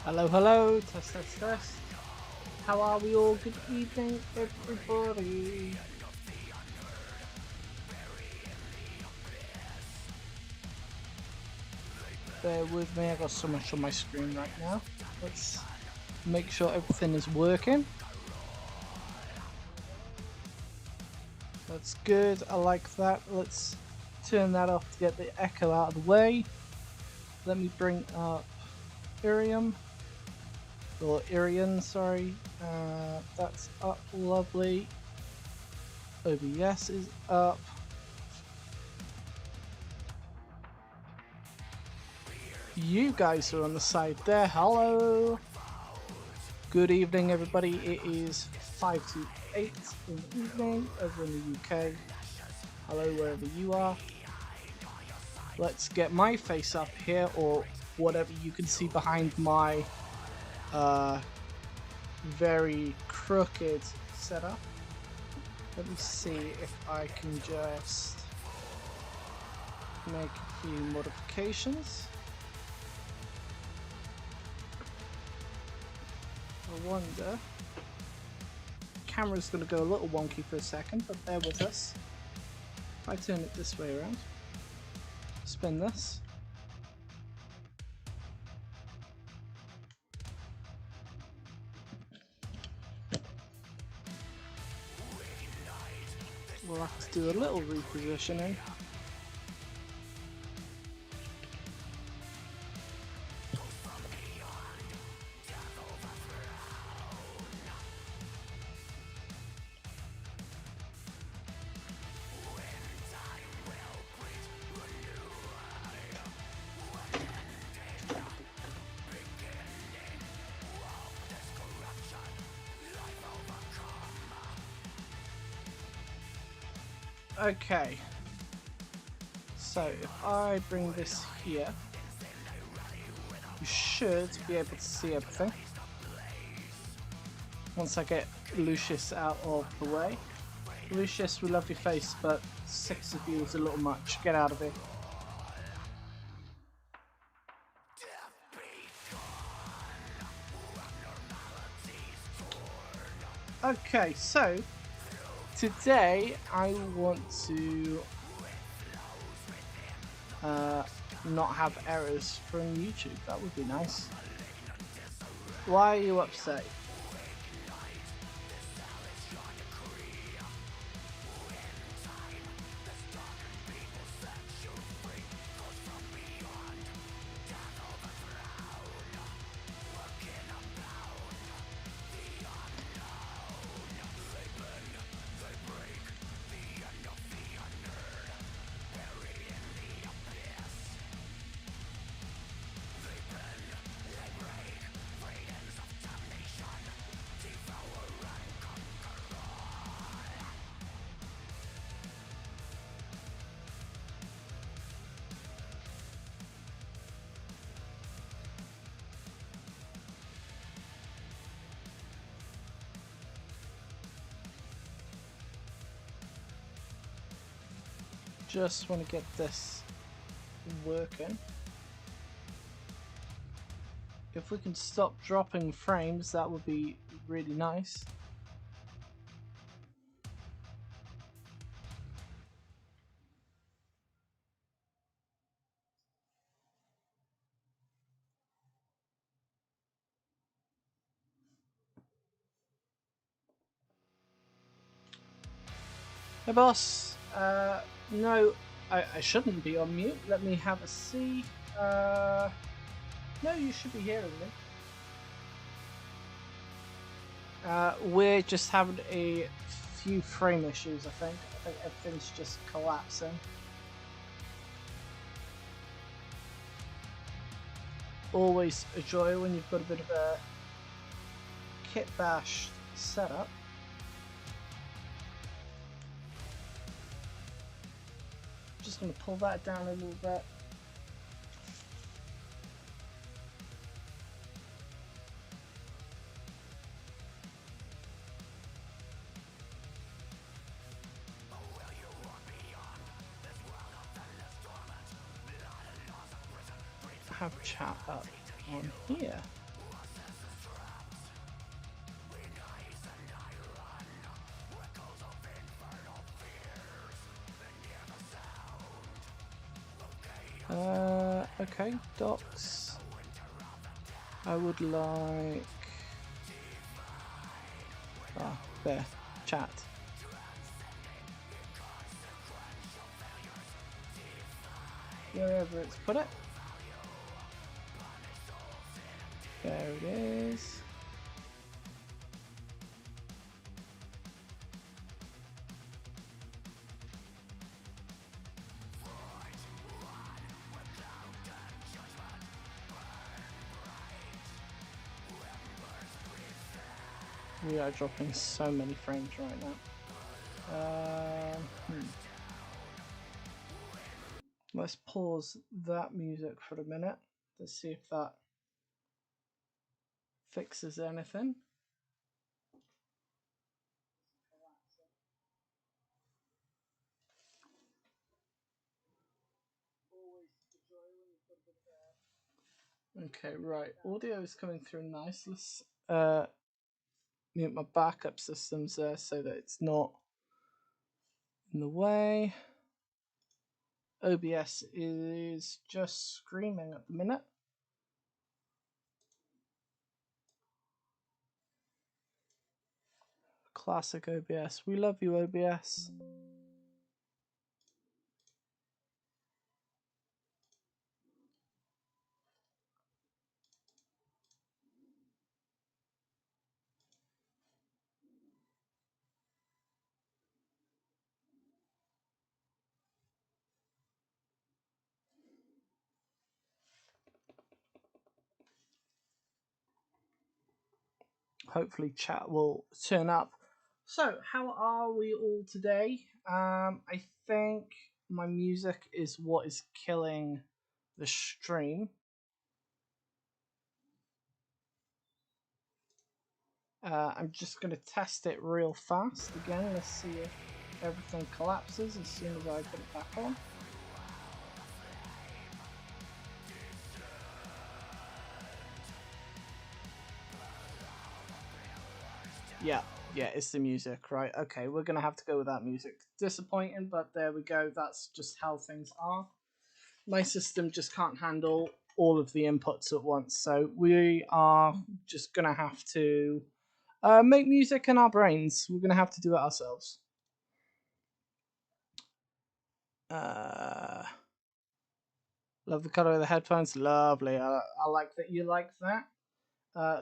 Hello, hello, test, test, test. How are we all? Good evening, everybody. Bear with me, I got so much on my screen right now. Let's make sure everything is working. That's good, I like that. Let's turn that off to get the echo out of the way. Let me bring up Irium. Or Irian, sorry. That's up, lovely. OBS is up. You guys are on the side there. Hello. Good evening, everybody. It is 5 to 8 in the evening over in the UK. Hello, wherever you are. Let's get my face up here, or whatever you can see behind my very crooked setup. Let me see if I can just make a few modifications. I wonder. Camera's going to go a little wonky for a second, but bear with us. If I turn it this way around, spin this. We'll have to do a little repositioning. Okay, so if I bring this here, you should be able to see everything. Once I get Lucius out of the way. Lucius, we love your face, but 6 of you is a little much. Get out of here. Okay, so today I want to not have errors from YouTube. That would be nice. Why are you upset? Just want to get this working. If we can stop dropping frames, that would be really nice. Hey boss, no, I shouldn't be on mute. Let me have a see. No, you should be hearing me. We're just having a few frame issues, I think. I think everything's just collapsing. Always a joy when you've got a bit of a kit bashed setup. Just going to pull that down a little bit. Have chat up on here. Okay, docs. I would like... Ah, there. Chat. Wherever it's put it. There it is. We are dropping so many frames right now. Let's pause that music for a minute. Let's see if that fixes anything. Okay, right. Audio is coming through nice. Let's mute my backup systems there so that it's not in the way. OBS is just screaming at the minute. Classic OBS. We love you, OBS. Hopefully chat will turn up. So, how are we all today? I think my music is what is killing the stream. I'm just going to test it real fast again. Let's see if everything collapses as soon as I put it back on. Yeah, it's the music, right? Okay, we're gonna have to go with that music. Disappointing, but there we go. That's just how things are. My system just can't handle all of the inputs at once, so we are just gonna have to make music in our brains. We're gonna have to do it ourselves. Love the color of the headphones. Lovely. I like that you like that.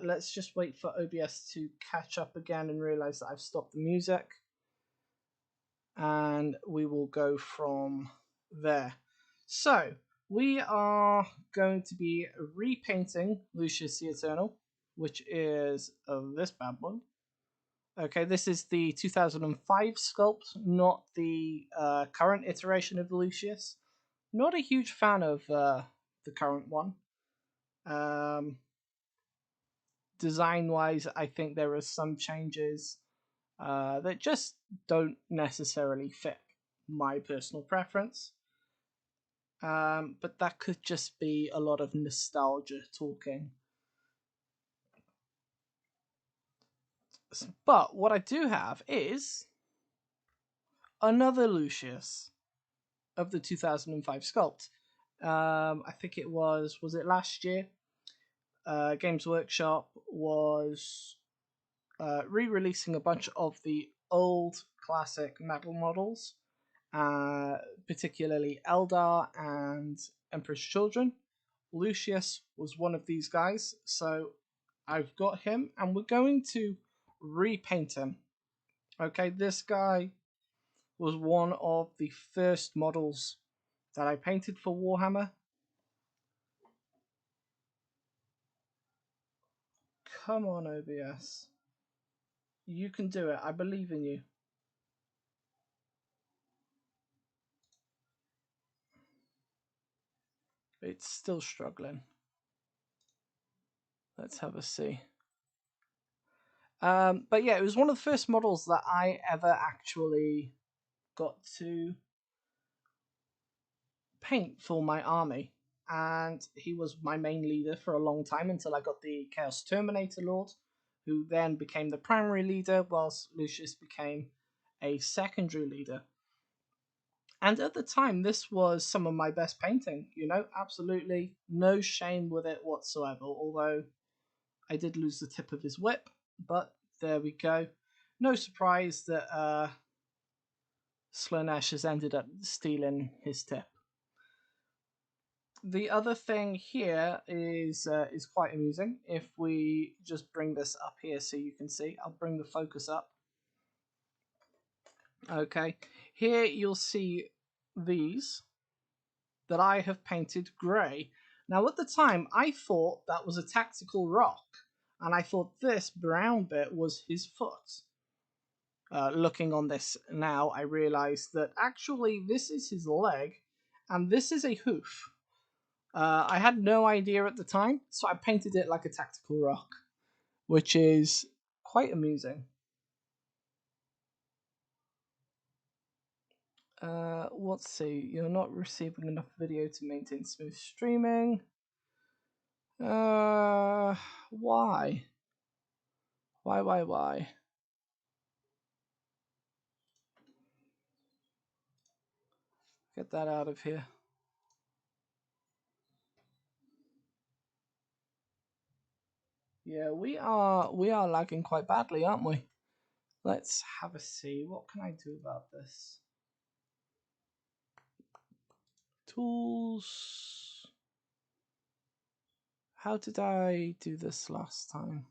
Let's just wait for OBS to catch up again and realize that I've stopped the music. And we will go from there. So, we are going to be repainting Lucius The Eternal, which is this bad one. Okay, this is the 2005 sculpt, not the current iteration of Lucius. Not a huge fan of the current one. Design-wise, I think there are some changes that just don't necessarily fit my personal preference. But that could just be a lot of nostalgia talking. But what I do have is another Lucius of the 2005 sculpt. I think it was it last year? Games Workshop was re-releasing a bunch of the old classic metal models, particularly Eldar and Emperor's Children. Lucius was one of these guys, so I've got him, and we're going to repaint him. Okay, this guy was one of the first models that I painted for Warhammer. Come on, OBS. You can do it. I believe in you. It's still struggling. Let's have a see. But yeah, it was one of the first models that I ever actually got to paint for my army. And he was my main leader for a long time until I got the Chaos Terminator Lord, who then became the primary leader, whilst Lucius became a secondary leader. And at the time, this was some of my best painting, you know, absolutely no shame with it whatsoever. Although I did lose the tip of his whip, but there we go. No surprise that Slaanesh has ended up stealing his tip. The other thing here is quite amusing. If we just bring this up here so you can see, I'll bring the focus up. Okay, here you'll see these that I have painted grey. Now at the time I thought that was a tactical rock, and I thought this brown bit was his foot. Looking on this now, I realise that actually this is his leg, and this is a hoof. I had no idea at the time, so I painted it like a tactical rock, which is quite amusing. Let's see. You're not receiving enough video to maintain smooth streaming. Why? Why? Get that out of here. Yeah, we are lagging quite badly, aren't we? Let's have a see. What can I do about this? Tools. How did I do this last time?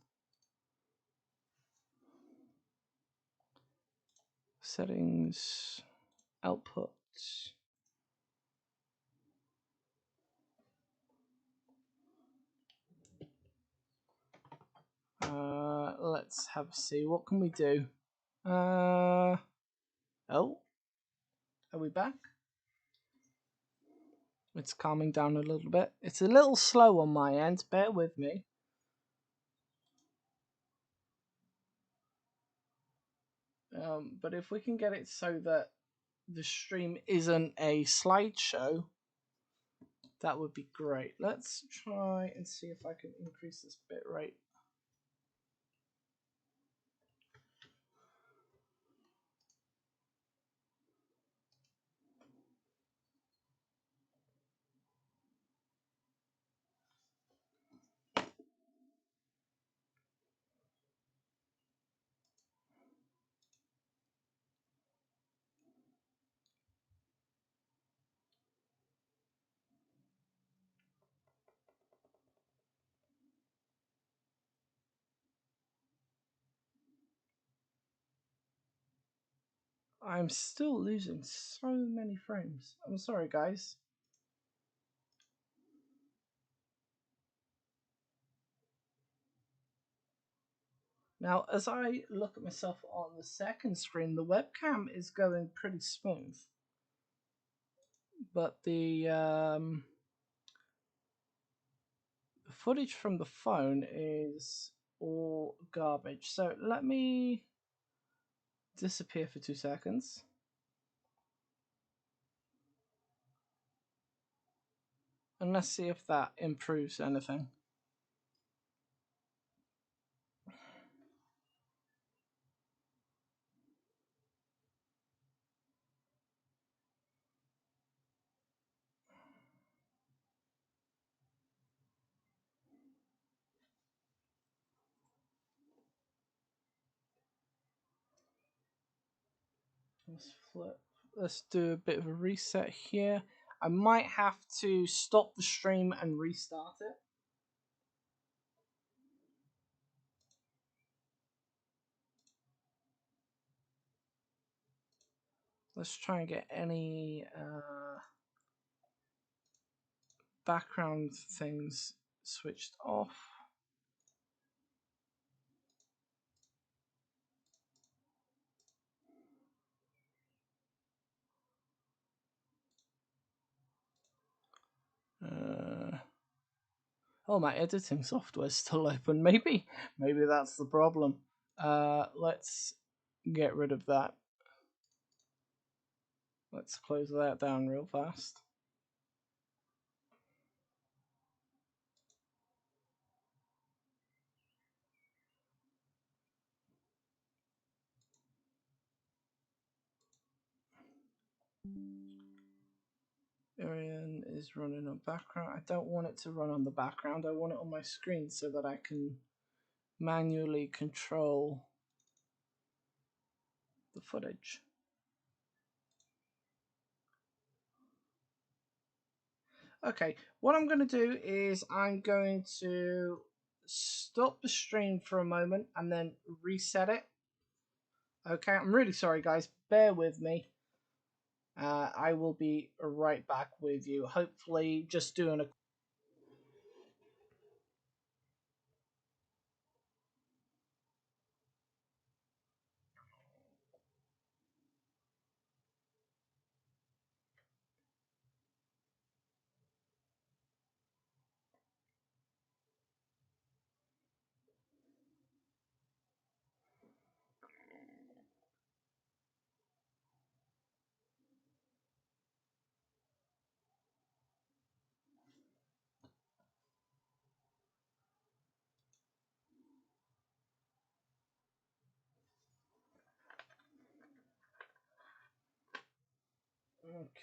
Settings, output. Let's have a see. What can we do? Oh, are we back? It's calming down a little bit. It's a little slow on my end. Bear with me. But if we can get it so that the stream isn't a slideshow, that would be great. Let's try and see if I can increase this bit rate. I'm still losing so many frames. I'm sorry, guys. Now, as I look at myself on the second screen, the webcam is going pretty smooth. But the footage from the phone is all garbage. So let me disappear for 2 seconds. And let's see if that improves anything. Let's flip. Let's do a bit of a reset here. I might have to stop the stream and restart it. Let's try and get any background things switched off. Oh, my editing software is still open. Maybe that's the problem. Let's get rid of that. Let's close that down real fast. Arian is running on background. I don't want it to run on the background. I want it on my screen so that I can manually control the footage. Okay, what I'm going to do is I'm going to stop the stream for a moment and then reset it. Okay, I'm really sorry, guys. Bear with me. I will be right back with you. Hopefully, just doing a...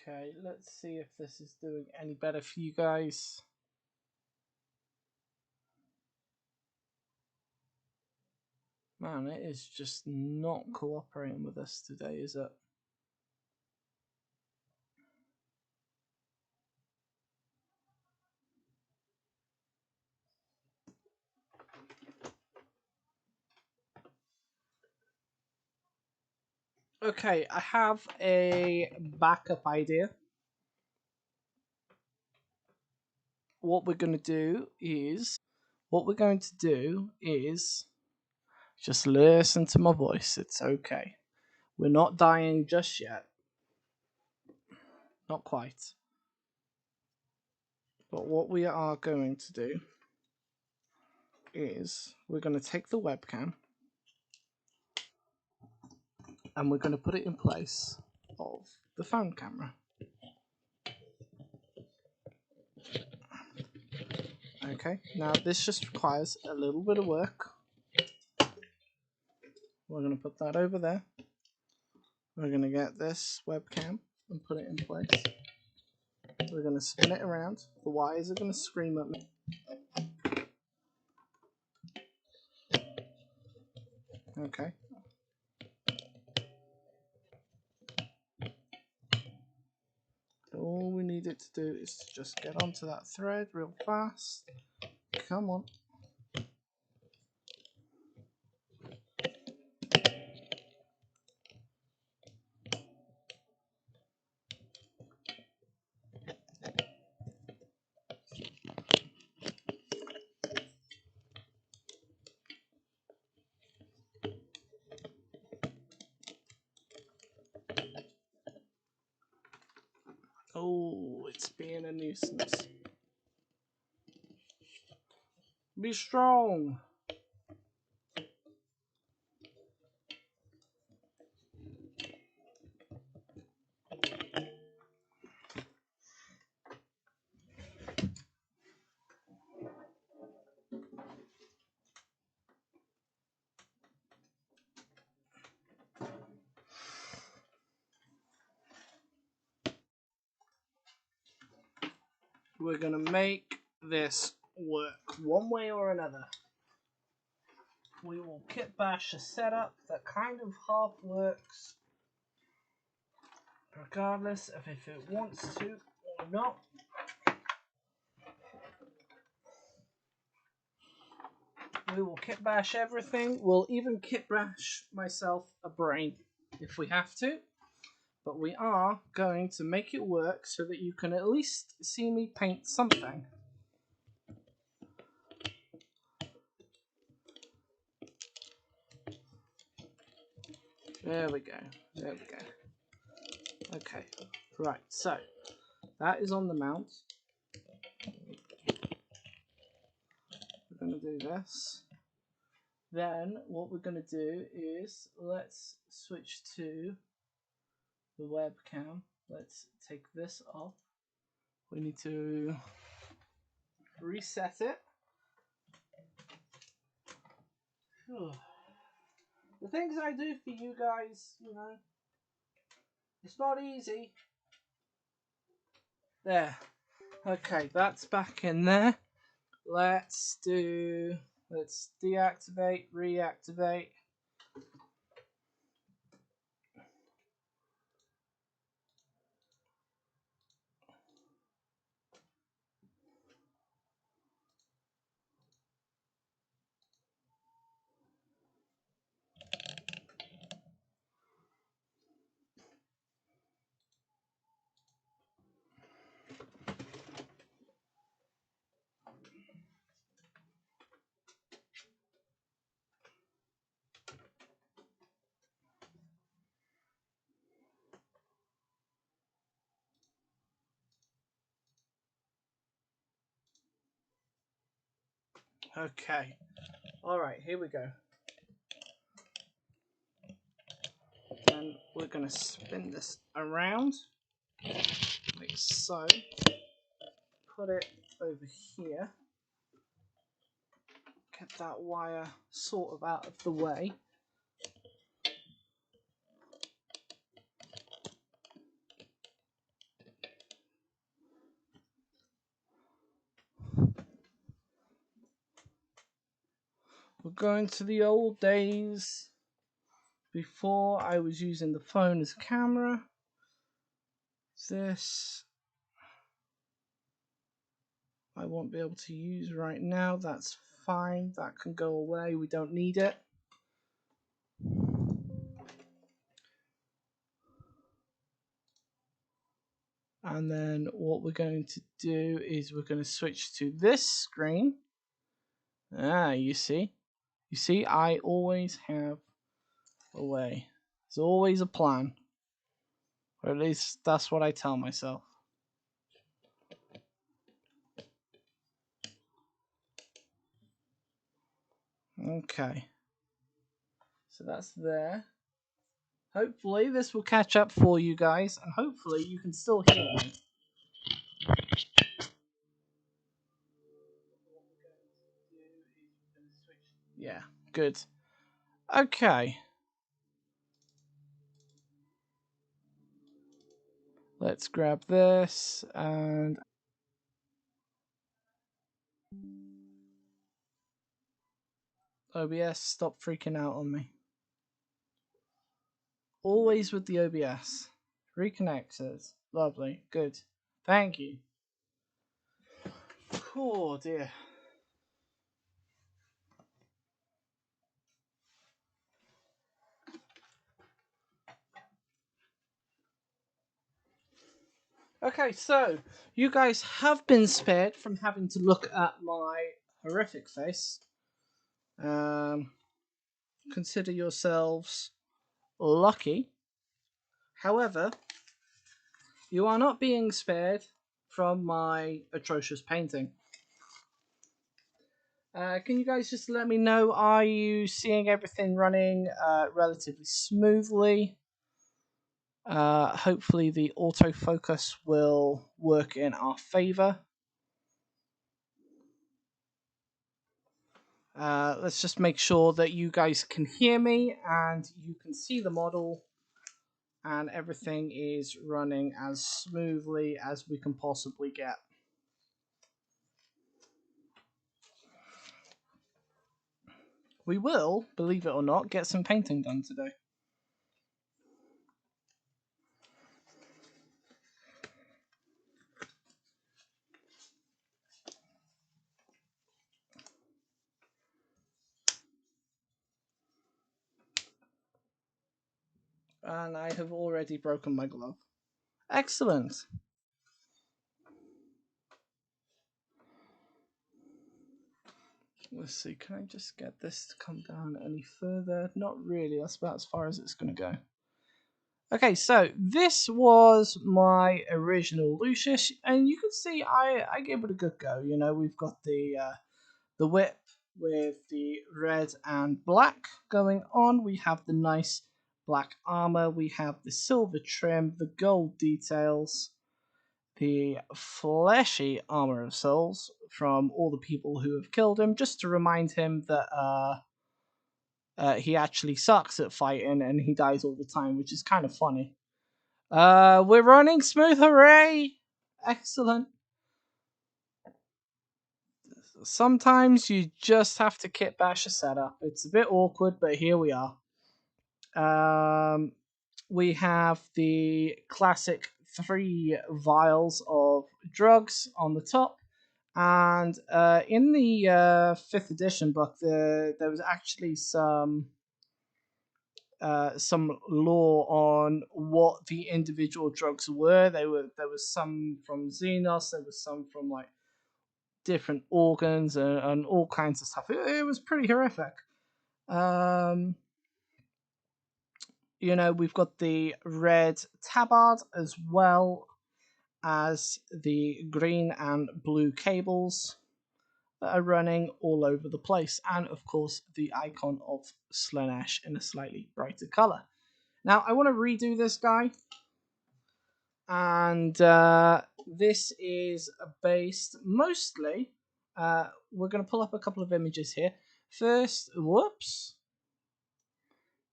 Okay, let's see if this is doing any better for you guys. Man, it is just not cooperating with us today, is it? Okay, I have a backup idea. What we're going to do is just listen to my voice. It's okay. We're not dying just yet. Not quite. But what we are going to do is we're going to take the webcam and we're going to put it in place of the phone camera. Okay, now this just requires a little bit of work. We're going to put that over there. We're going to get this webcam and put it in place. We're going to spin it around. The wires are going to scream at me. Okay. All we need it to do is to just get onto that thread real fast. Come on. Oh, it's being a nuisance. Be strong. We're going to make this work one way or another. We will kit bash a setup that kind of half works, regardless of if it wants to or not. We will kit bash everything. We'll even kit bash myself a brain if we have to. But we are going to make it work so that you can at least see me paint something. There we go. There we go. Okay. Right, so that is on the mount. We're going to do this. Then what we're going to do is let's switch to the webcam. Let's take this off. We need to reset it. The things I do for you guys, you know, it's not easy. There. Okay, that's back in there. Let's deactivate, reactivate. Okay. Alright, here we go. And we're going to spin this around, like so. Put it over here. Get that wire sort of out of the way. We're going to the old days before I was using the phone as a camera. This I won't be able to use right now. That's fine. That can go away. We don't need it. And then what we're going to do is we're going to switch to this screen. You see? You see, I always have a way. There's always a plan. Or at least that's what I tell myself. Okay. So that's there. Hopefully this will catch up for you guys, and hopefully you can still hear me. Yeah, good. Okay. Let's grab this and OBS, stop freaking out on me. Always with the OBS. Reconnected. Lovely. Good. Thank you. Oh dear. Okay, so you guys have been spared from having to look at my horrific face. Consider yourselves lucky. However, you are not being spared from my atrocious painting. Can you guys just let me know, are you seeing everything running relatively smoothly? Hopefully the autofocus will work in our favor. Let's just make sure that you guys can hear me and you can see the model and everything is running as smoothly as we can possibly get. We will, believe it or not, get some painting done today. And I have already broken my glove. Excellent. Let's see, can I just get this to come down any further? Not really, that's about as far as it's going to go. Okay, so this was my original Lucius, and you can see I gave it a good go. You know, we've got the whip with the red and black going on. We have the nice black armor. We have the silver trim, the gold details, the fleshy armor of souls from all the people who have killed him, just to remind him that he actually sucks at fighting and he dies all the time, which is kind of funny. We're running smooth, hooray! Excellent. Sometimes you just have to kit bash a setup. It's a bit awkward, but here we are. We have the classic 3 vials of drugs on the top. And in the 5th edition book, there was actually some law on what the individual drugs were. There was some from Xenos, there was some from like different organs and all kinds of stuff. It was pretty horrific. Um, we've got the red tabard as well as the green and blue cables that are running all over the place, and of course the icon of Slaanesh in a slightly brighter color. Now I want to redo this guy, and this is based mostly. We're going to pull up a couple of images here. First, whoops,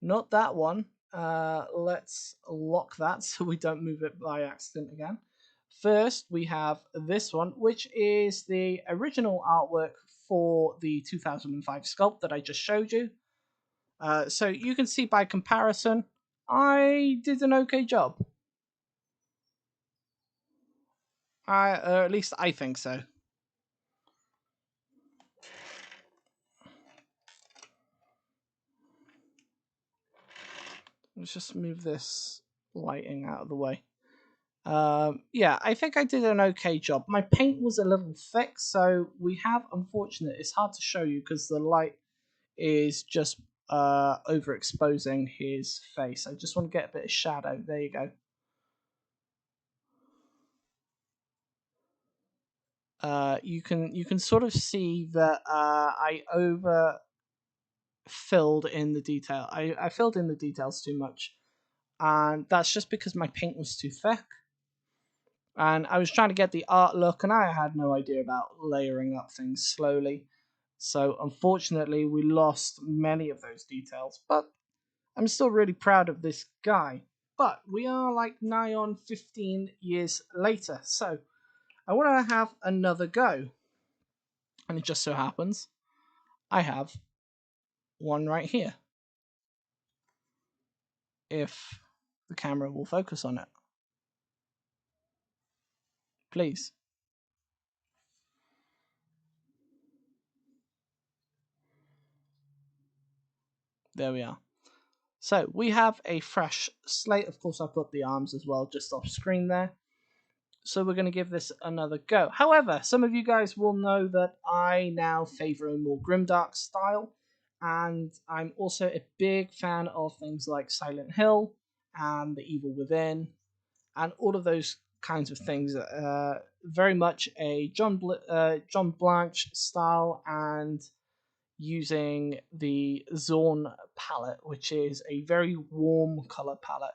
not that one. Let's lock that so we don't move it by accident again. First, we have this one, which is the original artwork for the 2005 sculpt that I just showed you. So you can see by comparison, I did an okay job. At least I think so. Let's just move this lighting out of the way. Yeah, I think I did an okay job. My paint was a little thick, so we have, unfortunate, it's hard to show you because the light is just overexposing his face. I just want to get a bit of shadow. There you go. You can sort of see that I over filled in the detail. I filled in the details too much, and that's just because my paint was too thick. And I was trying to get the art look, and I had no idea about layering up things slowly. So unfortunately, we lost many of those details. But I'm still really proud of this guy. But we are like nigh on 15 years later, so I want to have another go. And it just so happens I have one right here. If the camera will focus on it. Please. There we are. So we have a fresh slate. Of course, I've got the arms as well just off screen there. So we're going to give this another go. However, some of you guys will know that I now favor a more grimdark style, and I'm also a big fan of things like Silent Hill and The Evil Within, and all of those kinds of things. Very much a John Blanche style, and using the Zorn palette, which is a very warm color palette.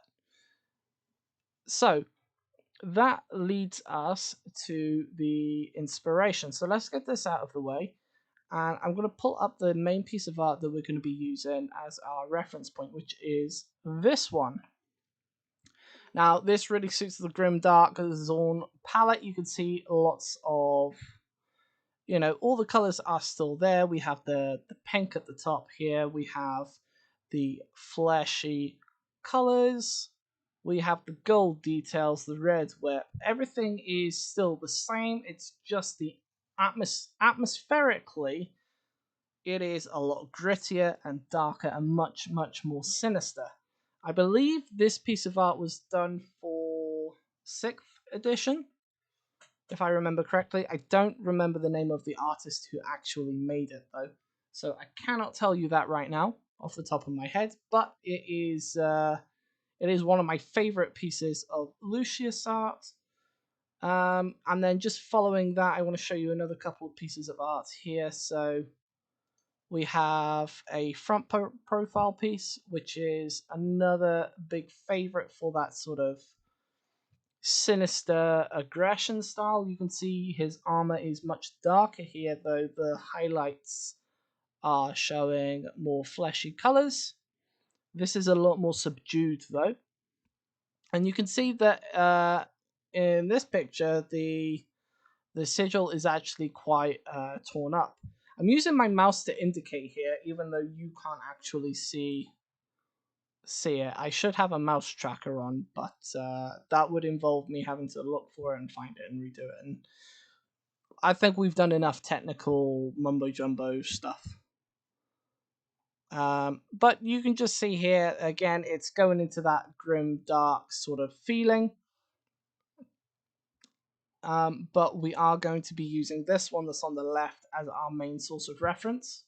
So that leads us to the inspiration. So let's get this out of the way. And I'm going to pull up the main piece of art that we're going to be using as our reference point, which is this one. Now, this really suits the Grimdark Zorn palette. You can see lots of, all the colors are still there. We have the pink at the top here. We have the fleshy colors. We have the gold details, the red whip. Everything is still the same. It's just the atmospherically, it is a lot grittier and darker and much, much more sinister. I believe this piece of art was done for 6th edition, if I remember correctly. I don't remember the name of the artist who actually made it, though. So I cannot tell you that right now off the top of my head, but it is one of my favorite pieces of Lucius art. And then just following that, I want to show you another couple of pieces of art here. So we have a front profile piece, which is another big favorite for that sort of sinister aggression style. You can see his armor is much darker here, though the highlights are showing more fleshy colors. This is a lot more subdued, though. And you can see that in this picture, the sigil is actually quite torn up. I'm using my mouse to indicate here, even though you can't actually see it. I should have a mouse tracker on, but that would involve me having to look for it and find it and redo it. And I think we've done enough technical mumbo jumbo stuff. But you can just see here again, it's going into that grim, dark sort of feeling. But we are going to be using this one that's on the left as our main source of reference.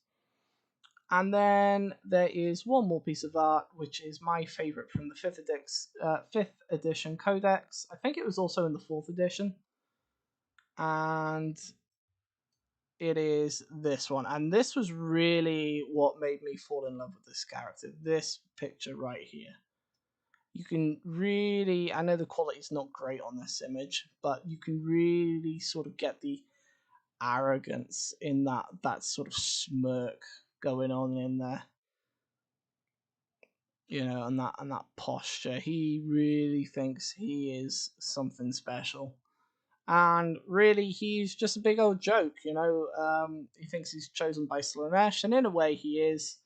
And then there is one more piece of art, which is my favorite from the 5th edition codex. I think it was also in the 4th edition. And it is this one. And this was really what made me fall in love with this character. This picture right here. You can really, I know the quality is not great on this image, but you can really sort of get the arrogance in that sort of smirk going on in there. You know, and that posture. He really thinks he is something special. And really, he's just a big old joke, you know. He thinks he's chosen by Slaanesh, and in a way he is.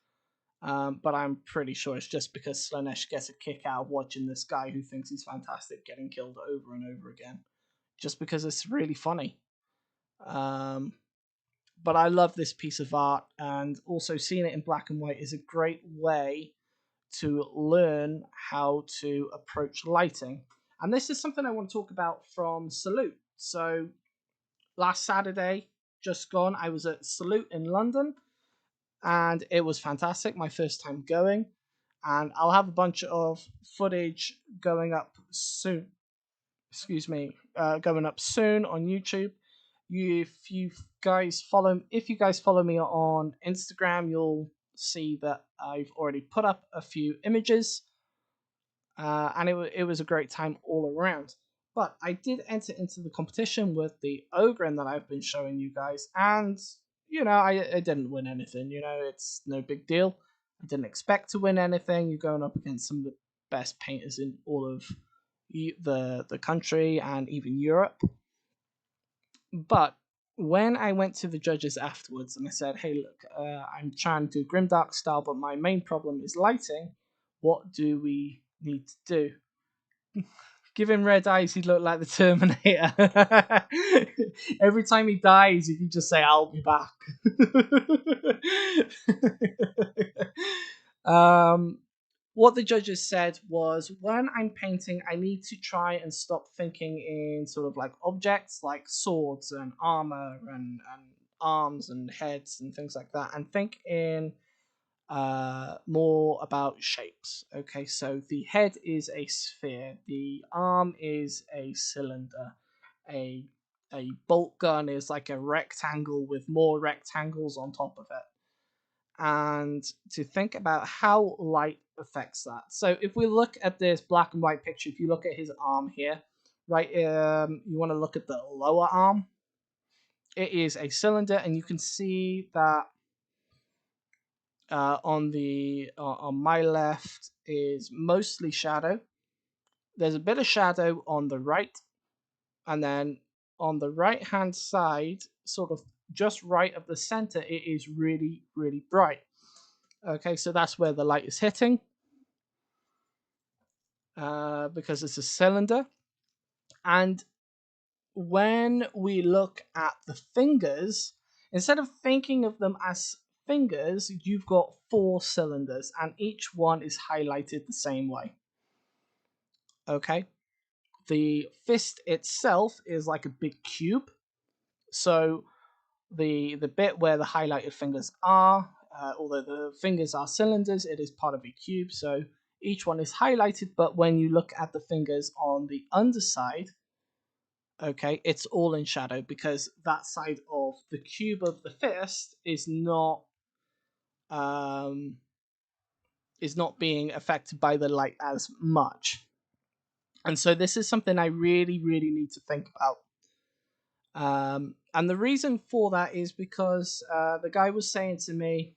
But I'm pretty sure it's just because Slaanesh gets a kick out of watching this guy who thinks he's fantastic getting killed over and over again. Just because it's really funny. But I love this piece of art, and also seeing it in black and white is a great way to learn how to approach lighting. And this is something I want to talk about from Salute. So last Saturday, just gone, I was at Salute in London, and it was fantastic. My first time going, and I'll have a bunch of footage going up soon. Going up soon on YouTube. If you guys follow me on Instagram, you'll see that I've already put up a few images, and it was a great time all around. But I did enter into the competition with the Ogren that I've been showing you guys, and you know, I didn't win anything. You know, it's no big deal. I didn't expect to win anything. You're going up against some of the best painters in all of the country and even Europe. But when I went to the judges afterwards and I said, "Hey, look, I'm trying to do grimdark style, but my main problem is lighting. What do we need to do?" Give him red eyes, he'd look like the Terminator. Every time he dies, you can just say, "I'll be back." What the judges said was, when I'm painting, I need to try and stop thinking in sort of like objects like swords and armor and arms and heads and things like that, and think in more about shapes. Okay, so the head is a sphere, the arm is a cylinder, a bolt gun is like a rectangle with more rectangles on top of it, and to think about how light affects that. So if we look at this black and white picture, if you look at his arm here, right, you want to look at the lower arm. It is a cylinder, and you can see that on my left is mostly shadow. There's a bit of shadow on the right, and then on the right hand side, sort of just right of the center, it is really, really bright. Okay, so that's where the light is hitting, because it's a cylinder. And when we look at the fingers, instead of thinking of them as fingers, you've got 4 cylinders, and each one is highlighted the same way. Okay, the fist itself is like a big cube. So the bit where the highlighted fingers are, although the fingers are cylinders, it is part of a cube. So each one is highlighted, but when you look at the fingers on the underside, okay, it's all in shadow because that side of the cube of the fist is not being affected by the light as much. And so this is something I really, really need to think about. And the reason for that is because the guy was saying to me,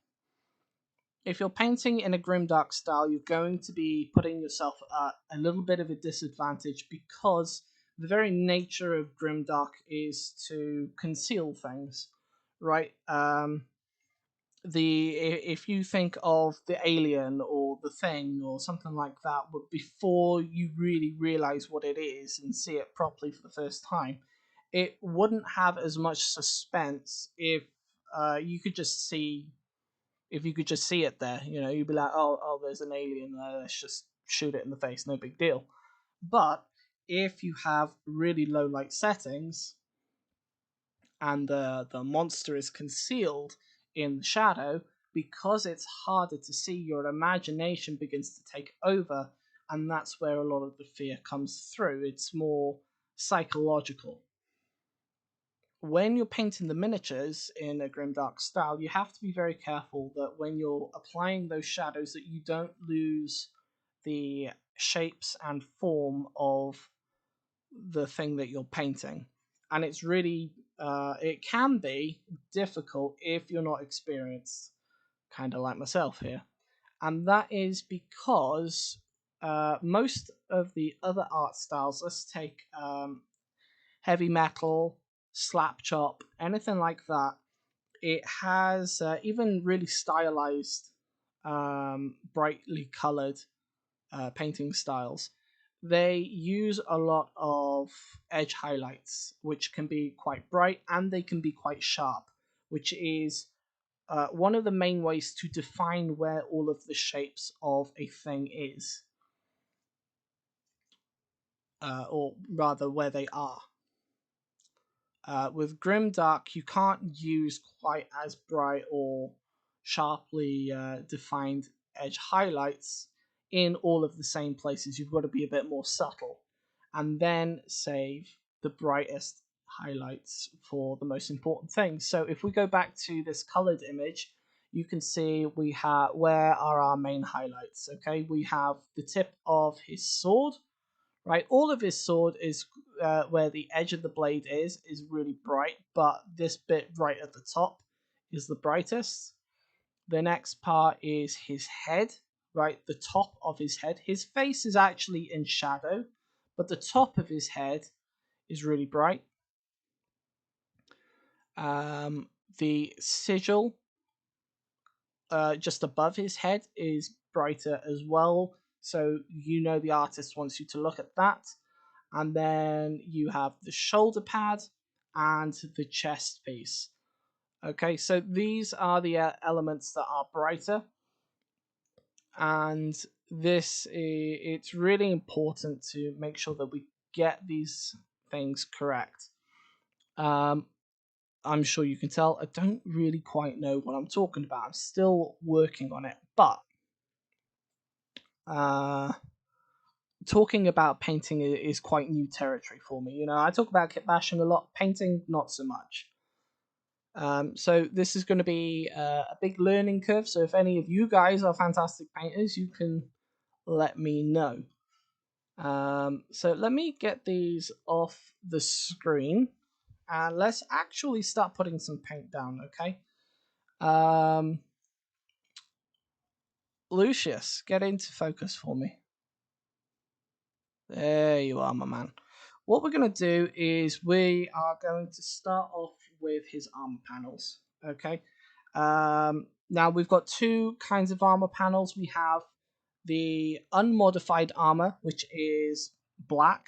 if you're painting in a grimdark style, you're going to be putting yourself at a little bit of a disadvantage because the very nature of grimdark is to conceal things, right? If you think of the Alien or the Thing or something like that, but before you really realize what it is and see it properly for the first time, it wouldn't have as much suspense if you could just see it there. You'd be like, oh, there's an alien there. Let's just shoot it in the face. No big deal. But if you have really low light settings and the monster is concealed in the shadow, because it's harder to see, your imagination begins to take over, and that's where a lot of the fear comes through. It's more psychological. When you're painting the miniatures in a grimdark style, you have to be very careful that when you're applying those shadows that you don't lose the shapes and form of the thing that you're painting. And it's really it can be difficult if you're not experienced, kind of like myself here. And that is because most of the other art styles, let's take heavy metal, slap chop, anything like that, it has even really stylized, brightly colored painting styles. They use a lot of edge highlights, which can be quite bright and they can be quite sharp, which is one of the main ways to define where all of the shapes of a thing is, or rather where they are. With grimdark, you can't use quite as bright or sharply defined edge highlights in all of the same places. You've got to be a bit more subtle, and then save the brightest highlights for the most important things. So if we go back to this colored image, you can see we have, where are our main highlights? Okay, we have the tip of his sword, right? All of his sword is where the edge of the blade is really bright, but this bit right at the top is the brightest. The next part is his head, right? The top of his head. His face is actually in shadow, but the top of his head is really bright. The sigil just above his head is brighter as well, so the artist wants you to look at that. And then you have the shoulder pad and the chest piece. Okay, so these are the elements that are brighter, and it's really important to make sure that we get these things correct. I'm sure you can tell I don't really quite know what I'm talking about. I'm still working on it, but talking about painting is quite new territory for me. I talk about kit bashing a lot, painting not so much. So this is going to be a big learning curve. So if any of you guys are fantastic painters, you can let me know. So let me get these off the screen, and let's actually start putting some paint down. Okay. Lucius, get into focus for me. There you are, my man. What we're going to do is we are going to start off with his armor panels. Okay. Now we've got two kinds of armor panels. We have the unmodified armor, which is black.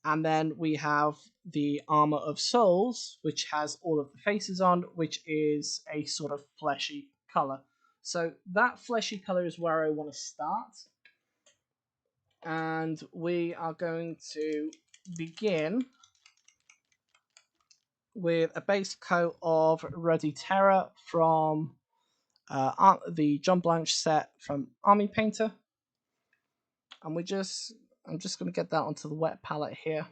And then we have the armor of souls, which has all of the faces on, which is a sort of fleshy color. So that fleshy color is where I want to start. And we are going to begin with a base coat of Ruddy Terror from the John Blanche set from Army Painter. And I'm just going to get that onto the wet palette here.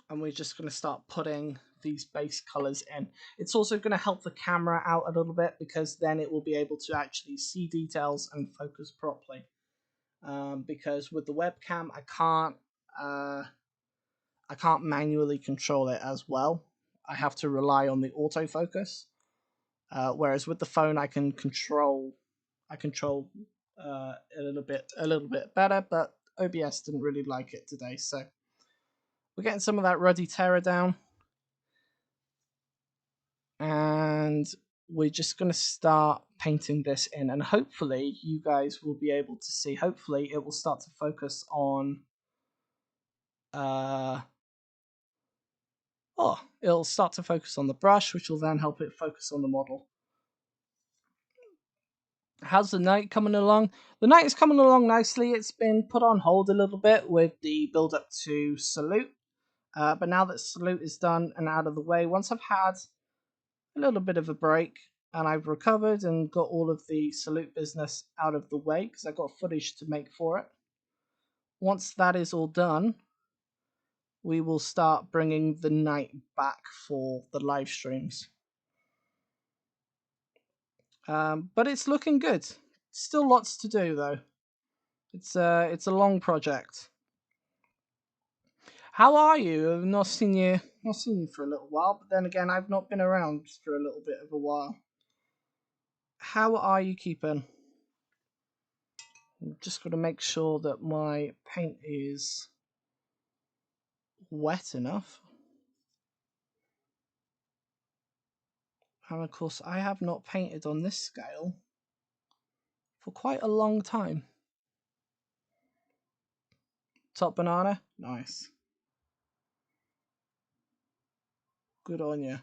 And we're just going to start putting these base colors in. It's also going to help the camera out a little bit, because then it will be able to actually see details and focus properly. Because with the webcam, I can't manually control it as well. I have to rely on the autofocus. Whereas with the phone, I control a little bit better, but OBS didn't really like it today, so we're getting some of that ruddy terror down. And we're just going to start painting this in, and hopefully you guys will be able to see. Hopefully it will start to focus on it'll start to focus on the brush, which will then help it focus on the model. How's the night coming along? The night is coming along nicely. It's been put on hold a little bit with the build up to Salute, but now that Salute is done and out of the way, once I've had a little bit of a break and I've recovered and got all of the Salute business out of the way because I got footage to make for it. Once that is all done, we will start bringing the night back for the live streams. But it's looking good. Still lots to do though. It's a long project. How are you? I've not seen you for a little while, but then again, I've not been around for a little bit of a while. How are you keeping? I'm just going to make sure that my paint is wet enough. And of course, I have not painted on this scale for quite a long time. Top banana? Nice. Good on you.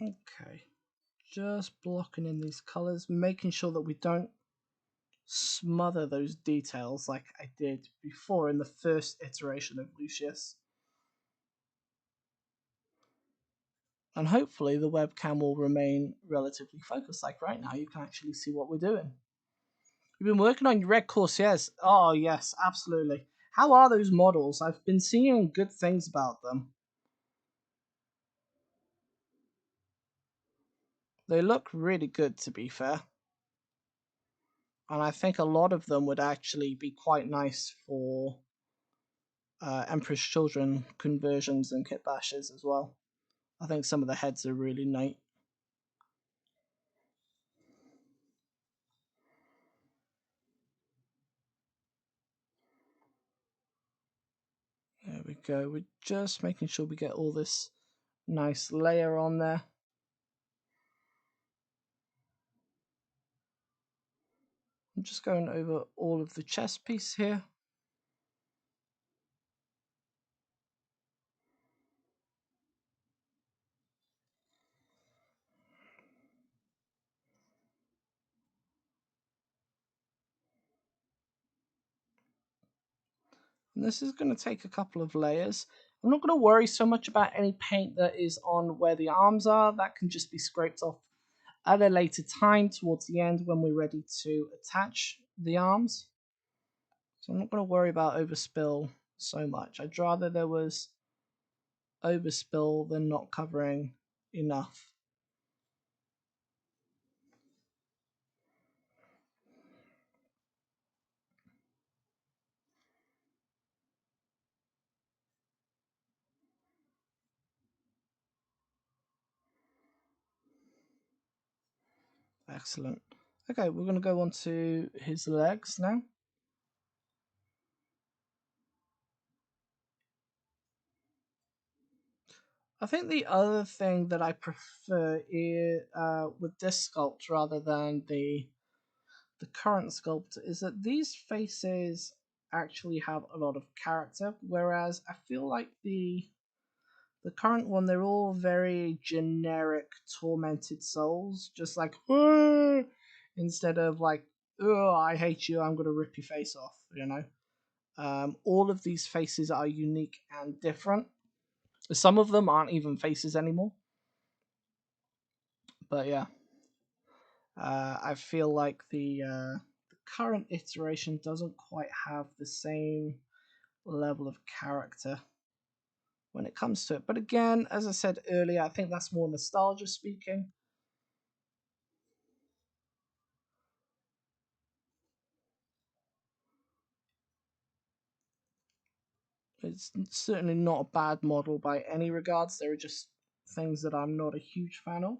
Okay. Just blocking in these colors, making sure that we don't smother those details like I did before in the first iteration of Lucius. And hopefully the webcam will remain relatively focused. Like right now, you can actually see what we're doing. You've been working on your red corsairs. Oh, yes, absolutely. How are those models? I've been seeing good things about them. They look really good, to be fair. And I think a lot of them would actually be quite nice for Emperor's Children conversions and kit bashes as well. I think some of the heads are really neat. There we go. We're just making sure we get all this nice layer on there. I'm just going over all of the chest piece here. And this is going to take a couple of layers. I'm not going to worry so much about any paint that is on where the arms are. That can just be scraped off at a later time towards the end when we're ready to attach the arms. So I'm not going to worry about overspill so much. I'd rather there was overspill than not covering enough. Excellent. Okay, we're going to go on to his legs now. I think the other thing that I prefer is, with this sculpt rather than the current sculpt is that these faces actually have a lot of character, whereas I feel like the current one, they're all very generic tormented souls, just like instead of like, oh, I hate you, I'm gonna rip your face off, you know. All of these faces are unique and different. Some of them aren't even faces anymore. But yeah, I feel like the current iteration doesn't quite have the same level of character when it comes to it. But again, as I said earlier, I think that's more nostalgia speaking. It's certainly not a bad model by any regards. There are just things that I'm not a huge fan of.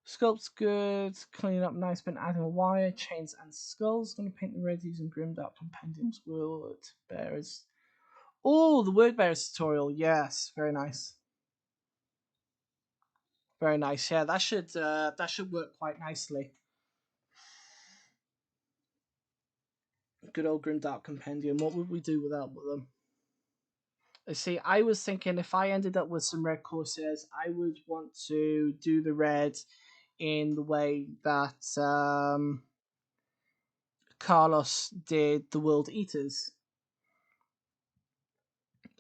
Sculpt's good. Clean up nice, been adding a wire, chains, and skulls. Going to paint the red using grimmed out compendiums. Word bearers. Oh, the word bearers tutorial. Yes, very nice. Very nice. Yeah, that should work quite nicely. Good old grimmed out compendium. What would we do without them? See, I was thinking if I ended up with some red corsairs, I would want to do the red in the way that Carlos did the World Eaters.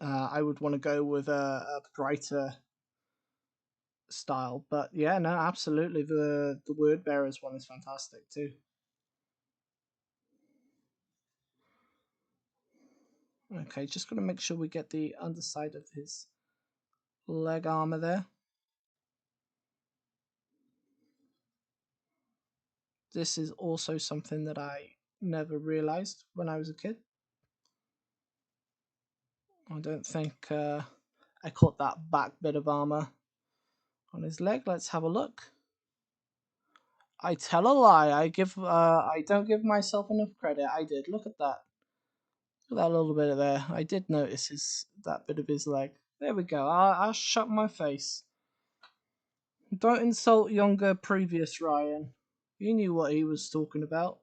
I would want to go with a brighter style, but yeah, no, absolutely, the Word Bearers one is fantastic too. Okay, just gonna make sure we get the underside of his leg armor there. This is also something that I never realized when I was a kid. I don't think I caught that back bit of armor on his leg. Let's have a look. I tell a lie. I don't give myself enough credit. I did. Look at that. Look at that little bit of there. I did notice that bit of his leg. There we go. I'll shut my face. Don't insult younger previous Ryan. He knew what he was talking about.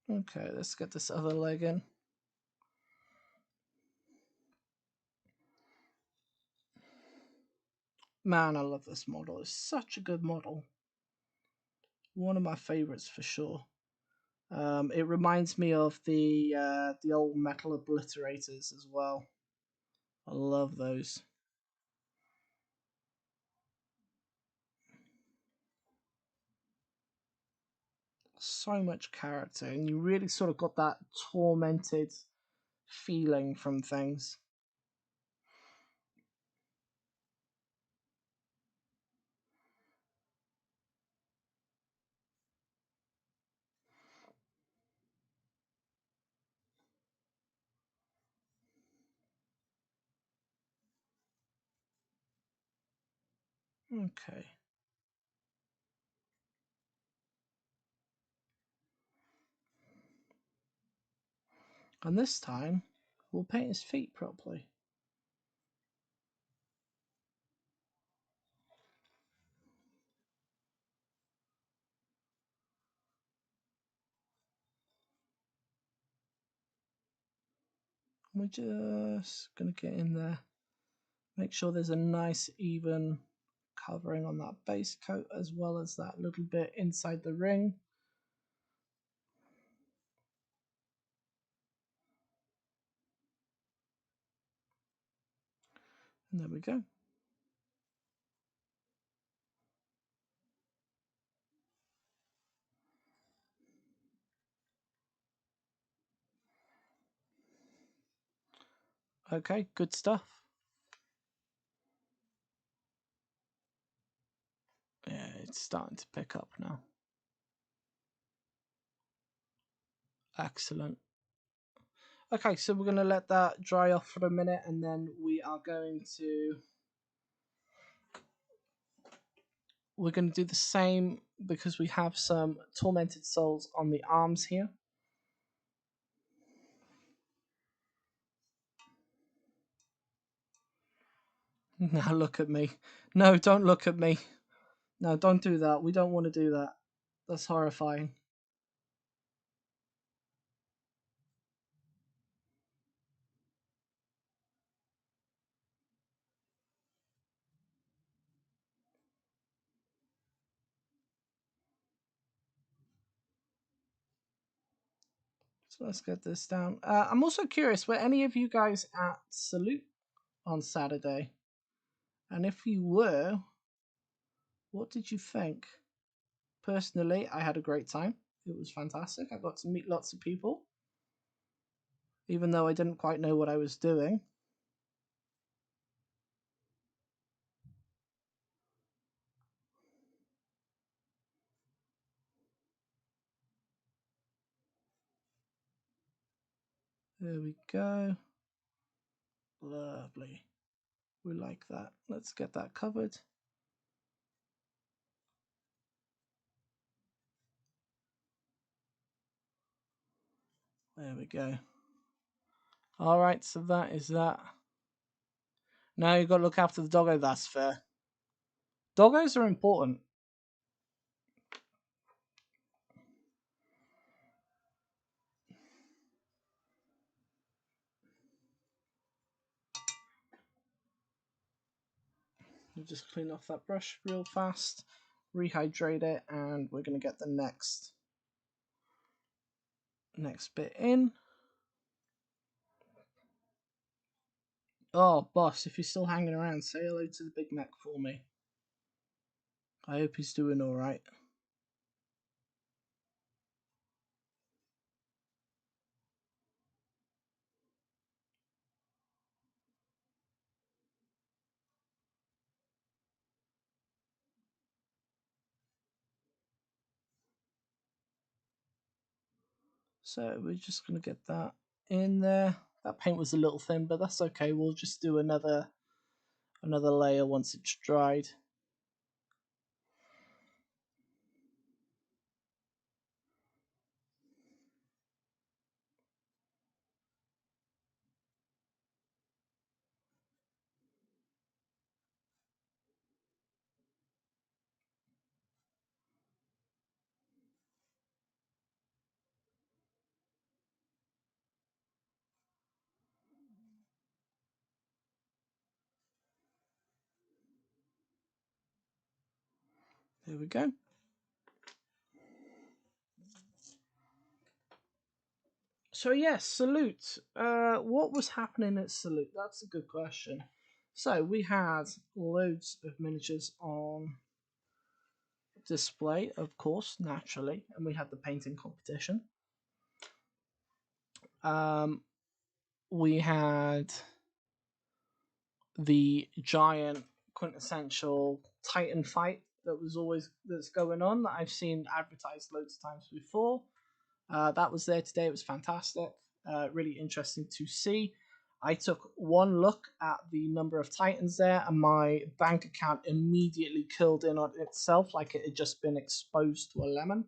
Okay, let's get this other leg in. Man, I love this model. It's such a good model. One of my favorites for sure. It reminds me of the old metal obliterators as well. I love those. So much character, and you really sort of got that tormented feeling from things. Okay. And this time, we'll paint his feet properly. We're just going to get in there. Make sure there's a nice even covering on that base coat as well as that little bit inside the ring. And there we go. Okay, good stuff. Yeah, it's starting to pick up now. Excellent. Okay, so we're going to let that dry off for a minute and then we're going to do the same because we have some tormented souls on the arms here. Now look at me. No, don't look at me. No, don't do that. We don't want to do that. That's horrifying. So let's get this down. I'm also curious, were any of you guys at Salute on Saturday? And if you were, what did you think? Personally, I had a great time. It was fantastic. I got to meet lots of people, even though I didn't quite know what I was doing. There we go. Lovely. We like that. Let's get that covered. There we go. Alright, so that is that. Now you've got to look after the doggo, that's fair. Doggos are important. We'll just clean off that brush real fast, rehydrate it, and we're going to get the next bit in. Oh, boss, if you're still hanging around, say hello to the Big Mac for me. I hope he's doing alright. So we're just going to get that in there. That paint was a little thin, but that's okay. We'll just do another layer once it's dried. There we go. So yes, Salute. What was happening at Salute? That's a good question. So we had loads of miniatures on display, of course, naturally, and we had the painting competition. We had the giant quintessential Titan fight that's going on that I've seen advertised loads of times before. That was there today. It was fantastic. Really interesting to see. I took one look at the number of Titans there, and my bank account immediately killed in on itself like it had just been exposed to a lemon.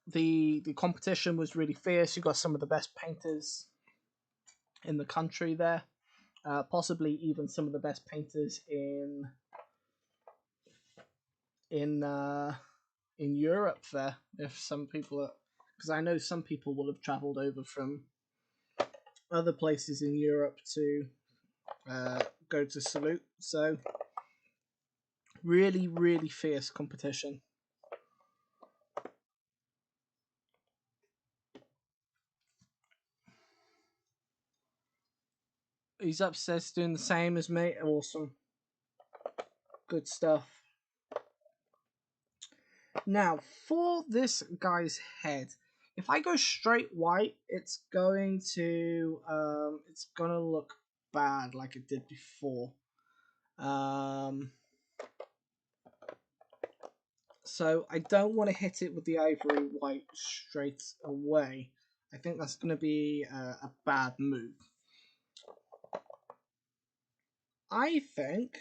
The competition was really fierce. You got some of the best painters in the country there, possibly even some of the best painters in Europe there. If some people, because I know some people will have travelled over from other places in Europe to go to Salute. So really, really fierce competition. He's upstairs doing the same as me. Awesome. Good stuff. Now, for this guy's head, if I go straight white, it's going to look bad like it did before. So I don't want to hit it with the ivory white straight away. I think that's going to be a bad move. I think,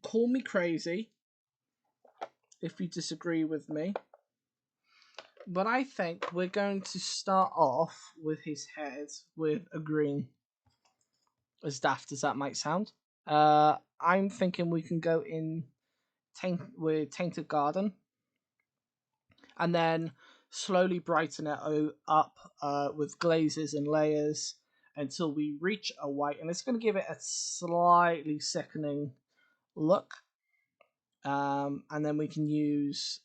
call me crazy if you disagree with me, but I think we're going to start off with his head with a green, as daft as that might sound. I'm thinking we can go in with Tainted Garden, and then slowly brighten it up with glazes and layers, until we reach a white, and it's going to give it a slightly sickening look. And then we can use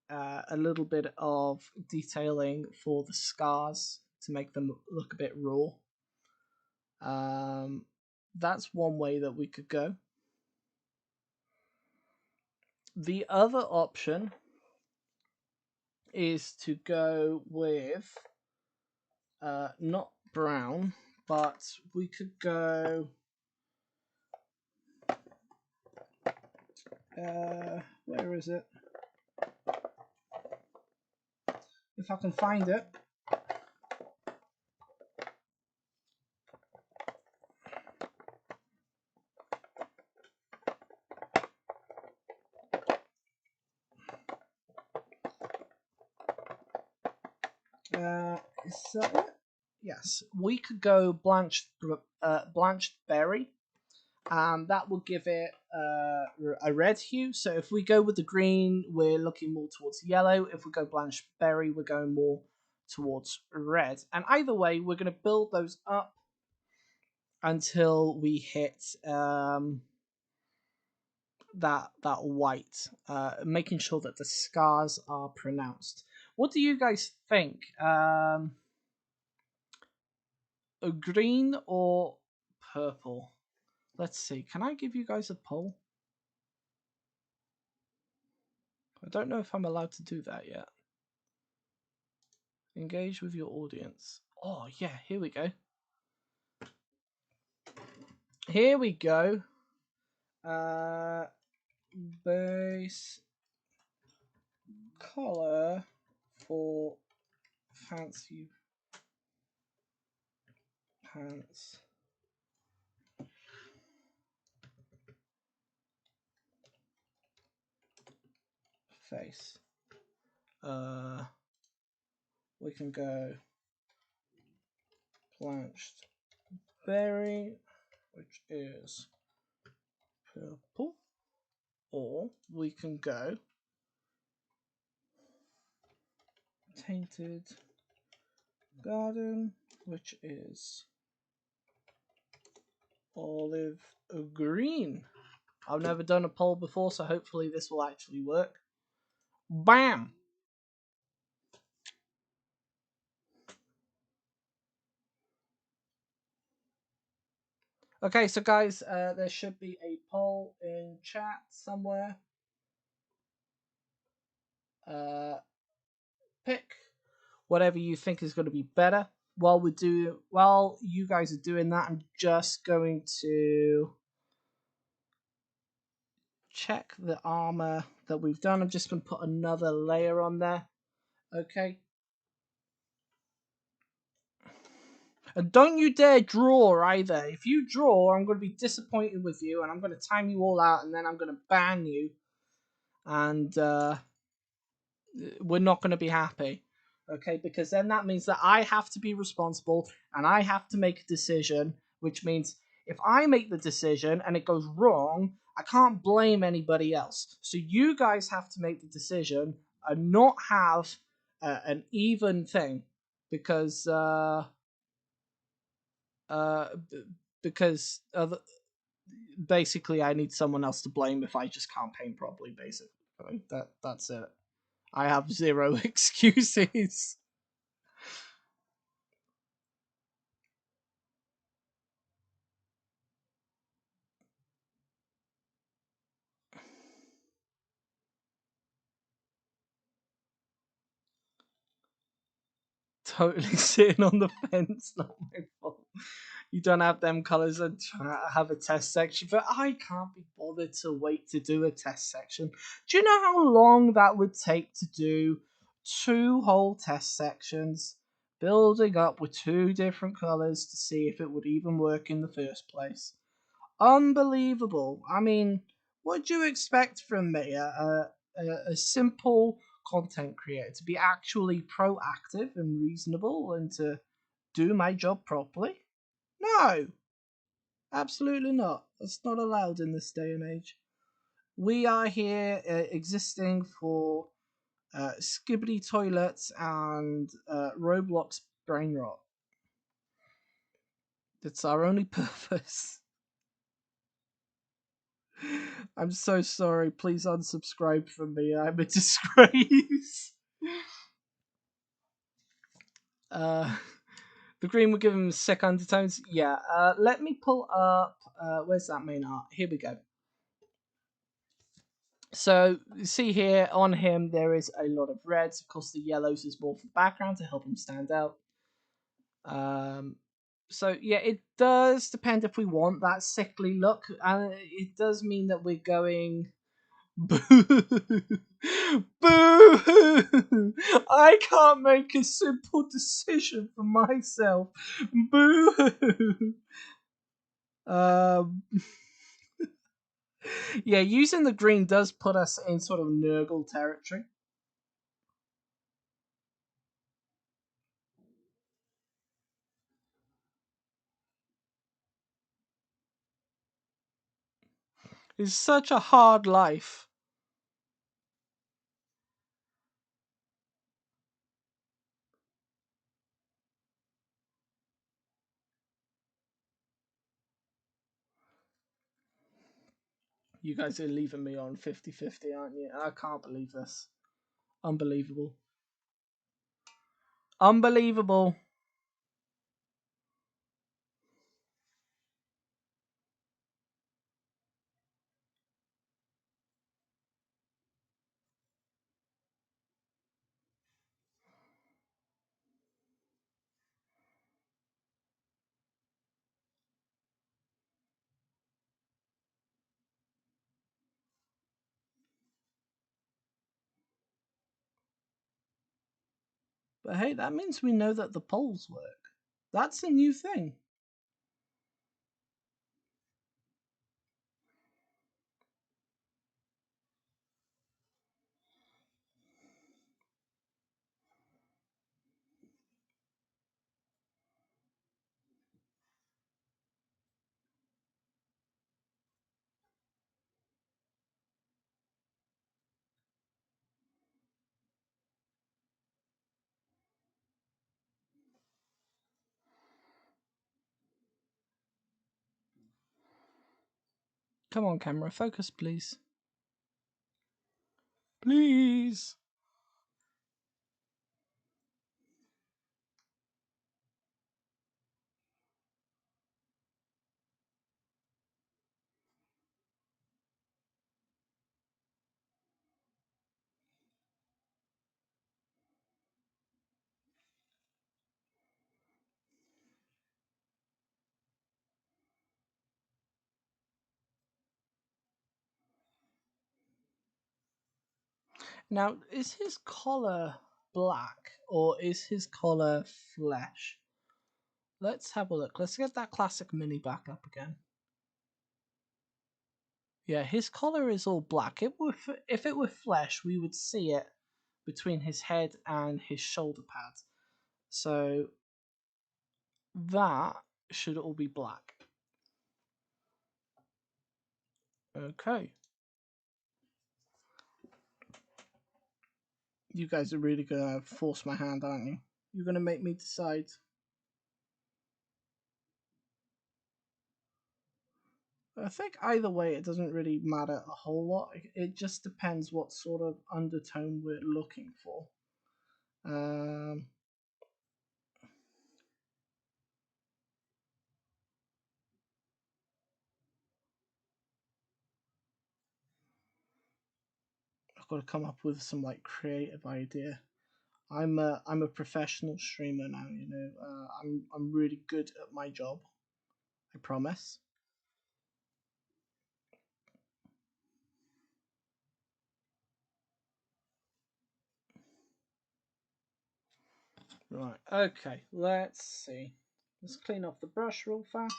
a little bit of detailing for the scars to make them look a bit raw. That's one way that we could go. The other option is to go with not brown, but we could go where is it? If I can find it. Is that it? Yes, we could go blanched berry, and that will give it a red hue. So if we go with the green, we're looking more towards yellow. If we go blanched berry, we're going more towards red. And either way, we're going to build those up until we hit that white, making sure that the scars are pronounced. What do you guys think? A green or purple? Let's see. Can I give you guys a poll? I don't know if I'm allowed to do that yet. Engage with your audience. Oh, yeah, here we go. Here we go. Base color for fancy pants. Face. We can go blanched berry, which is purple, or we can go tainted garden, which is olive green. I've never done a poll before, so hopefully this will actually work. Bam! Okay, so guys, there should be a poll in chat somewhere. Pick whatever you think is going to be better. While you guys are doing that, I'm just going to check the armor that we've done. I'm just going to put another layer on there. Okay. And don't you dare draw either. If you draw, I'm going to be disappointed with you, and I'm going to time you all out, and then I'm going to ban you. And we're not going to be happy. Okay, because then that means that I have to be responsible, and I have to make a decision, which means if I make the decision and it goes wrong, I can't blame anybody else. So you guys have to make the decision and not have an even thing, because basically I need someone else to blame if I just can't paint properly. Basically, that's it. I have zero excuses. Totally sitting on the fence, not my fault. You don't have them colours and have a test section, but I can't be bothered to wait to do a test section. Do you know how long that would take to do 2 whole test sections, building up with 2 different colours to see if it would even work in the first place? Unbelievable. I mean, what do you expect from me? A simple content creator to be actually proactive and reasonable and to do my job properly? No, absolutely not. That's not allowed in this day and age. We are here existing for skibbity toilets and Roblox brain rot. That's our only purpose. I'm so sorry. Please unsubscribe from me. I'm a disgrace. The green will give him sick undertones. Yeah. Let me pull up. Where's that main art? Here we go. So you see here on him there is a lot of reds. Of course, the yellows is more for background to help him stand out. So yeah, it does depend if we want that sickly look, and it does mean that we're going. Boo! Boo! I can't make a simple decision for myself. Boo! Um, yeah, using the green does put us in sort of Nurgle territory. It's such a hard life. You guys are leaving me on 50-50, aren't you? I can't believe this. Unbelievable. Unbelievable. But hey, that means we know that the polls work. That's a new thing. Come on, camera, focus, please. Please. Now, is his collar black or is his collar flesh? Let's have a look. Let's get that classic mini back up again. Yeah, his collar is all black. If it were flesh, we would see it between his head and his shoulder pads. So that should all be black. Okay. You guys are really gonna force my hand, aren't you? You're gonna make me decide. I think either way, it doesn't really matter a whole lot. It just depends what sort of undertone we're looking for. Um, I've got to come up with some like creative idea. I'm a professional streamer now. You know, I'm really good at my job. I promise. Right. Okay. Let's see. Let's clean off the brush real fast.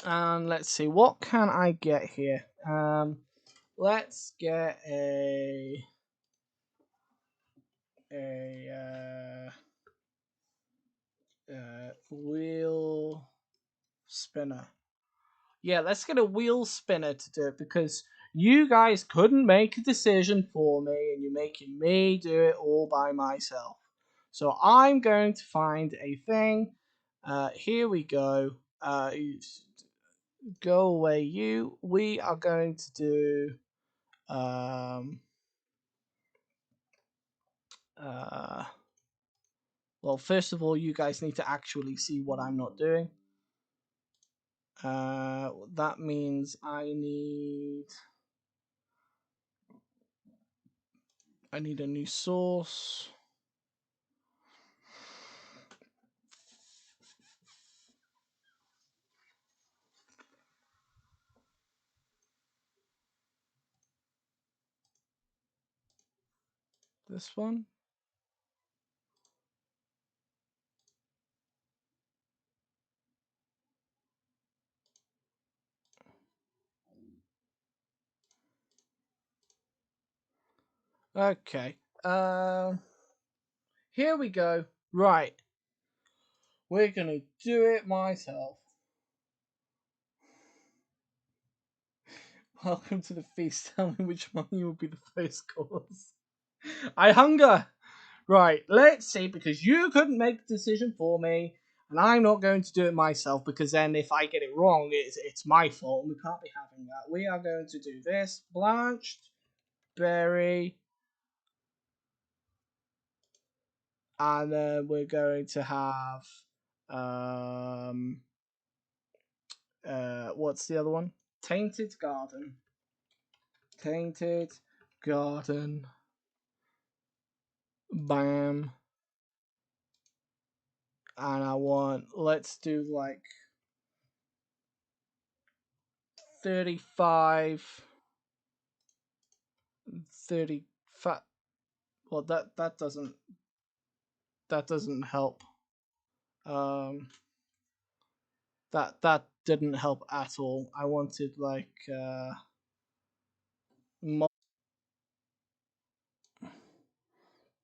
And let's see, what can I get here? Let's get a wheel spinner. Yeah, let's get a wheel spinner to do it because You guys couldn't make a decision for me, and you're making me do it all by myself. So I'm going to find a thing. Here we go. Go away, you. We are going to do. Uh, well, first of all, you guys need to actually see what I'm not doing. That means I need a new source. This one. Okay. Here we go. Right. We're gonna do it myself. Welcome to the feast. Tell me which one will be the first course. I hunger. Right, let's see, because you couldn't make the decision for me, and I'm not going to do it myself, because then if I get it wrong, it's my fault, and we can't be having that. We are going to do this. Blanched berry. And then we're going to have what's the other one? Tainted garden. Tainted garden. Bam. And I want, let's do like 35, 35. Well, that doesn't help. That didn't help at all. I wanted like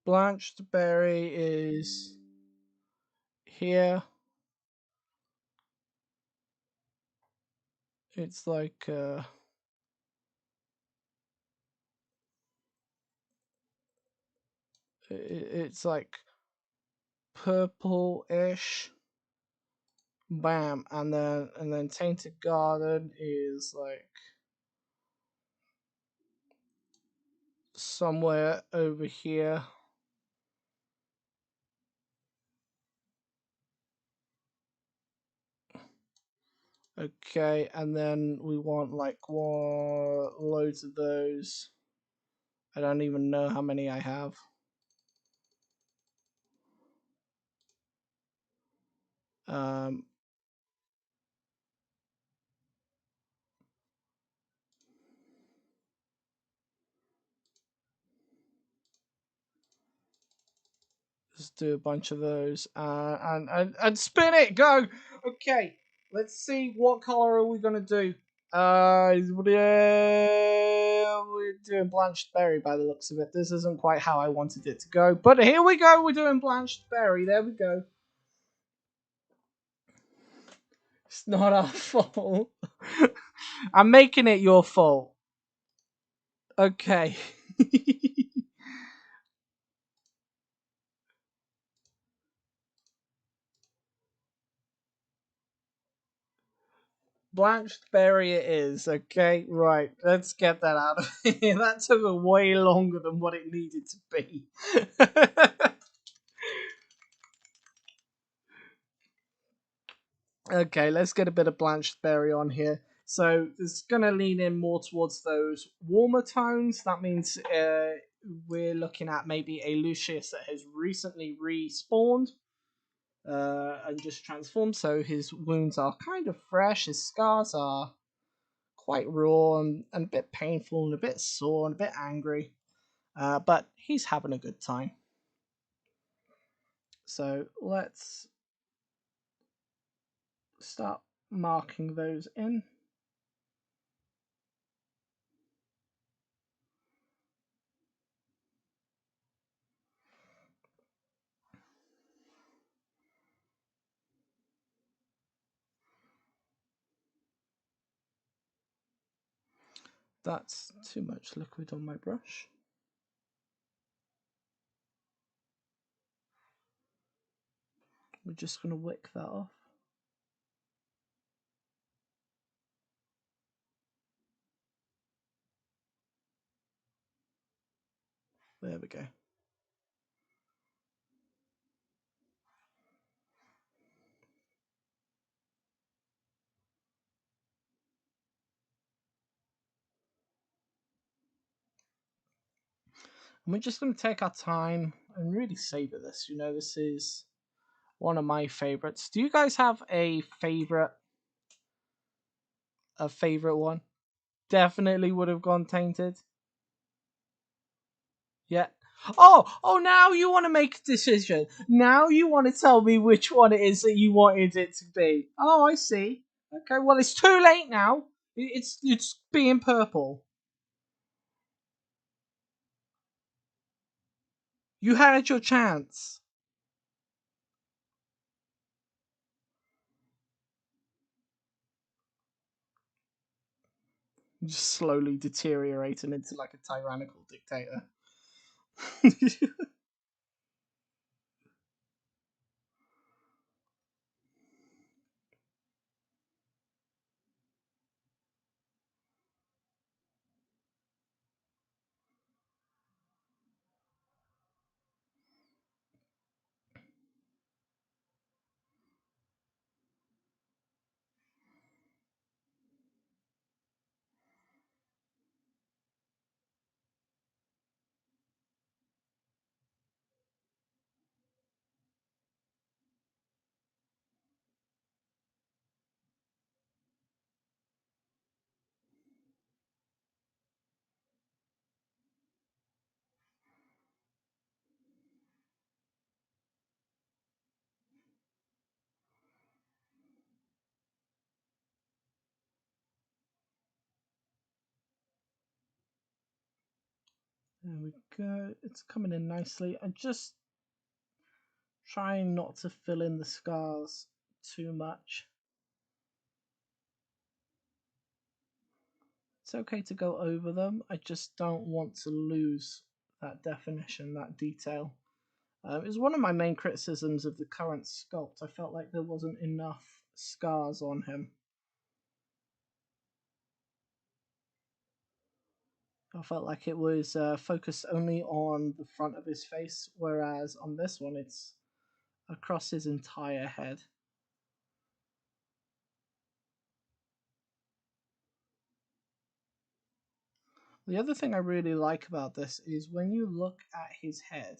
blanched berry is here. It's like it's like purple-ish. Bam, and then tainted garden is like somewhere over here. Okay, and then we want like loads of those. I don't even know how many I have. Just do a bunch of those, and spin it. Go. Okay, let's see what color are we gonna do. We're doing blanched berry by the looks of it. This isn't quite how I wanted it to go, but here we go. We're doing blanched berry. There we go. It's not our fault. I'm making it your fault. Okay. Blanched berry it is. Okay, right. Let's get that out of here. That took way longer than what it needed to be. Okay, let's get a bit of blanched berry on here. So it's going to lean in more towards those warmer tones. That means we're looking at maybe a Lucius that has recently respawned and just transformed. So his wounds are kind of fresh. His scars are quite raw and a bit painful and a bit sore and a bit angry. But he's having a good time. So let's start marking those in. That's too much liquid on my brush. We're just going to wick that off. There we go. And we're just going to take our time and really savor this. You know, this is one of my favorites. Do you guys have a favorite one? Definitely would have gone tainted. Yeah. Oh, now you want to make a decision. Now you want to tell me which one it is that you wanted it to be. Oh, I see. Okay, well, it's too late now. It's being purple. You had your chance. Just slowly deteriorating into like a tyrannical dictator. There we go. It's coming in nicely. I'm just trying not to fill in the scars too much. It's okay to go over them. I just don't want to lose that definition, that detail. It was one of my main criticisms of the current sculpt. I felt like there wasn't enough scars on him. I felt like it was focused only on the front of his face, whereas on this one it's across his entire head. The other thing I really like about this is when you look at his head,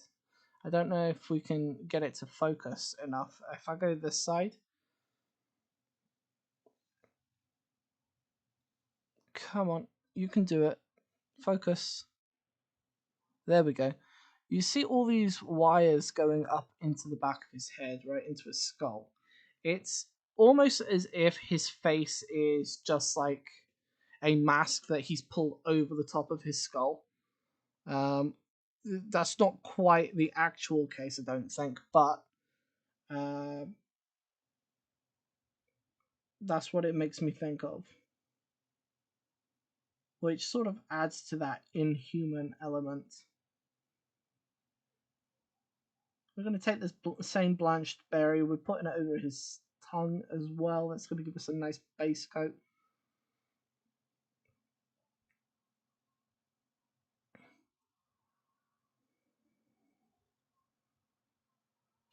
I don't know if we can get it to focus enough. If I go this side, come on, you can do it. Focus. There we go. You see all these wires going up into the back of his head, right into his skull. It's almost as if his face is just like a mask that he's pulled over the top of his skull. Um, that's not quite the actual case, I don't think, but that's what it makes me think of, which sort of adds to that inhuman element. We're going to take this same blanched berry, we're putting it over his tongue as well. That's going to give us a nice base coat.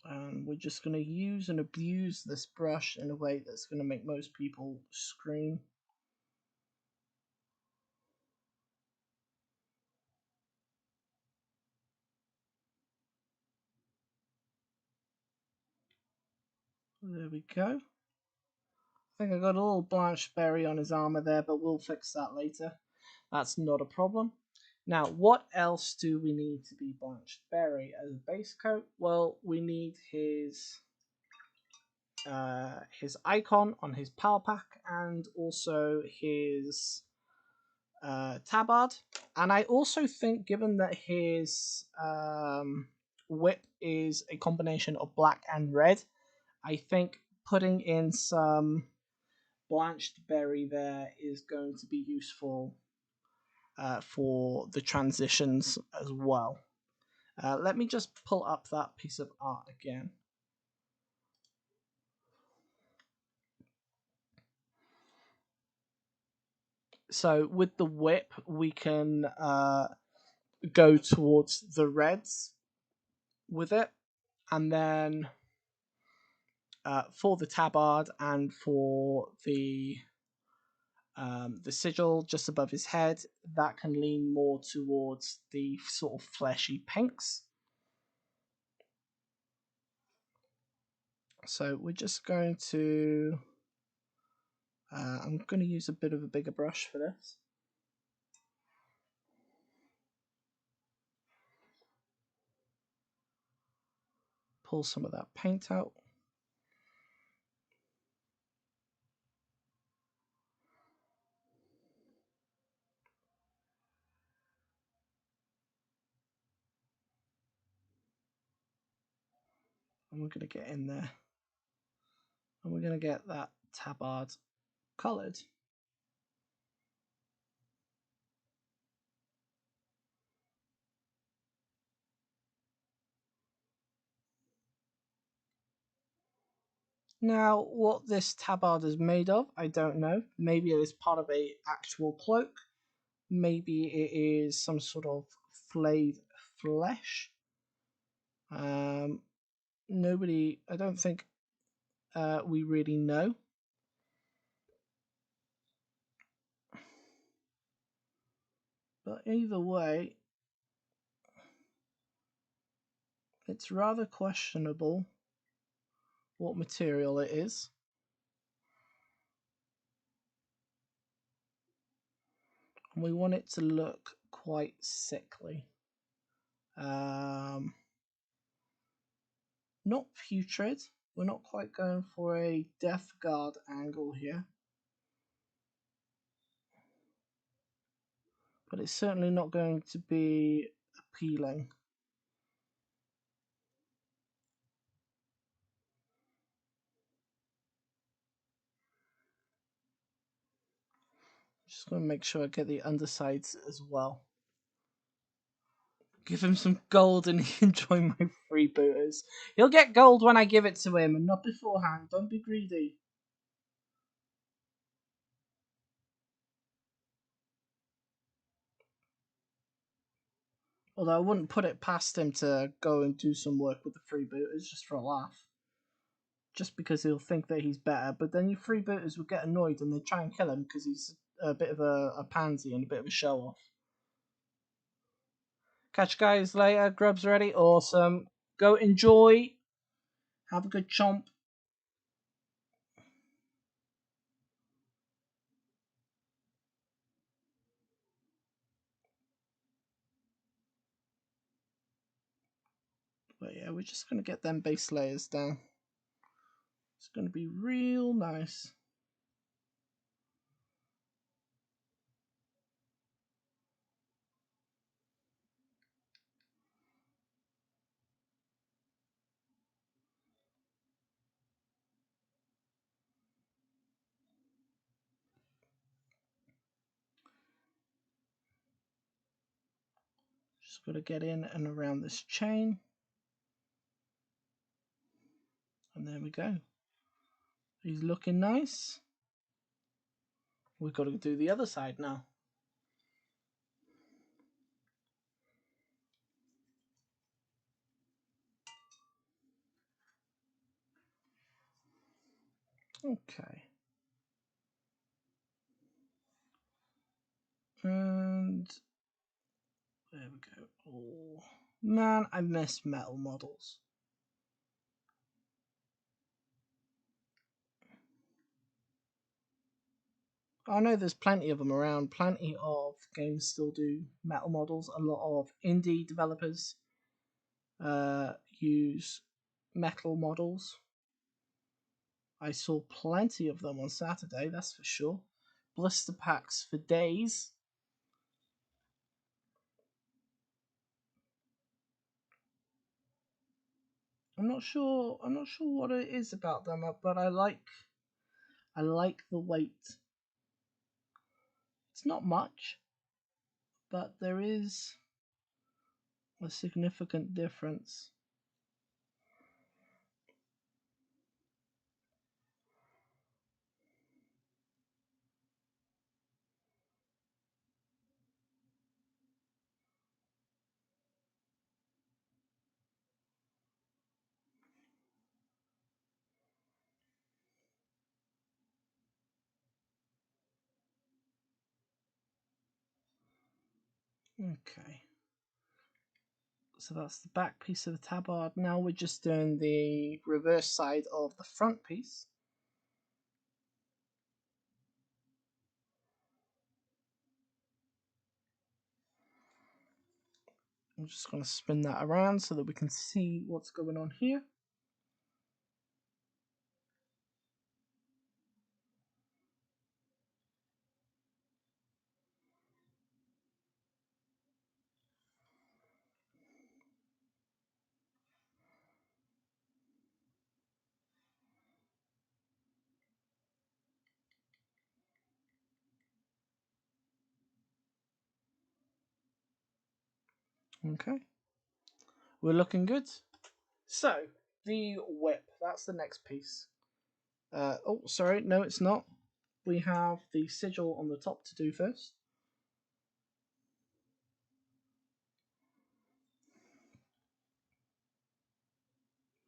And we're just going to use and abuse this brush in a way that's going to make most people scream. There we go. I think I got a little blanched berry on his armor there, but we'll fix that later. That's not a problem. Now, what else do we need to be blanched berry as a base coat? Well, we need his icon on his power pack and also his tabard. And I also think, given that his whip is a combination of black and red, I think putting in some blanched berry there is going to be useful for the transitions as well. Let me just pull up that piece of art again. So with the whip, we can go towards the reds with it, and then for the tabard and for the sigil just above his head, that can lean more towards the sort of fleshy pinks. So we're just going to... I'm going to use a bit of a bigger brush for this. Pull some of that paint out. And we're going to get in there. And we're going to get that tabard coloured. Now, what this tabard is made of, I don't know. Maybe it is part of a actual cloak. Maybe it is some sort of flayed flesh. Nobody, I don't think we really know. But either way, it's rather questionable what material it is. And we want it to look quite sickly. Not putrid. We're not quite going for a Death Guard angle here. But it's certainly not going to be appealing. Just going to make sure I get the undersides as well. Give him some gold and he enjoy my freebooters. He'll get gold when I give it to him and not beforehand. Don't be greedy. Although I wouldn't put it past him to go and do some work with the freebooters just for a laugh. Just because he'll think that he's better. But then your freebooters would get annoyed and they'd try and kill him because he's a bit of a pansy and a bit of a show-off. Catch you guys later. Grub's ready. Awesome. Go enjoy. Have a good chomp. But yeah, we're just going to get them base layers down. It's going to be real nice. Just got to get in and around this chain. And there we go. He's looking nice. We've got to do the other side now. Okay. And there we go. Oh man, I miss metal models. I know there's plenty of them around. Plenty of games still do metal models. A lot of indie developers use metal models. I saw plenty of them on Saturday, that's for sure. Blister packs for days. I'm not sure what it is about them, but I like the weight. It's not much, but there is a significant difference. Okay. So that's the back piece of the tabard. Now we're just doing the reverse side of the front piece. I'm just going to spin that around so that we can see what's going on here. Okay. We're looking good. So, the whip. That's the next piece. Oh, sorry. No, it's not. We have the sigil on the top to do first.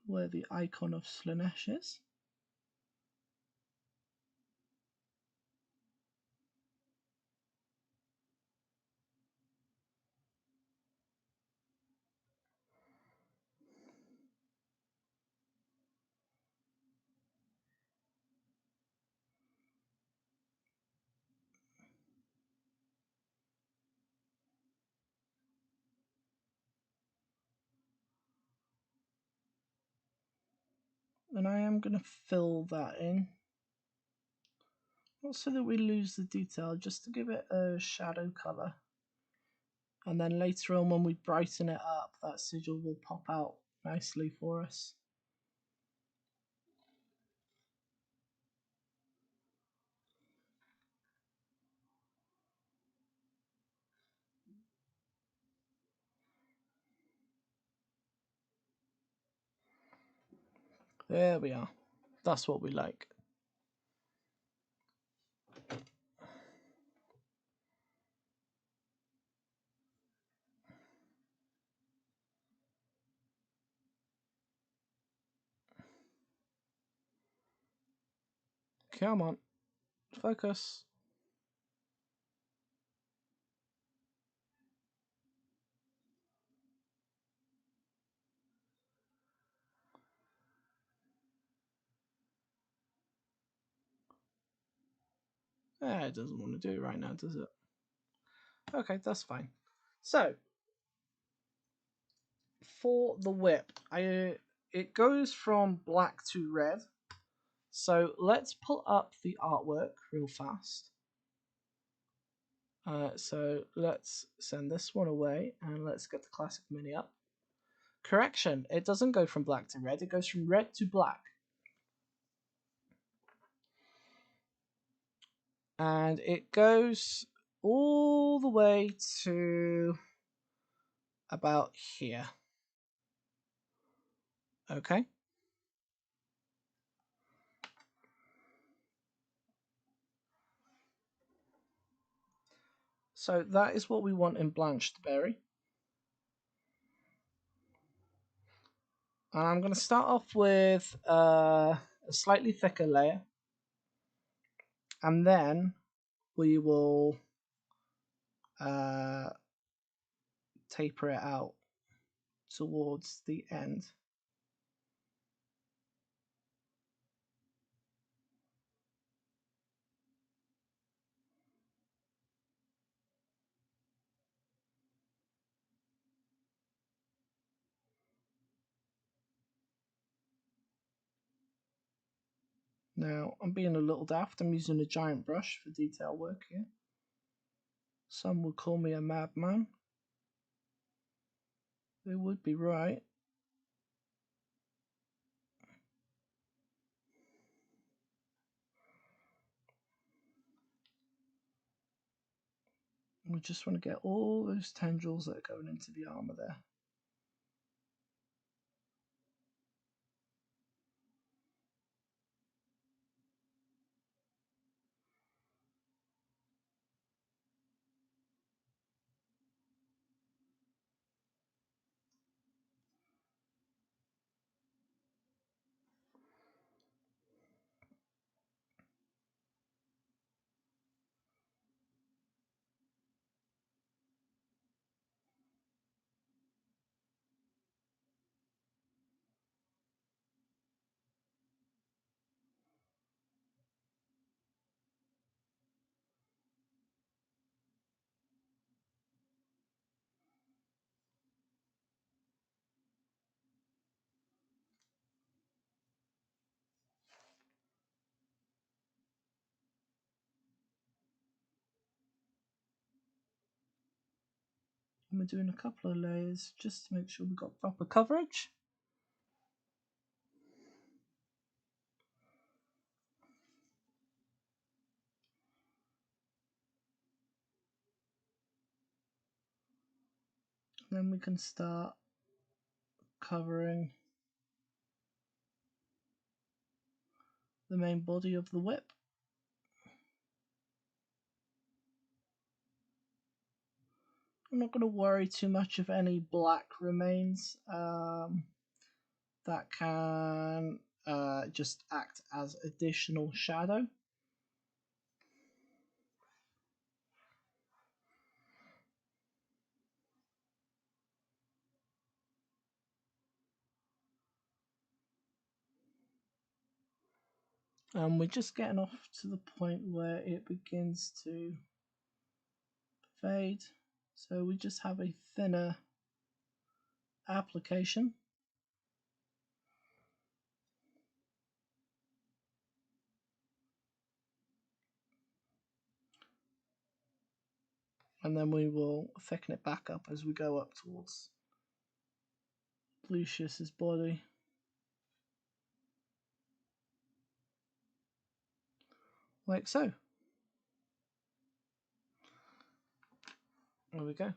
Where the icon of Slaanesh is. And I am going to fill that in. Not so that we lose the detail, just to give it a shadow colour. And then later on when we brighten it up, that sigil will pop out nicely for us. There we are. That's what we like. Come on. Focus. It doesn't want to do it right now, does it? Okay, that's fine. So, for the whip, it goes from black to red. So let's pull up the artwork real fast. So let's send this one away and let's get the classic mini up. Correction, it doesn't go from black to red, it goes from red to black. And it goes all the way to about here. Okay. So that is what we want in blanched berry. And I'm going to start off with a slightly thicker layer. And then we will taper it out towards the end. Now, I'm being a little daft. I'm using a giant brush for detail work here. Some would call me a madman. They would be right. We just want to get all those tendrils that are going into the armor there. And we're doing a couple of layers just to make sure we've got proper coverage. Then we can start covering the main body of the whip. I'm not going to worry too much if any black remains. That can just act as additional shadow. And we're just getting off to the point where it begins to fade. So we just have a thinner application. And then we will thicken it back up as we go up towards Lucius's body. Like so. There we go.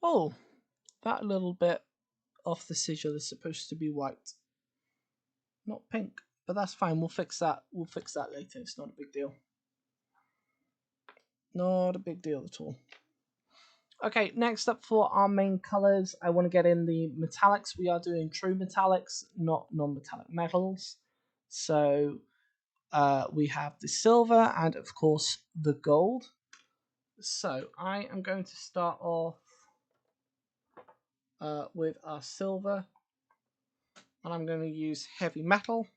Oh, that little bit off the sigil is supposed to be white, not pink, but that's fine. We'll fix that. We'll fix that later. It's not a big deal. Not a big deal at all. Okay, next up for our main colors, I want to get in the metallics. We are doing true metallics, not non-metallic metals. So we have the silver and, of course, the gold. So I am going to start off with our silver, and I'm going to use heavy metal.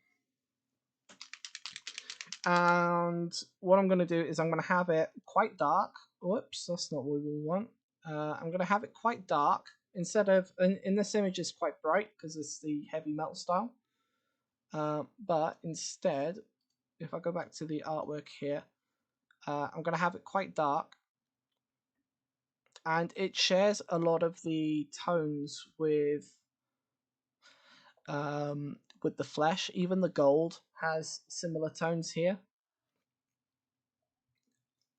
And what I'm going to do is I'm going to have it quite dark. Whoops, that's not what we want. I'm going to have it quite dark. Instead of, in this image it's quite bright because it's the heavy metal style. But instead, if I go back to the artwork here, I'm going to have it quite dark. And it shares a lot of the tones with the flesh. Even the gold has similar tones here.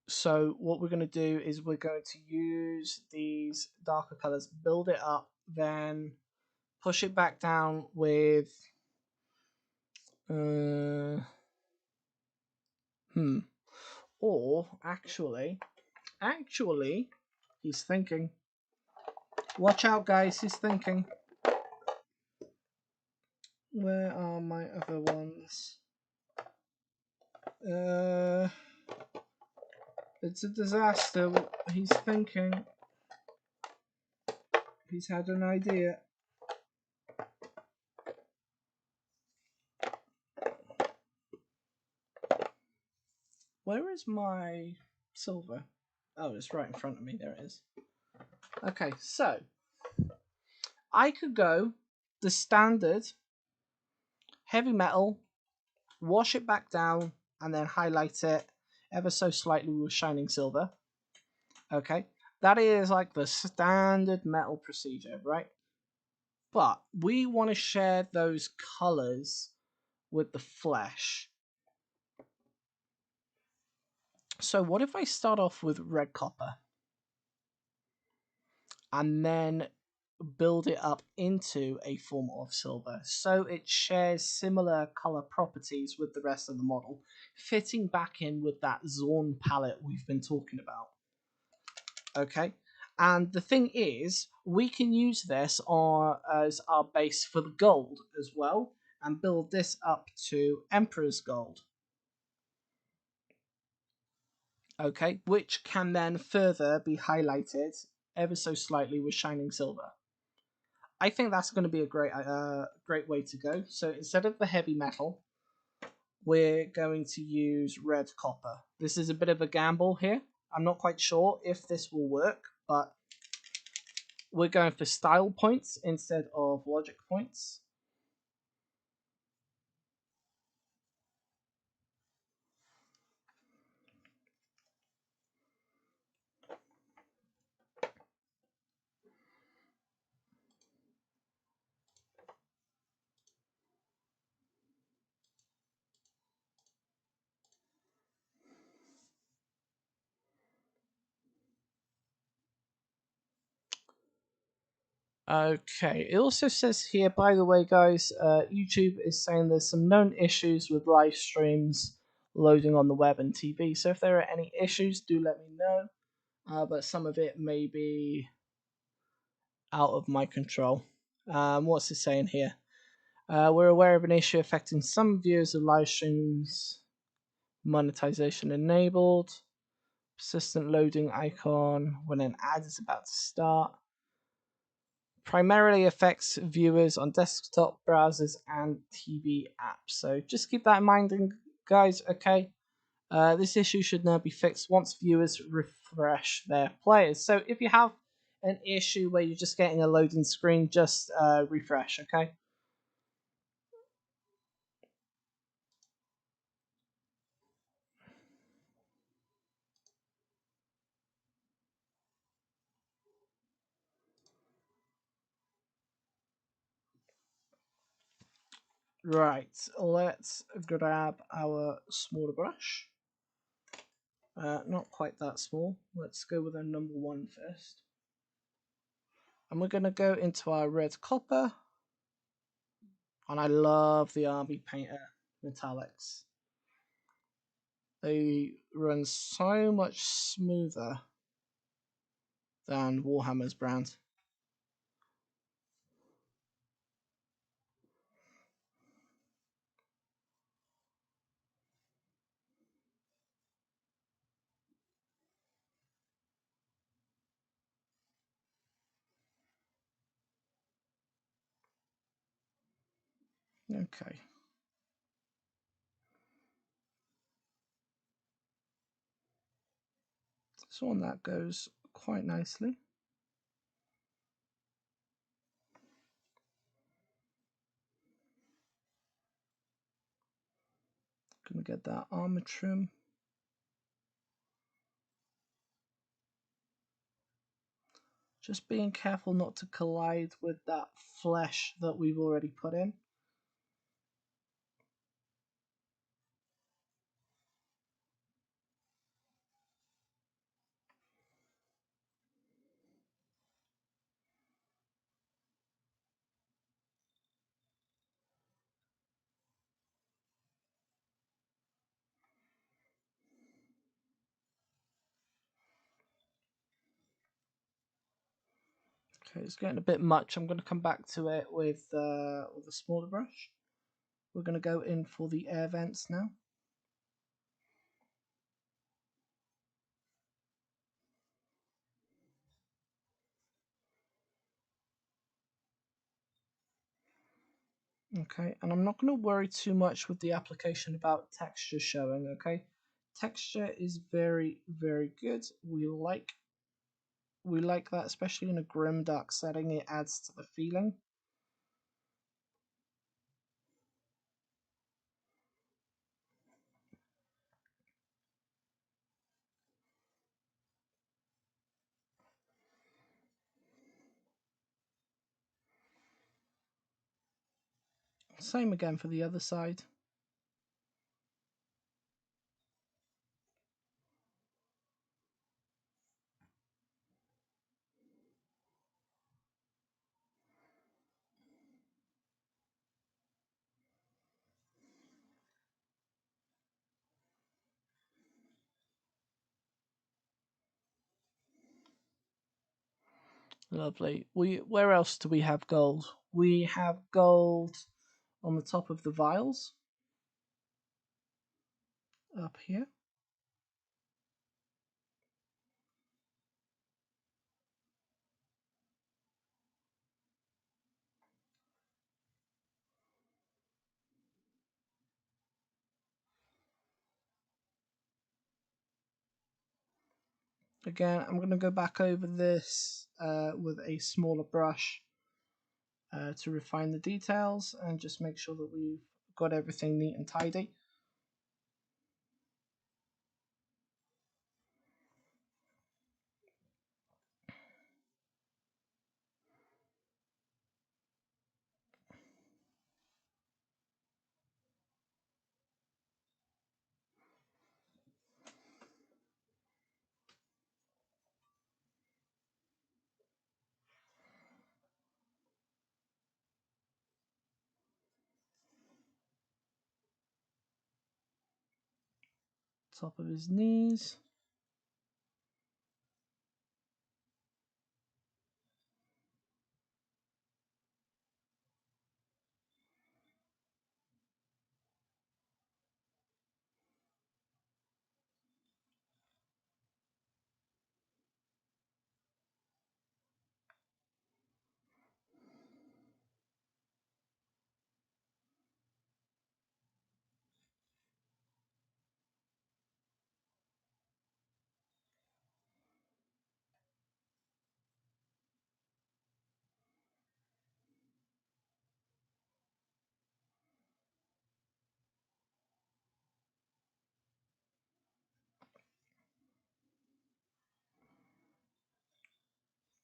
So what we're going to do is we're going to use these darker colors, build it up, then push it back down with or actually he's thinking. Watch out, guys, he's thinking. Where are my other ones? It's a disaster. He's thinking. He's had an idea. Where is my silver? Oh, it's right in front of me. There it is. Okay, so I could go the standard heavy metal wash it back down, and then highlight it ever so slightly with shining silver. Okay, that is like the standard metal procedure, right? But we want to share those colors with the flesh. So what if I start off with red copper and then build it up into a form of silver so it shares similar color properties with the rest of the model, fitting back in with that Zorn palette we've been talking about. Okay, and the thing is, we can use this as our base for the gold as well and build this up to Emperor's Gold. Okay, which can then further be highlighted ever so slightly with shining silver. I think that's going to be a great way to go. So instead of the heavy metal, we're going to use red copper. This is a bit of a gamble here. I'm not quite sure if this will work, but we're going for style points instead of logic points. Okay, it also says here, by the way, guys, YouTube is saying there's some known issues with live streams loading on the web and TV. So if there are any issues, do let me know. But some of it may be out of my control. What's it saying here? We're aware of an issue affecting some viewers of live streams. Monetization enabled. Persistent loading icon when an ad is about to start. Primarily affects viewers on desktop browsers and TV apps. So just keep that in mind, guys. Okay, this issue should now be fixed once viewers refresh their players. So if you have an issue where you're just getting a loading screen, just refresh. Okay. Right, let's grab our smaller brush. Not quite that small. Let's go with our number 1 first. And we're going to go into our red copper. And I love the Army Painter metallics. They run so much smoother than Warhammer's brand. Okay. So on that goes quite nicely. Gonna get that armor trim. Just being careful not to collide with that flesh that we've already put in. Okay, it's getting a bit much. I'm going to come back to it with a smaller brush. We're going to go in for the air vents now. Okay, and I'm not going to worry too much with the application about texture showing, okay? Texture is very, very good. We like that, especially in a grim dark setting. It adds to the feeling. Same again for the other side. Lovely. Where else do we have gold? We have gold on the top of the vials. Up here. Again, I'm going to go back over this with a smaller brush to refine the details and just make sure that we've got everything neat and tidy. Top of his knees.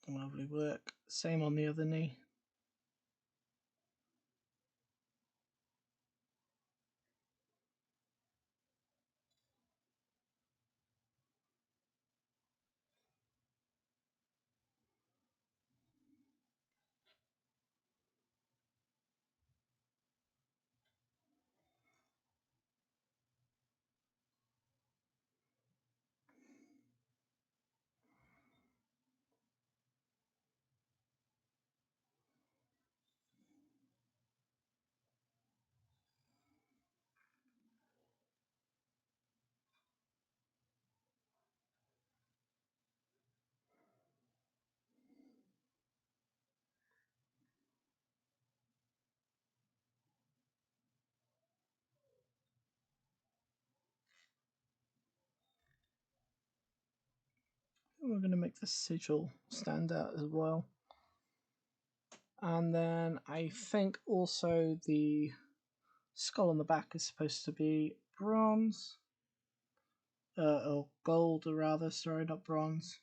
Lovely work. Same on the other knee. We're going to make the sigil stand out as well. And then I think also the skull on the back is supposed to be bronze. Or gold, rather. Sorry, not bronze.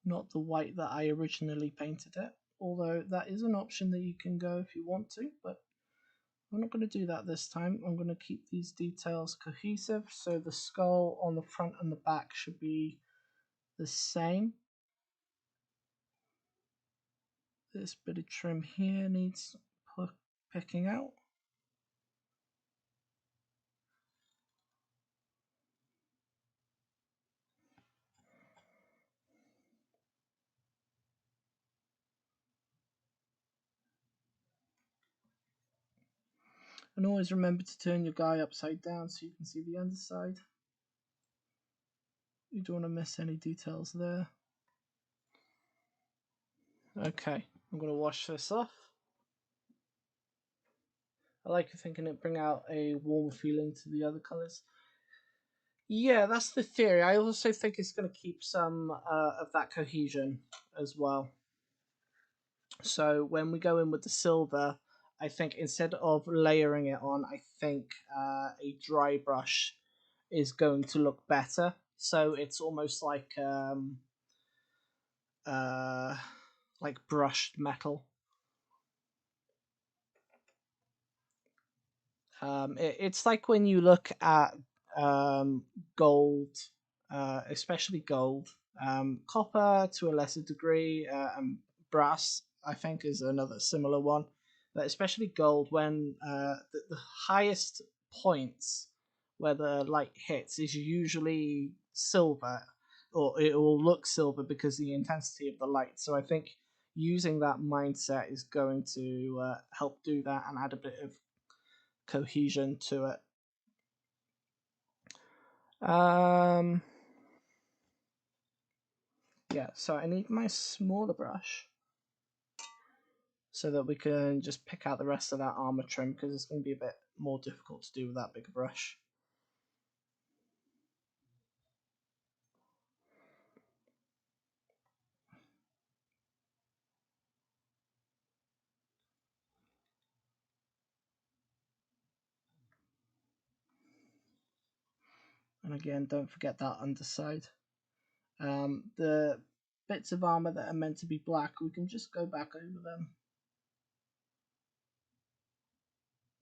Not the white that I originally painted it. Although that is an option that you can go if you want to, but I'm not going to do that this time. I'm going to keep these details cohesive, so the skull on the front and the back should be the same. This bit of trim here needs picking out. And always remember to turn your guy upside down so you can see the underside. You don't want to miss any details there. Okay, I'm going to wash this off. I like thinking it bring out a warm feeling to the other colours. Yeah, that's the theory. I also think it's going to keep some of that cohesion as well. So when we go in with the silver, I think instead of layering it on, I think a dry brush is going to look better. So it's almost like like brushed metal. It's like when you look at gold, especially gold, copper to a lesser degree, and brass, I think, is another similar one. But especially gold, when the highest points where the light hits is usually silver, or it will look silver because of the intensity of the light. So I think using that mindset is going to help do that and add a bit of cohesion to it. Yeah, so I need my smaller brush so that we can just pick out the rest of that armor trim, because it's going to be a bit more difficult to do with that bigger brush. And again, don't forget that underside. The bits of armor that are meant to be black, we can just go back over them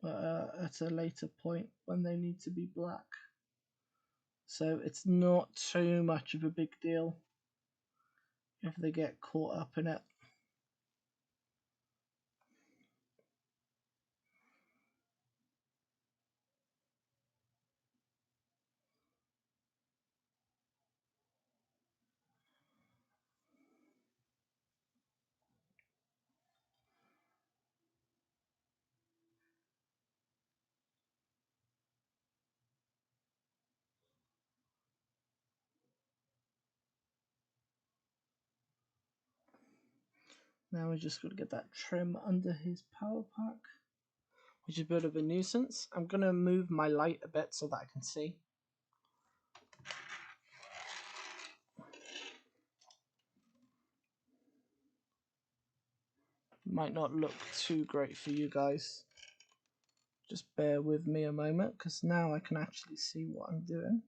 at a later point when they need to be black. So it's not too much of a big deal if they get caught up in it. Now we just got to get that trim under his power pack, which is a bit of a nuisance. I'm going to move my light a bit so that I can see. Might not look too great for you guys. Just bear with me a moment, because now I can actually see what I'm doing.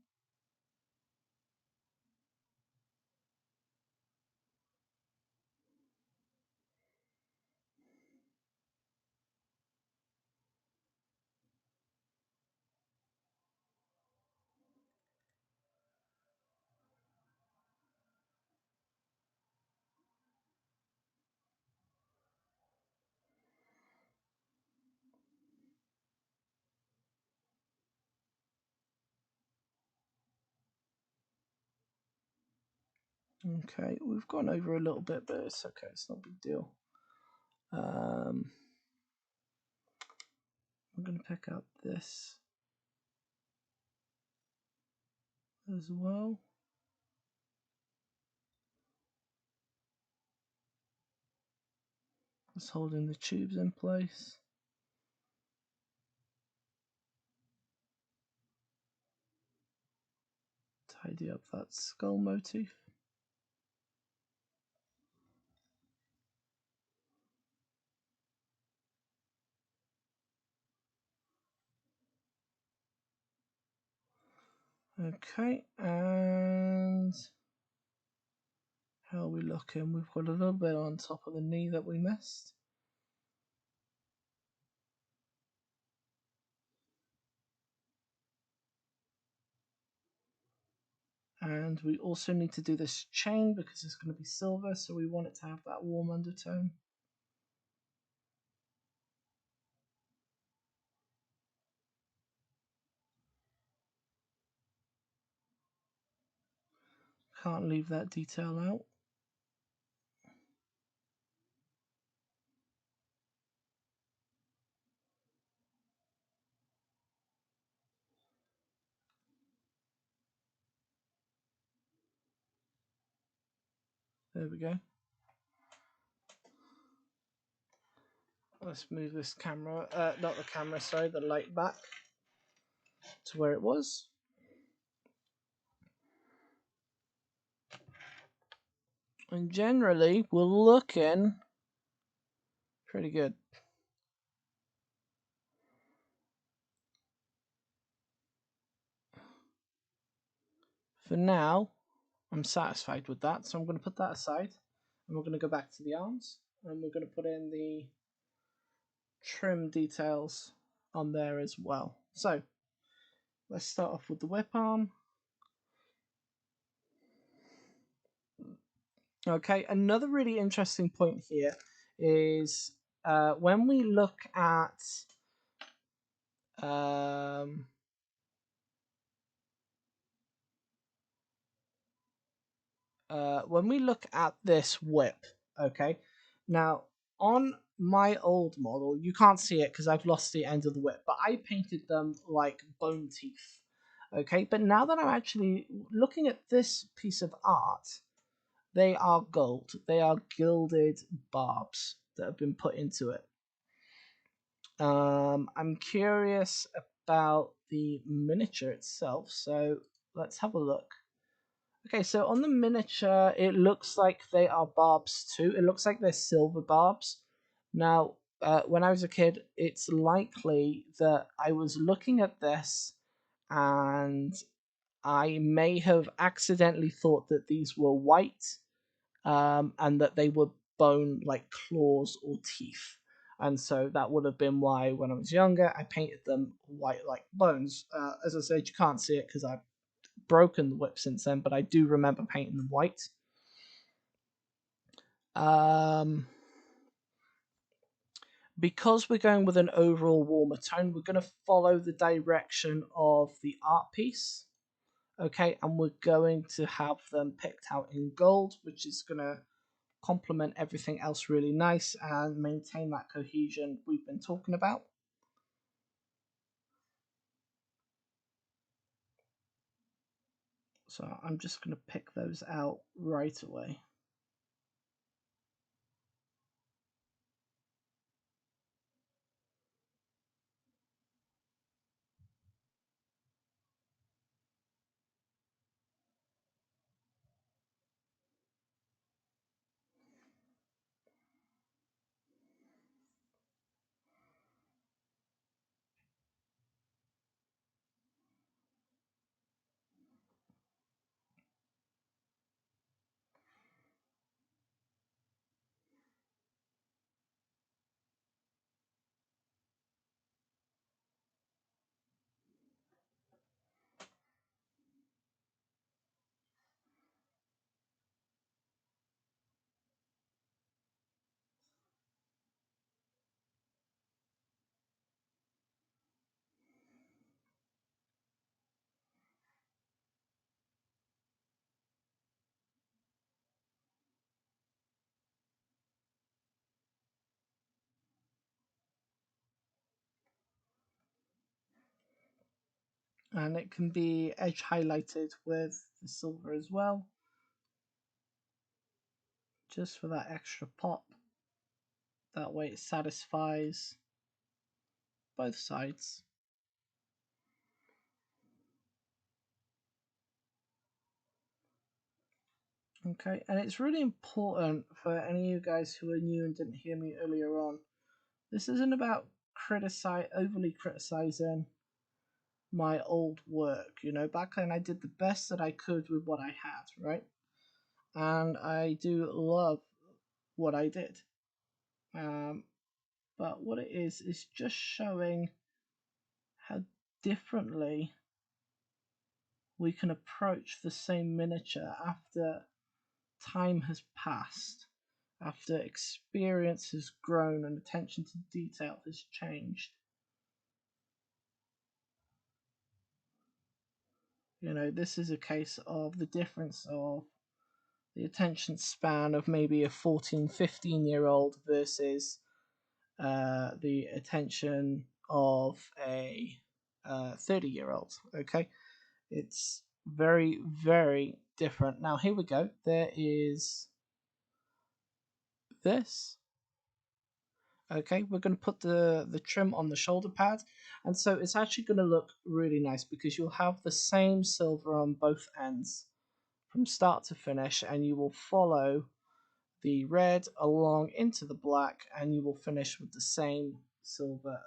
Okay, we've gone over a little bit, but it's okay, it's not a big deal. I'm going to pick up this as well. Just holding the tubes in place. Tidy up that skull motif. Okay, and how are we looking? We've got a little bit on top of the knee that we missed. And we also need to do this chain because it's going to be silver, so we want it to have that warm undertone. Can't leave that detail out. There we go. Let's move this camera, not the camera, sorry, the light back to where it was. And generally, we're looking pretty good. For now, I'm satisfied with that, so I'm going to put that aside. And we're going to go back to the arms, and we're going to put in the trim details on there as well. So let's start off with the whip arm. Okay, another really interesting point here is when we look at this whip, okay, now on my old model, you can't see it because I've lost the end of the whip, but I painted them like bone teeth, okay, but now that I'm actually looking at this piece of art, they are gold. They are gilded barbs that have been put into it. I'm curious about the miniature itself, so let's have a look. Okay, so on the miniature, it looks like they are barbs too. It looks like they're silver barbs. Now, when I was a kid, it's likely that I was looking at this and I may have accidentally thought that these were white, and that they were bone like claws or teeth. And so that would have been why, when I was younger, I painted them white like bones. As I said, you can't see it because I've broken the whip since then, but I do remember painting them white. Because we're going with an overall warmer tone, we're going to follow the direction of the art piece. Okay, and we're going to have them picked out in gold, which is going to complement everything else really nice and maintain that cohesion we've been talking about. So I'm just going to pick those out right away. And it can be edge highlighted with the silver as well, just for that extra pop. That way it satisfies both sides. Okay, and it's really important for any of you guys who are new and didn't hear me earlier on. This isn't about overly criticizing my old work. You know, back then I did the best that I could with what I had, right? And I do love what I did. But what it is just showing how differently we can approach the same miniature after time has passed, after experience has grown and attention to detail has changed. You know, this is a case of the difference of the attention span of maybe a 14, 15-year-old versus the attention of a 30-year-old. Okay, it's very, very different. Now, here we go. There is this. Okay, we're going to put the trim on the shoulder pad, and so it's actually going to look really nice because you'll have the same silver on both ends from start to finish, and you will follow the red along into the black, and you will finish with the same silver,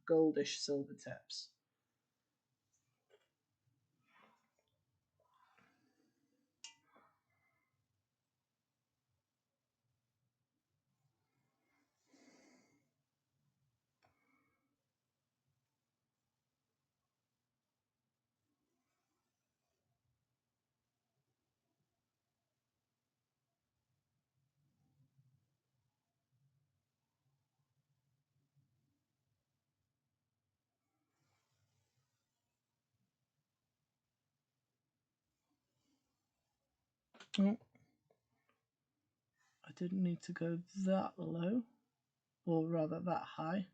goldish silver tips. Oh, I didn't need to go that low, or rather that high.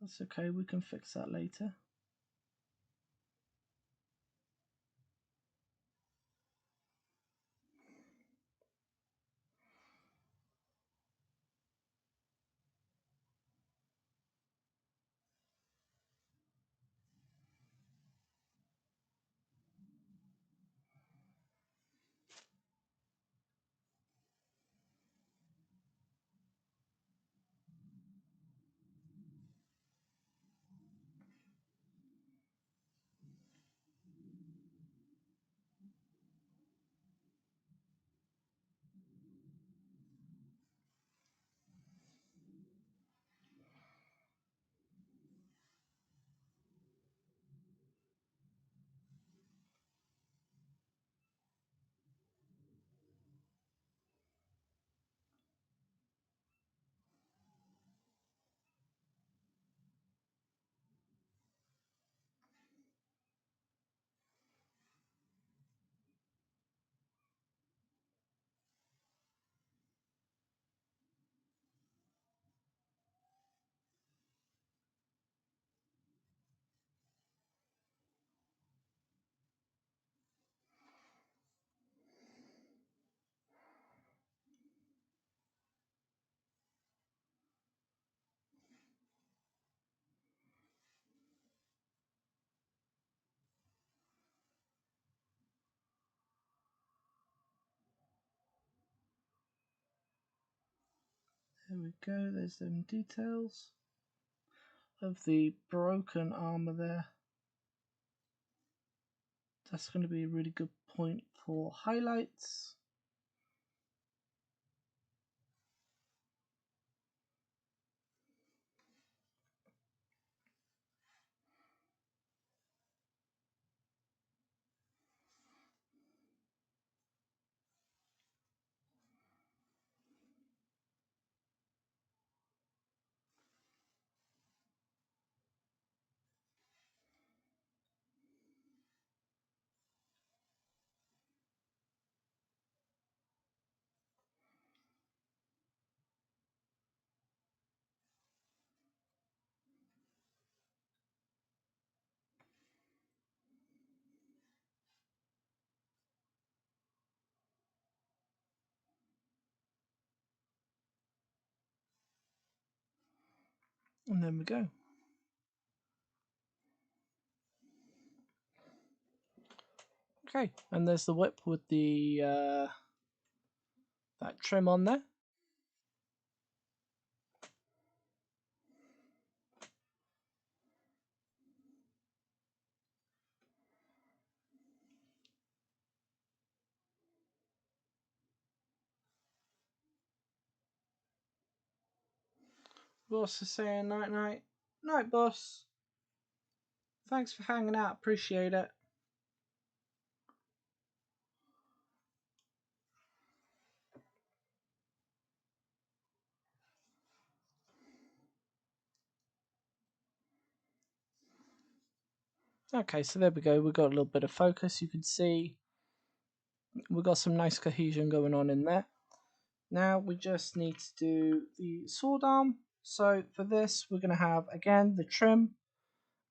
That's okay, we can fix that later. There we go, there's them details of the broken armor there. That's going to be a really good point for highlights. And then we go. Okay, and there's the whip with the that trim on there. Boss is saying night night. Night, boss. Thanks for hanging out, appreciate it. Okay, so there we go. We've got a little bit of focus. You can see we've got some nice cohesion going on in there. Now we just need to do the sword arm. So for this, we're going to have, again, the trim,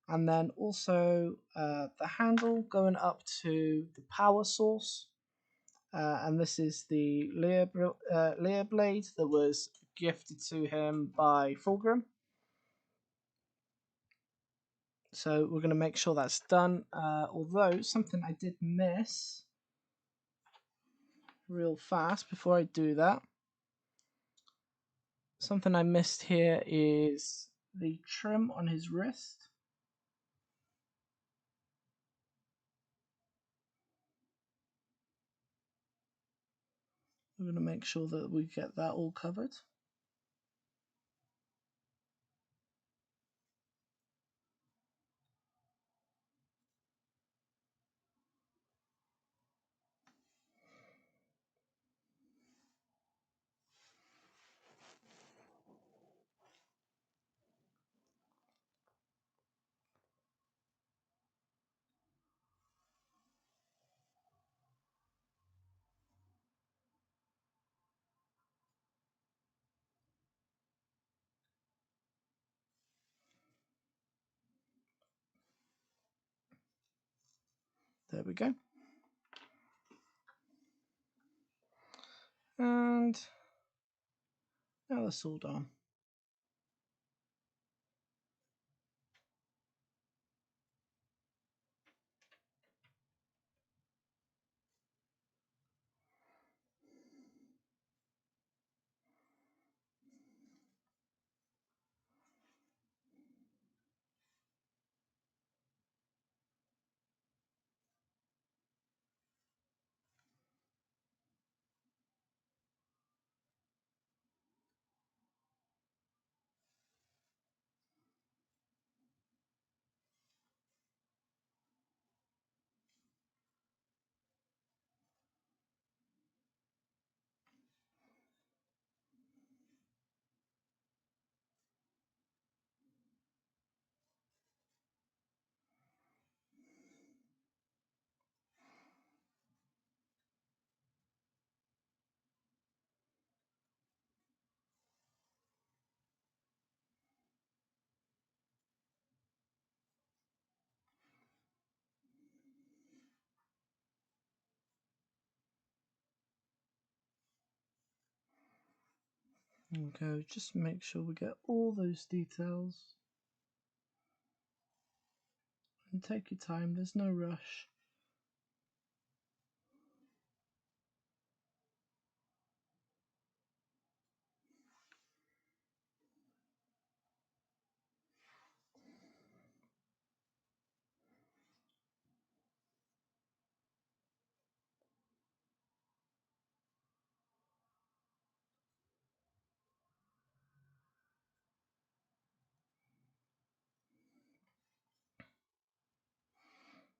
and then also the handle going up to the power source. And this is the Lear blade that was gifted to him by Fulgrim. So we're going to make sure that's done. Although something I did miss real fast before I do that. Something I missed here is the trim on his wrist. We're going to make sure that we get that all covered. There we go. And now that's all done. Okay, just make sure we get all those details. And take your time, there's no rush.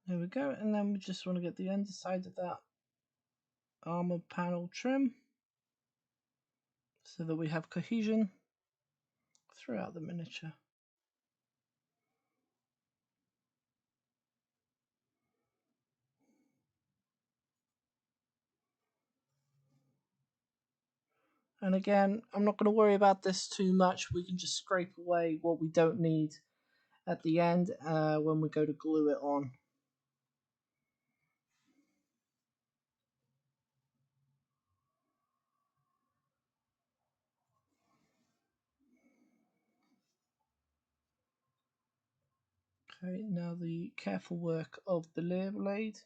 There we go, and then we just want to get the underside of that armor panel trim so that we have cohesion throughout the miniature. And again, I'm not going to worry about this too much. We can just scrape away what we don't need at the end when we go to glue it on. Okay, now the careful work of the layer blade.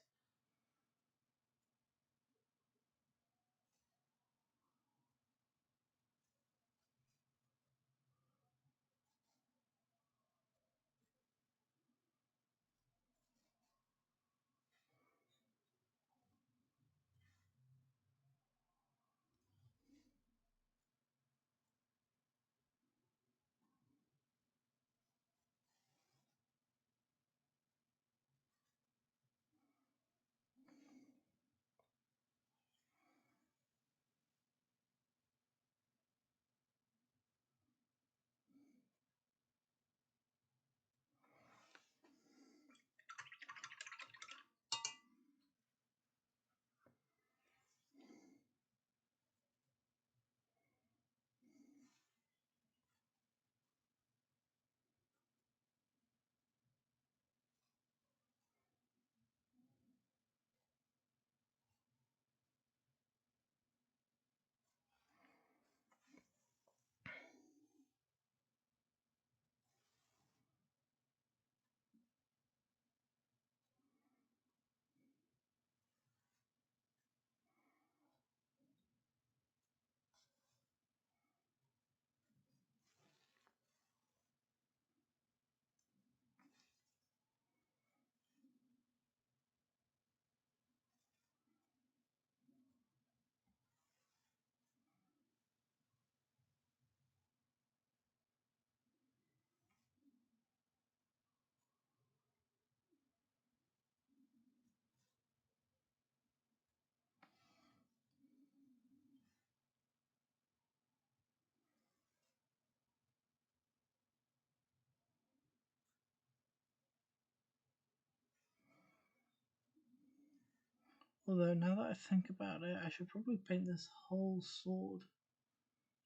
Although now that I think about it, I should probably paint this whole sword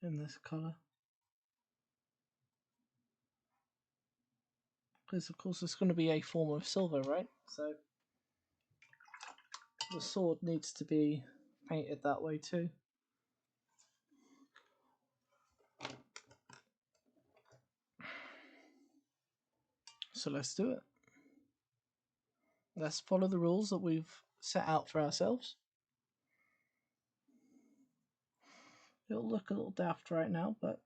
in this colour. Because of course it's going to be a form of silver, right? So The sword needs to be painted that way too. So let's do it. Let's follow the rules that we've set out for ourselves. It'll look a little daft right now, but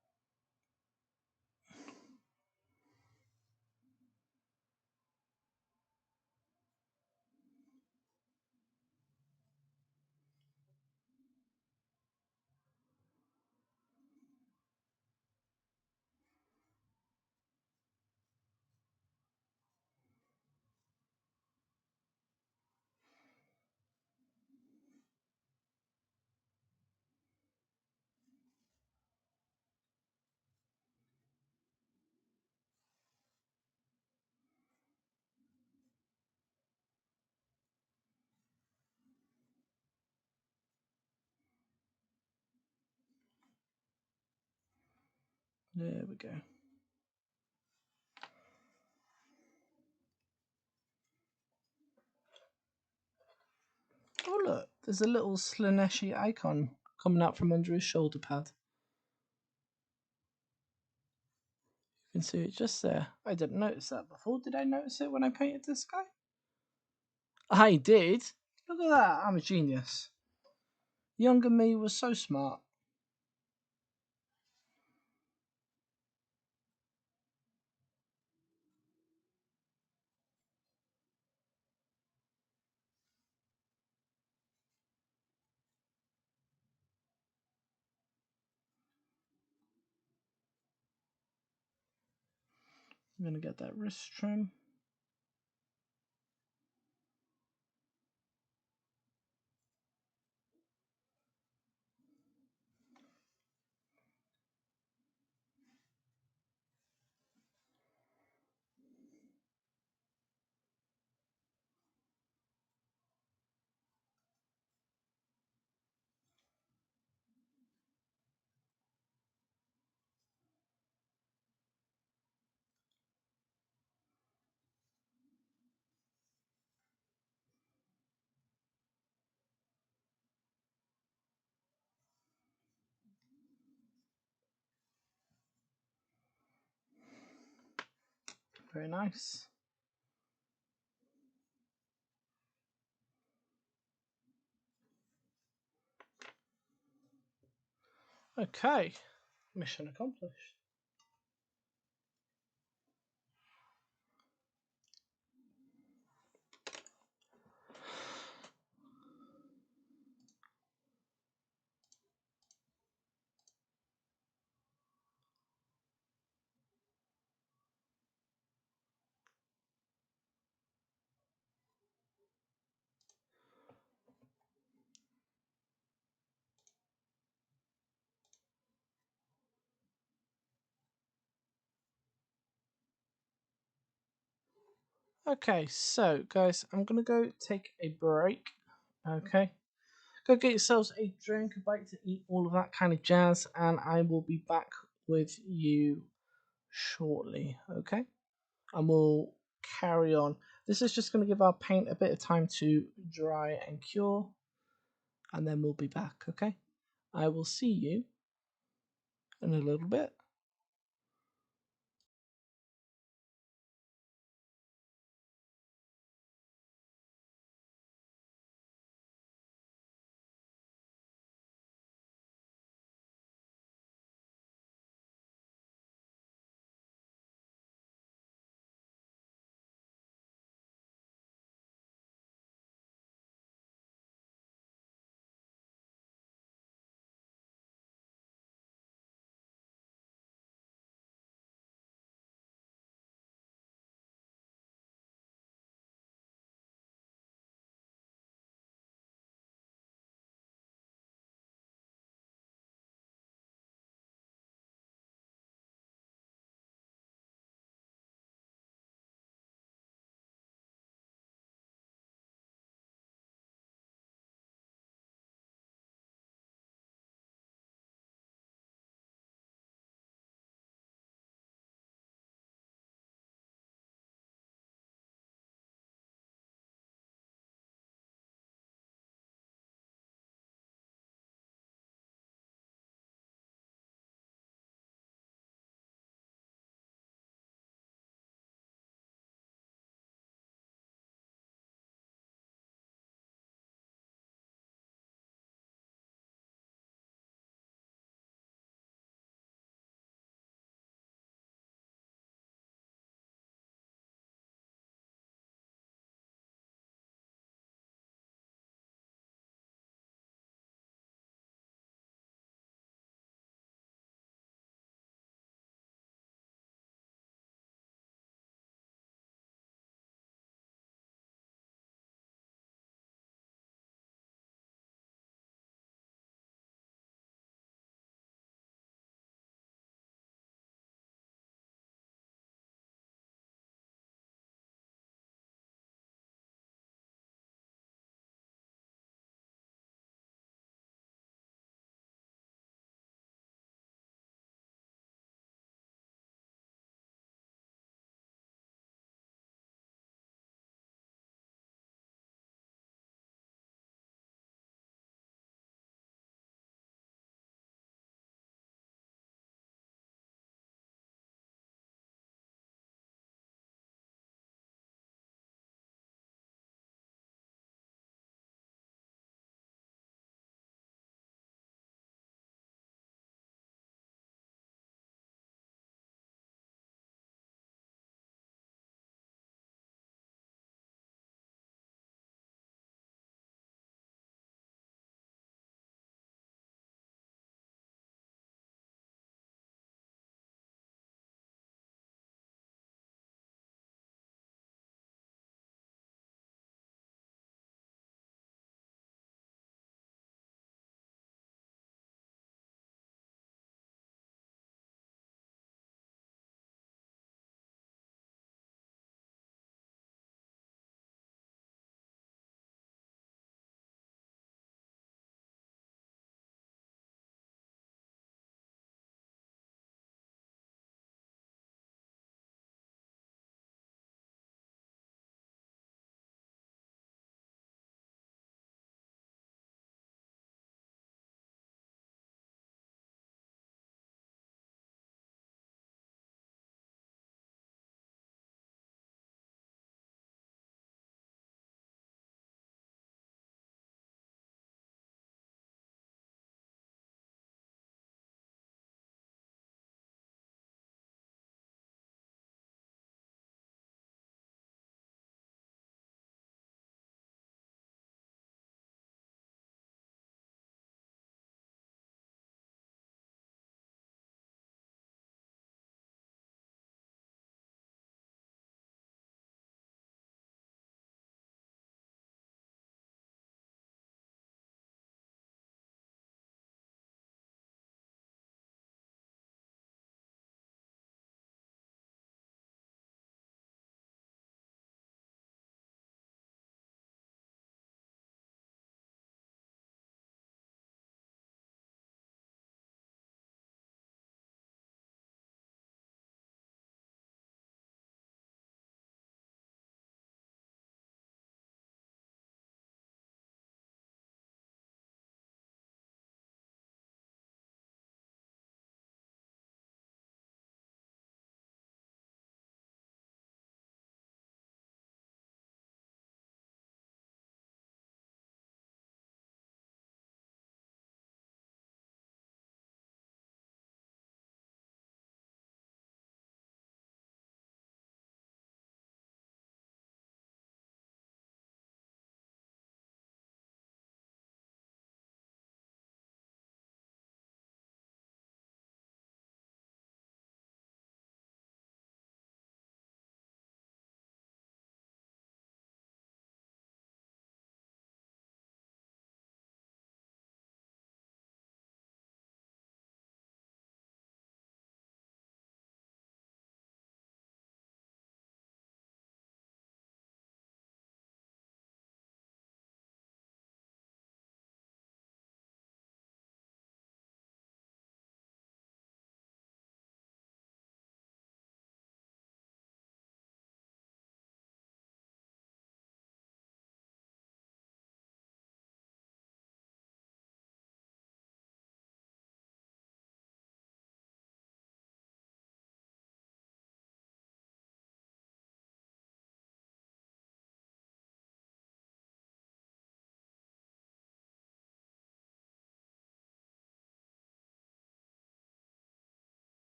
there we go. Oh look, there's a little Slaneshi icon coming out from under his shoulder pad. You can see it just there. I didn't notice that before. Did I notice it when I painted this guy? I did. Look at that. I'm a genius. Younger me was so smart. I'm going to get that wrist trim. Very nice. Okay, mission accomplished. Okay, so guys, I'm gonna go take a break. Okay, go get yourselves a drink, a bite to eat, all of that kind of jazz, and I will be back with you shortly. Okay, and we'll carry on. This is just gonna give our paint a bit of time to dry and cure, and then we'll be back. Okay, I will see you in a little bit.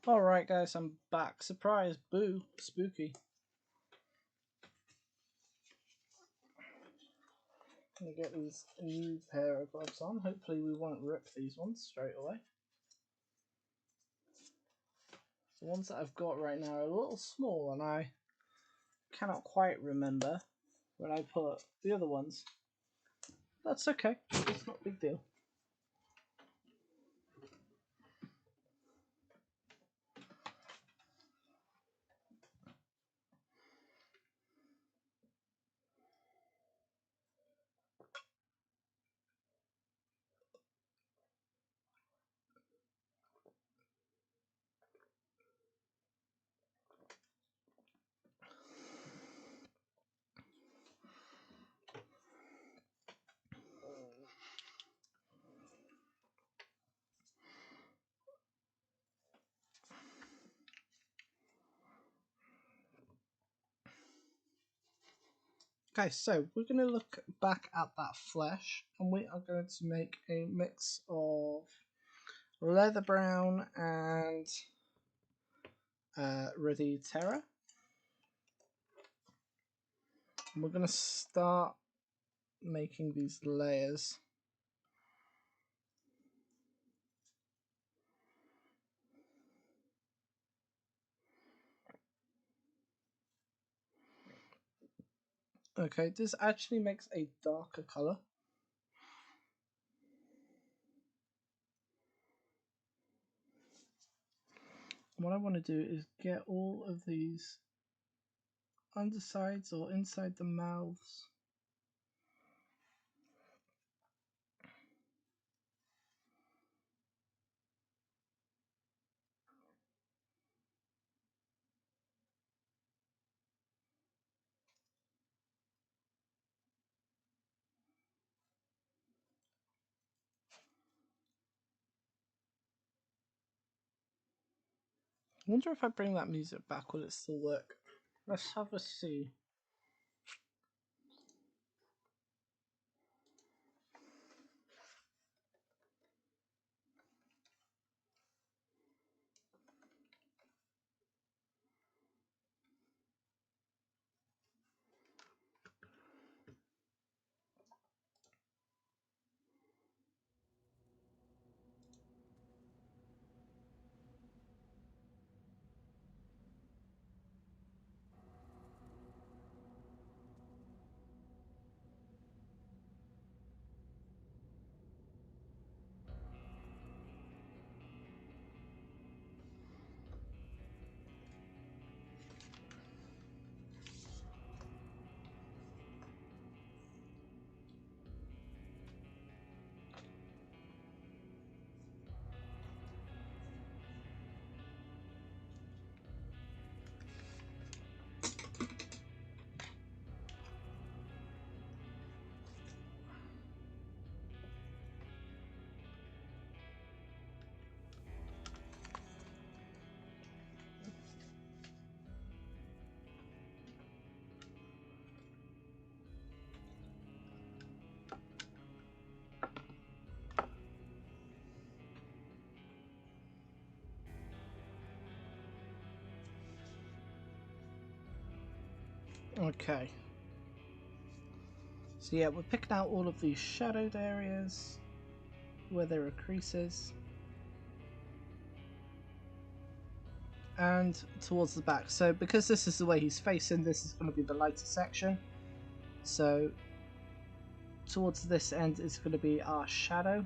Alright guys, I'm back. Surprise, boo, spooky. I'm gonna get these new pair of gloves on. Hopefully we won't rip these ones straight away. The ones that I've got right now are a little small and I cannot quite remember when I put the other ones. That's okay, it's not a big deal. Okay, so we're going to look back at that flesh and we are going to make a mix of leather brown and ruddy terra. And we're going to start making these layers. Okay, this actually makes a darker color. What I want to do is get all of these undersides or inside the mouths. I wonder if I bring that music back, will it still work? Let's have a see. Okay. So yeah, we're picking out all of these shadowed areas where there are creases. And towards the back. So because this is the way he's facing, this is going to be the lighter section. So towards this end is going to be our shadow.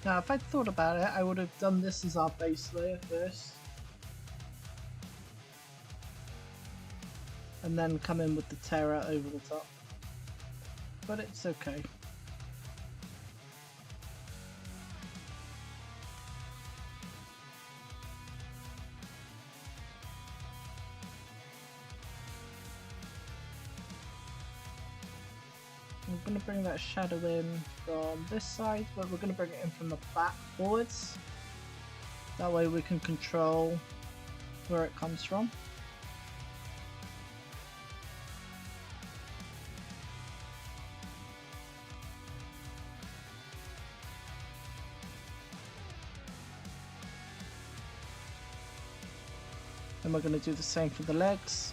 Now, if I'd thought about it, I would have done this as our base layer first. And then come in with the terra over the top. but it's okay. I'm going to bring that shadow in from this side, but we're going to bring it in from the back forwards. That way we can control where it comes from. And we're going to do the same for the legs.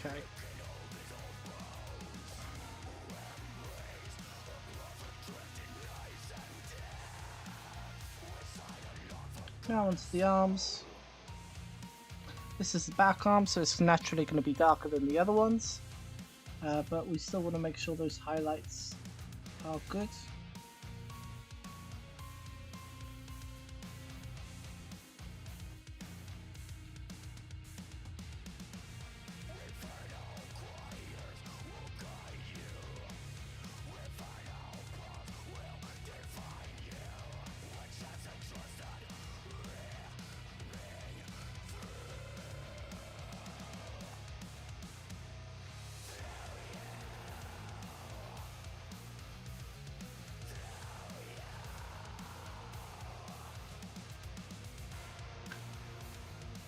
Okay. Now onto the arms. This is the back arm, so it's naturally going to be darker than the other ones. But we still want to make sure those highlights are good.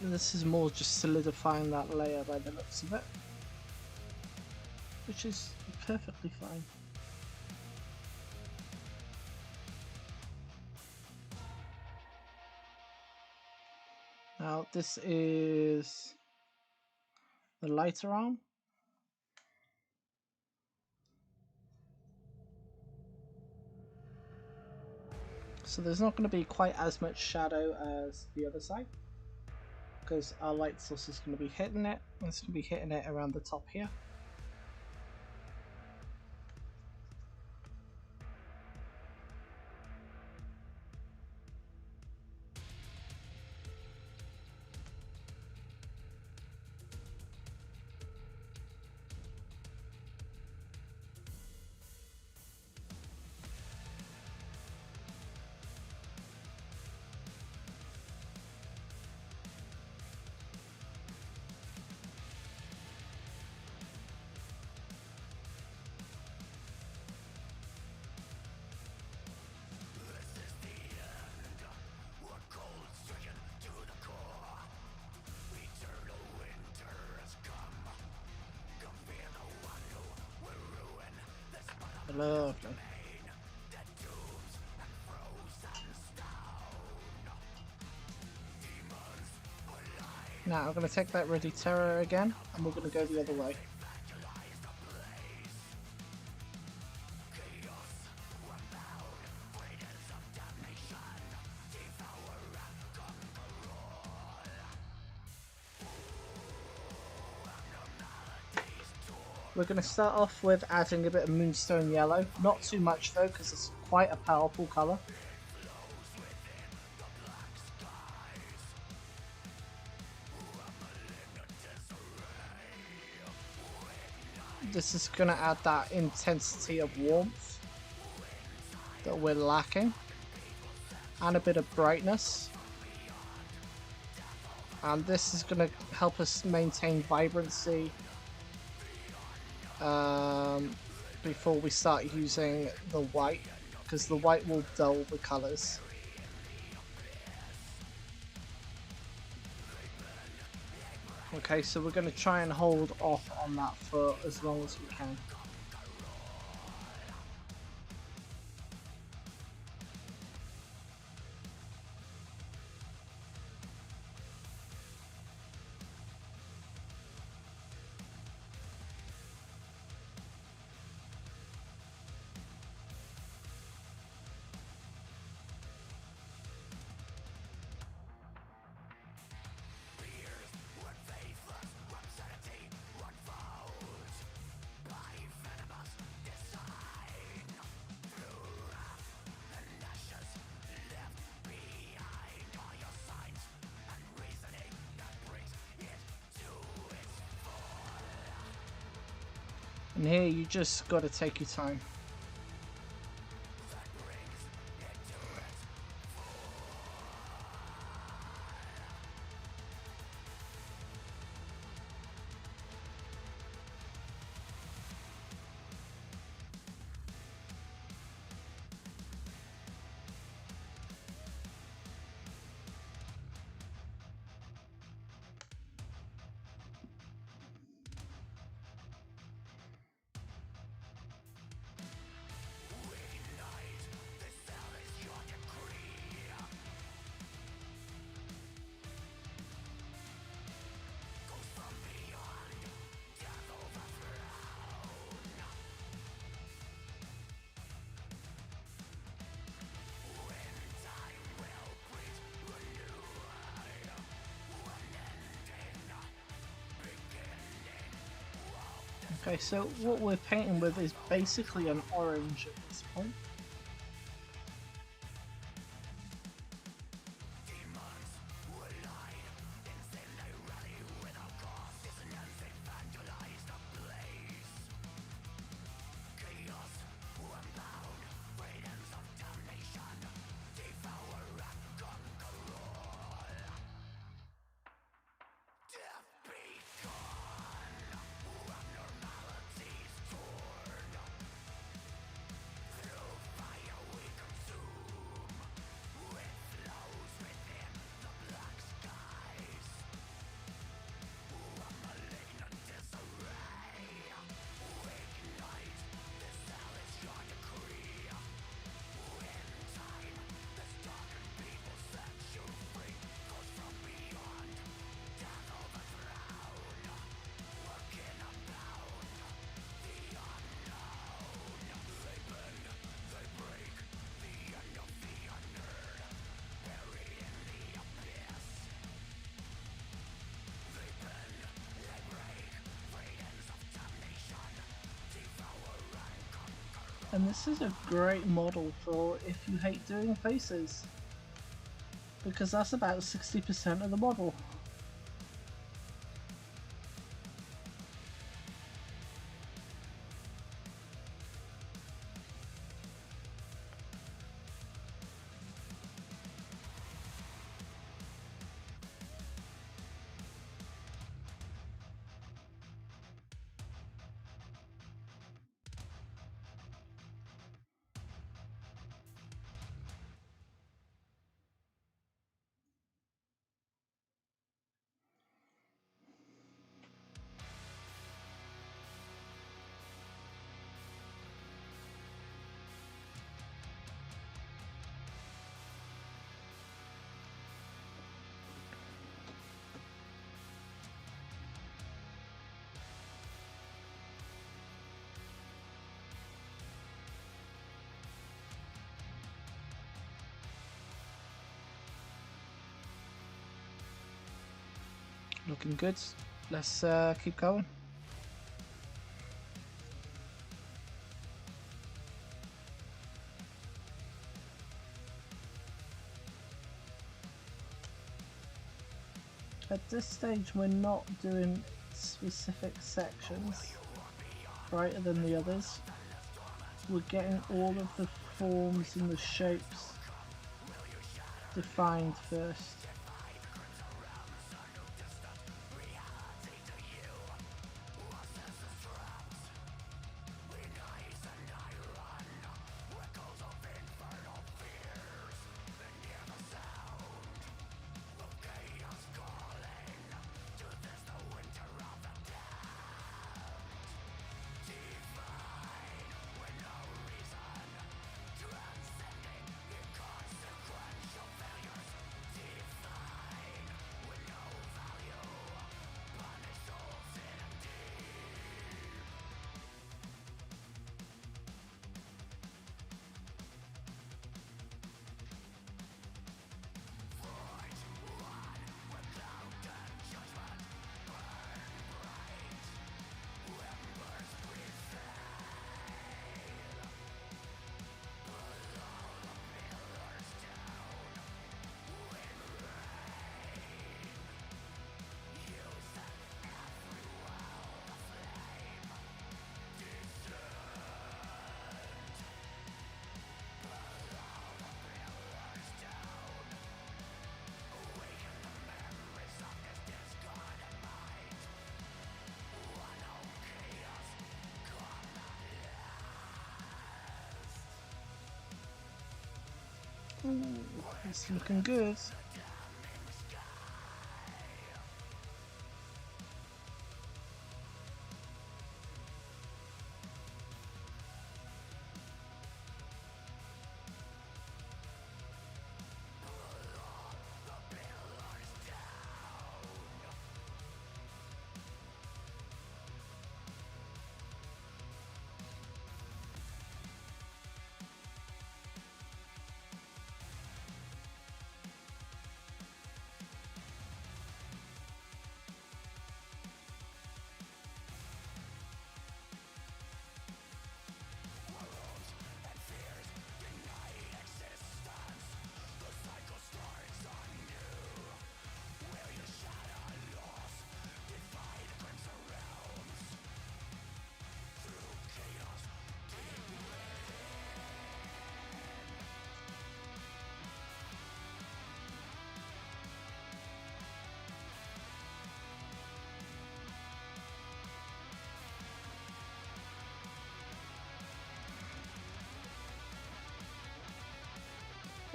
This is more just solidifying that layer by the looks of it, which is perfectly fine. Now this is the lighter arm. So there's not going to be quite as much shadow as the other side, because our light source is going to be hitting it, and it's going to be hitting it around the top here. Lovely. Now I'm going to take that Ready Terror again, and we're going to go the other way. We're going to start off with adding a bit of Moonstone Yellow. Not too much though, because it's quite a powerful colour. This is going to add that intensity of warmth that we're lacking. And a bit of brightness. And this is going to help us maintain vibrancy before we start using the white, because the white will dull the colours. Okay, so we're going to try and hold off on that for as long as we can. And here you just got to take your time. Okay, so what we're painting with is basically an orange at this point. And this is a great model for if you hate doing faces, because that's about 60% of the model. Looking good. Let's keep going. At this stage we're not doing specific sections brighter than the others. We're getting all of the forms and the shapes defined first. Ooh, it's looking good.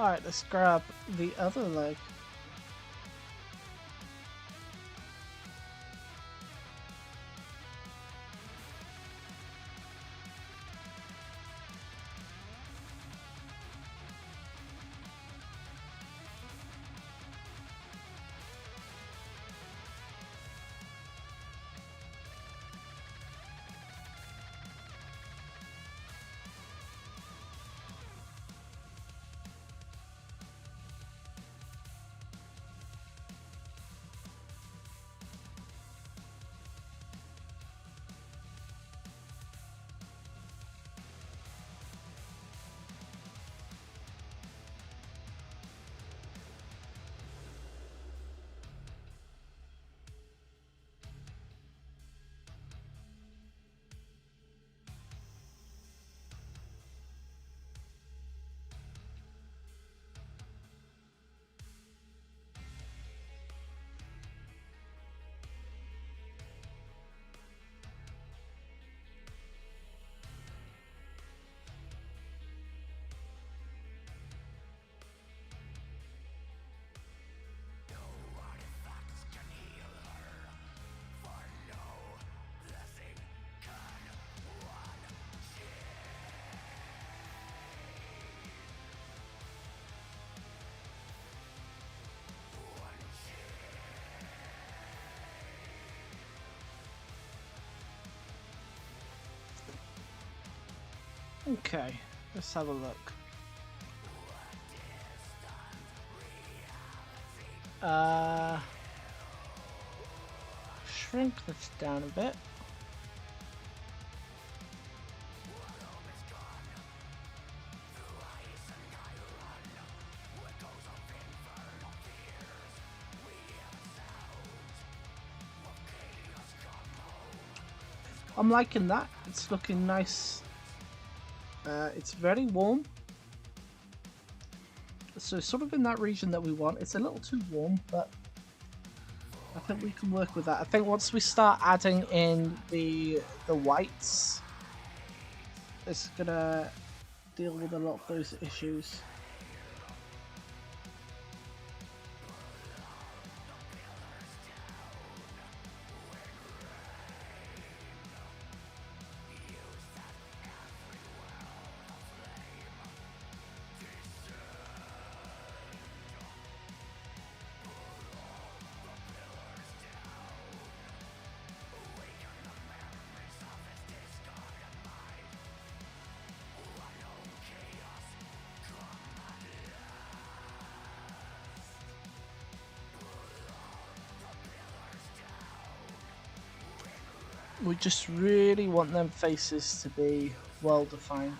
Alright, let's grab the other leg. Okay, let's have a look. shrink this down a bit. I'm liking that. It's looking nice. It's very warm. So sort of in that region that we want. It's a little too warm, but I think we can work with that. I think once we start adding in the whites, it's gonna deal with a lot of those issues. We just really want them faces to be well defined.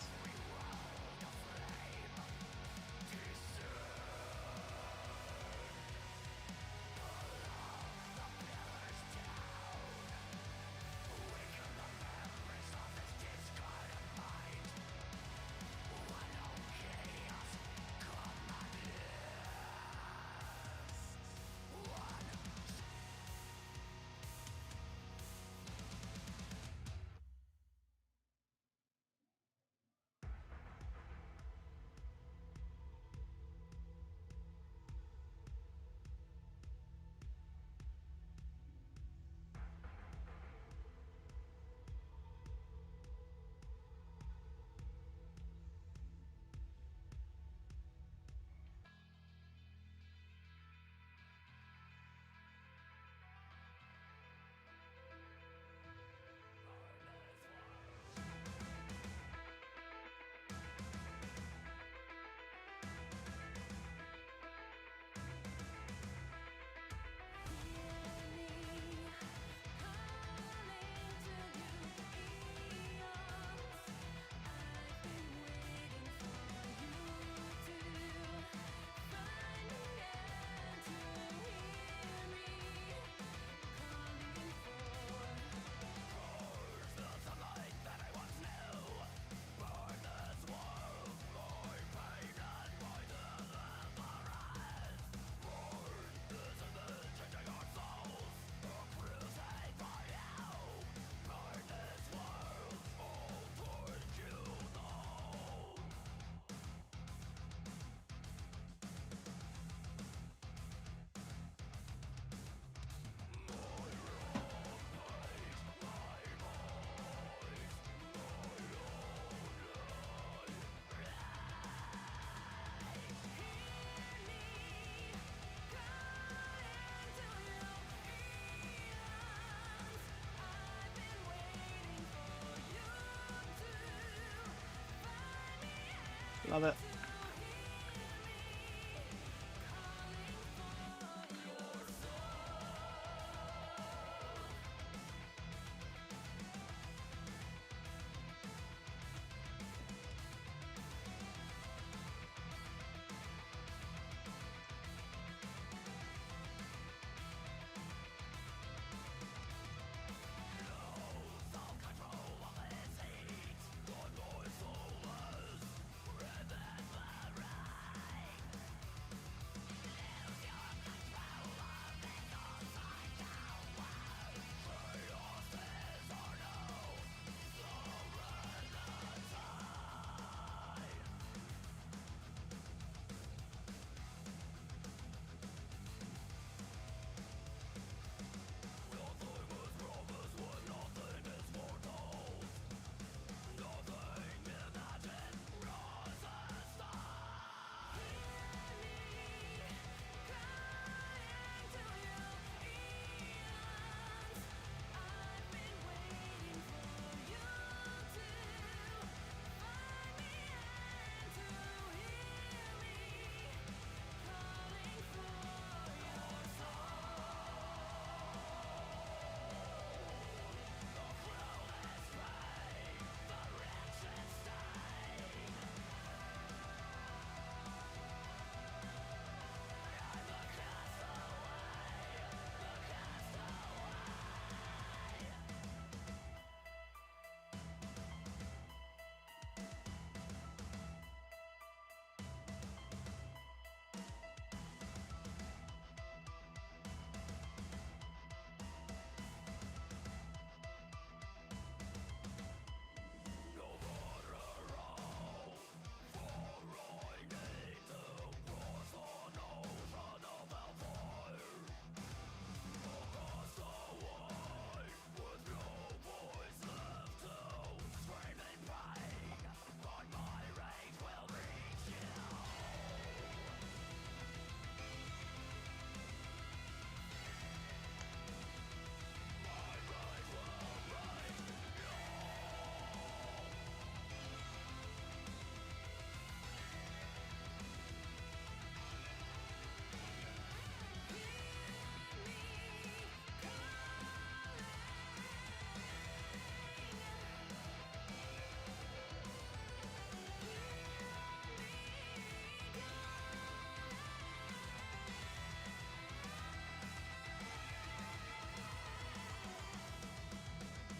Love it.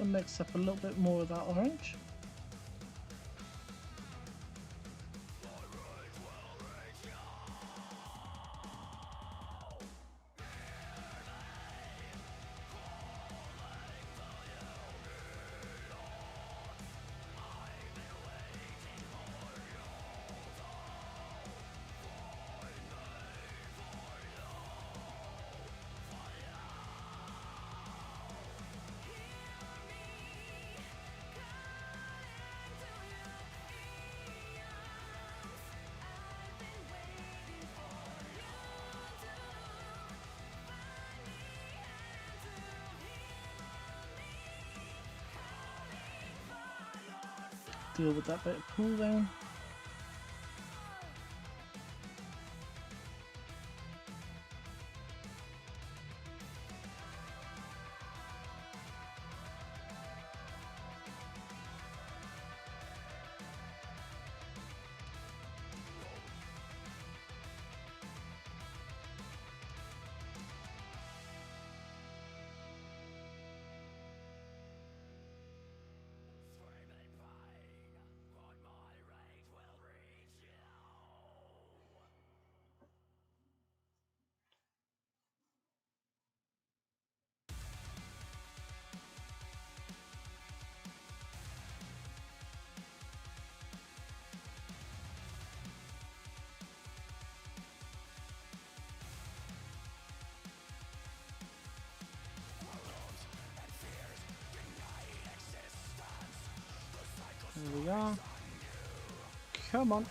We'll mix up a little bit more of that orange. Deal with that bit of pooling. There we are. Come on.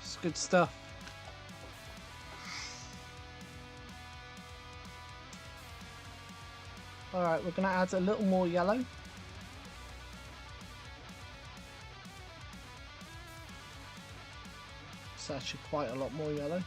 It's good stuff. Alright, we're going to add a little more yellow. It's actually quite a lot more yellow.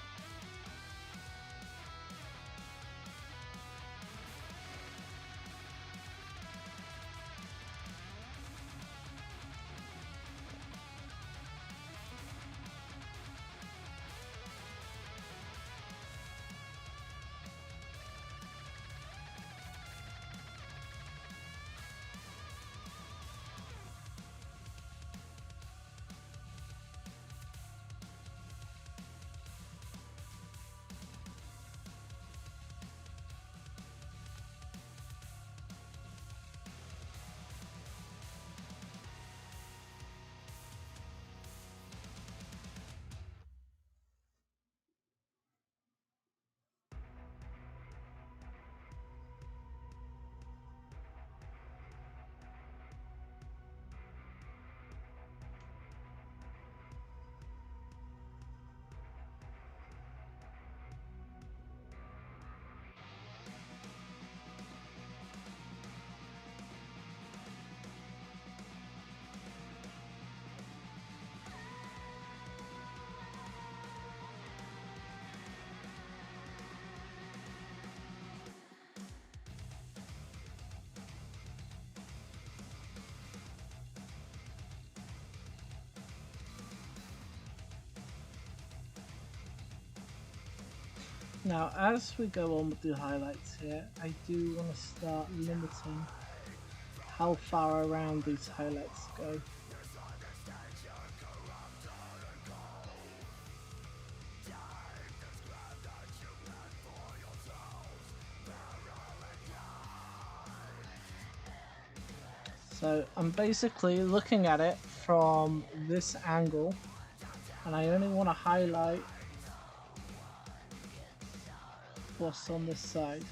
Now, as we go on with the highlights here, I do want to start limiting how far around these highlights go. So I'm basically looking at it from this angle, and I only want to highlight what's on this side.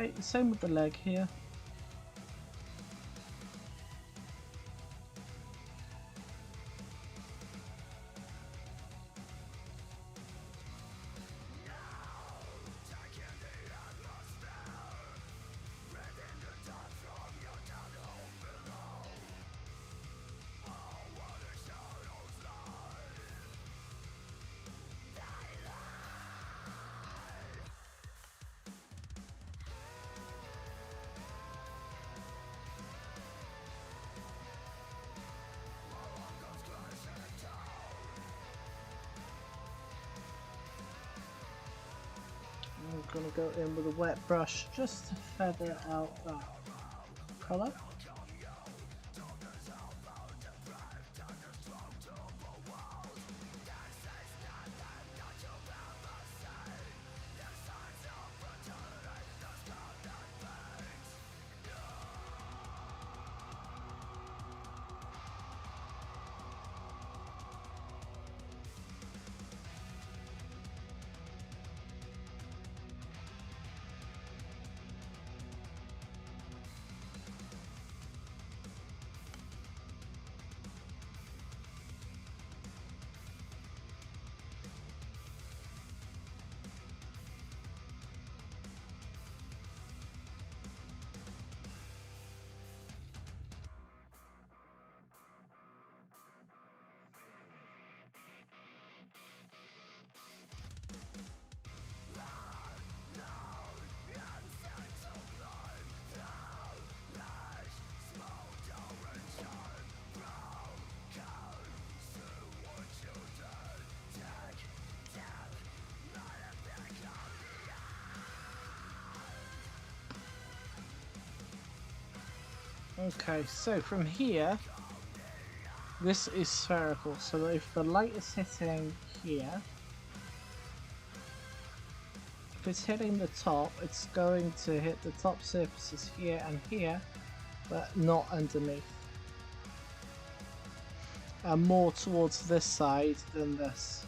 Okay, same with the leg here. I'm going to go in with a wet brush just to feather out that colour. Okay, so from here, this is spherical, so if the light is hitting here, if it's hitting the top, it's going to hit the top surfaces here and here, but not underneath. And more towards this side than this.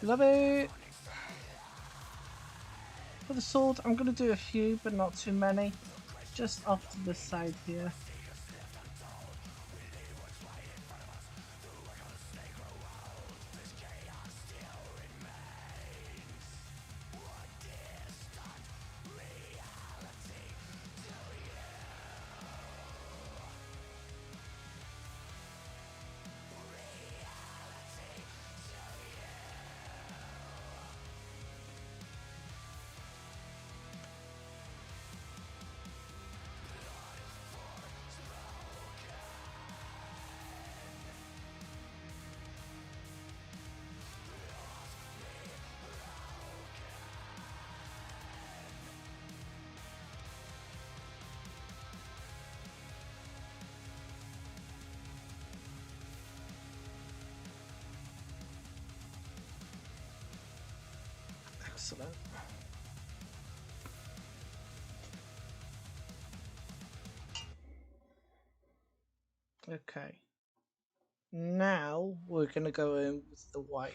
Love it! For the sword, I'm going to do a few, but not too many. Just off to the side here. Excellent. Okay. Now we're going to go in with the white.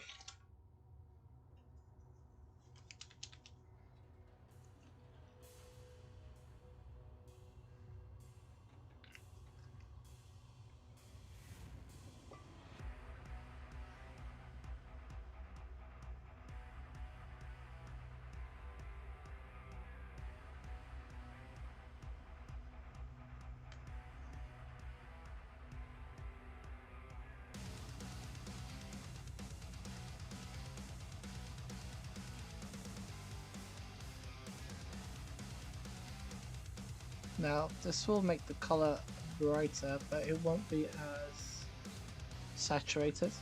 Now this will make the color brighter, but it won't be as saturated.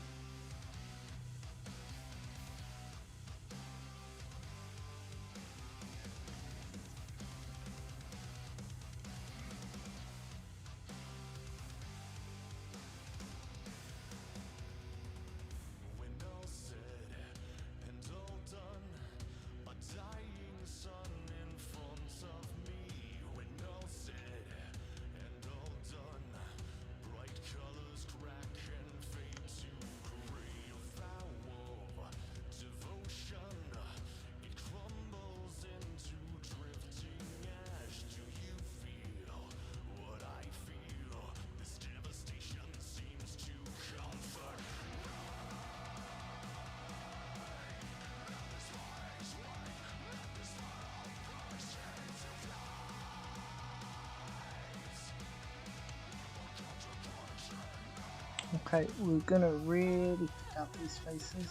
Okay, we're gonna really pick out these faces.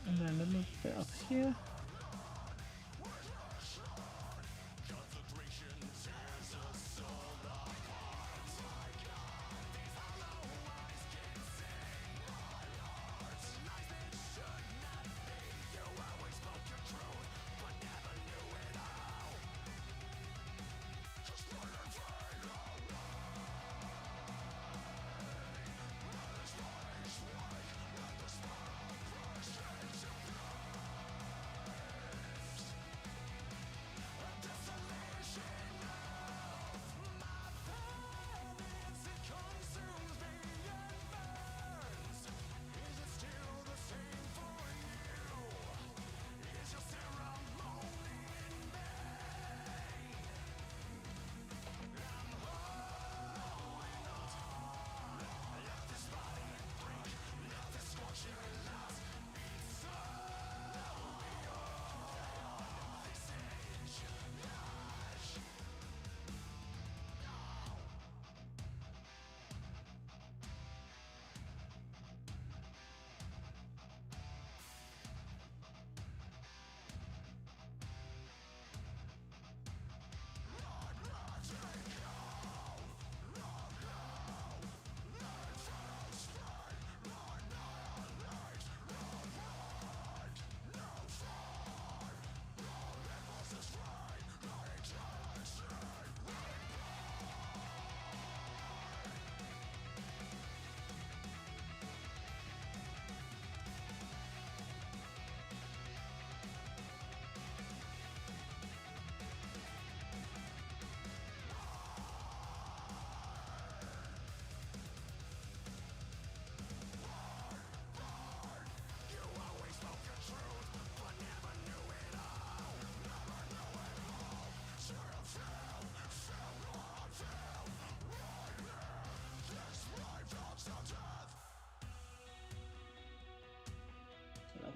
And then a little bit up here.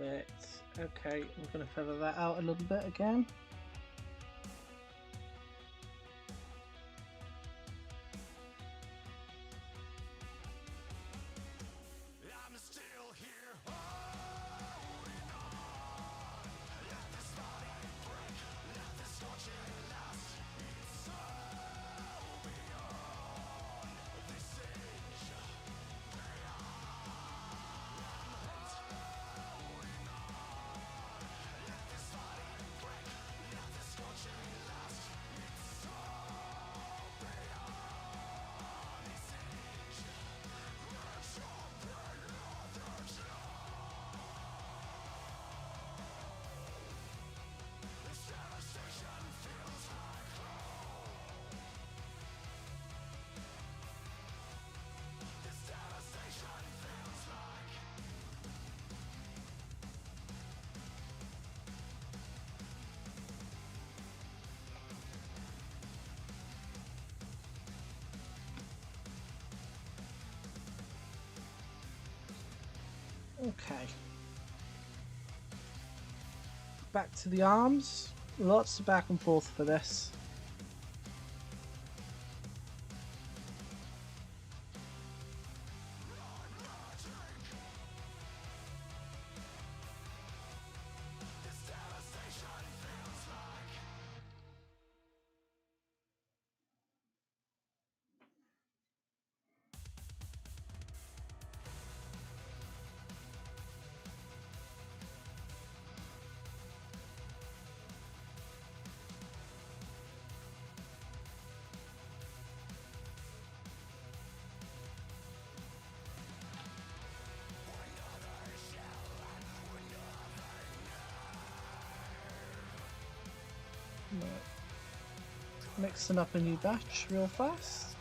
Love it. Okay, we're going to feather that out a little bit again. Okay. Back to the arms. Lots of back and forth for this. Mixing up a new batch real fast.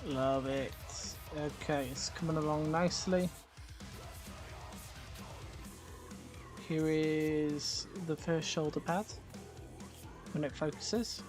Love it. Okay, it's coming along nicely. Here is the first shoulder pad when it focuses.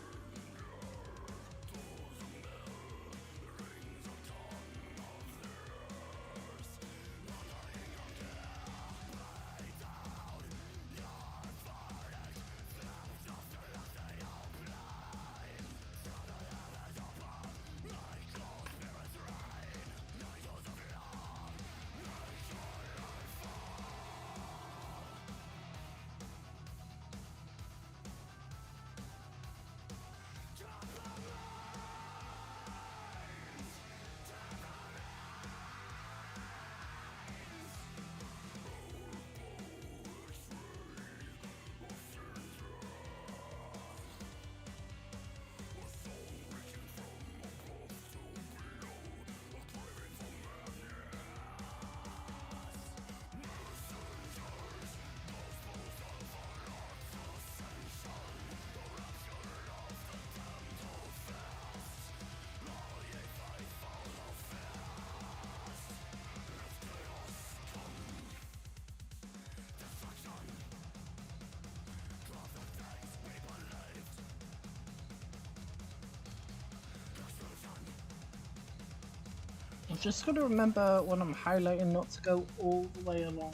I've just got to remember when I'm highlighting not to go all the way along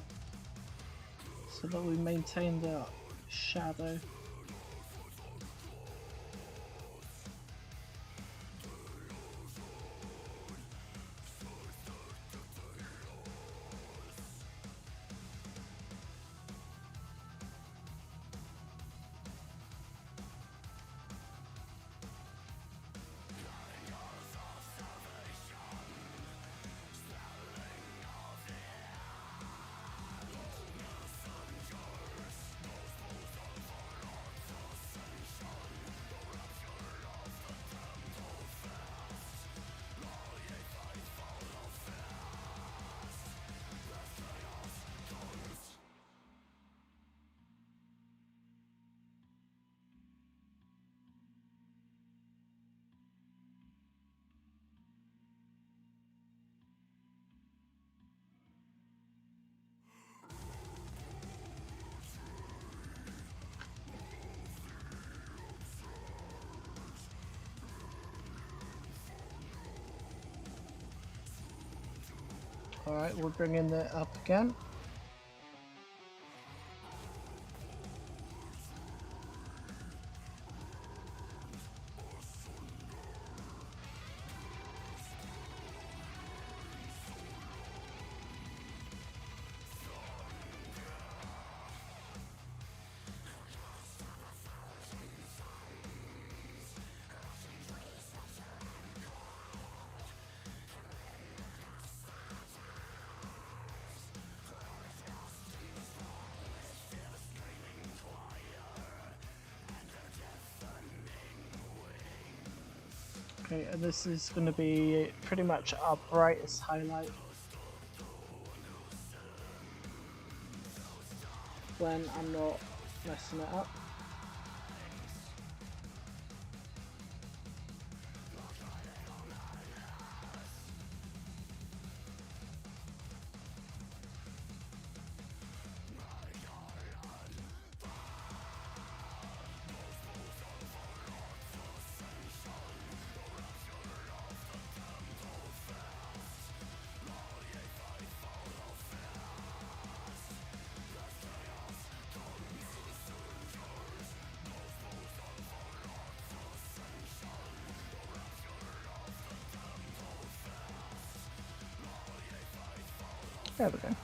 so that we maintain the shadow. Alright, we're bringing that up again. Okay, and this is going to be pretty much our brightest highlight when I'm not messing it up. There we go.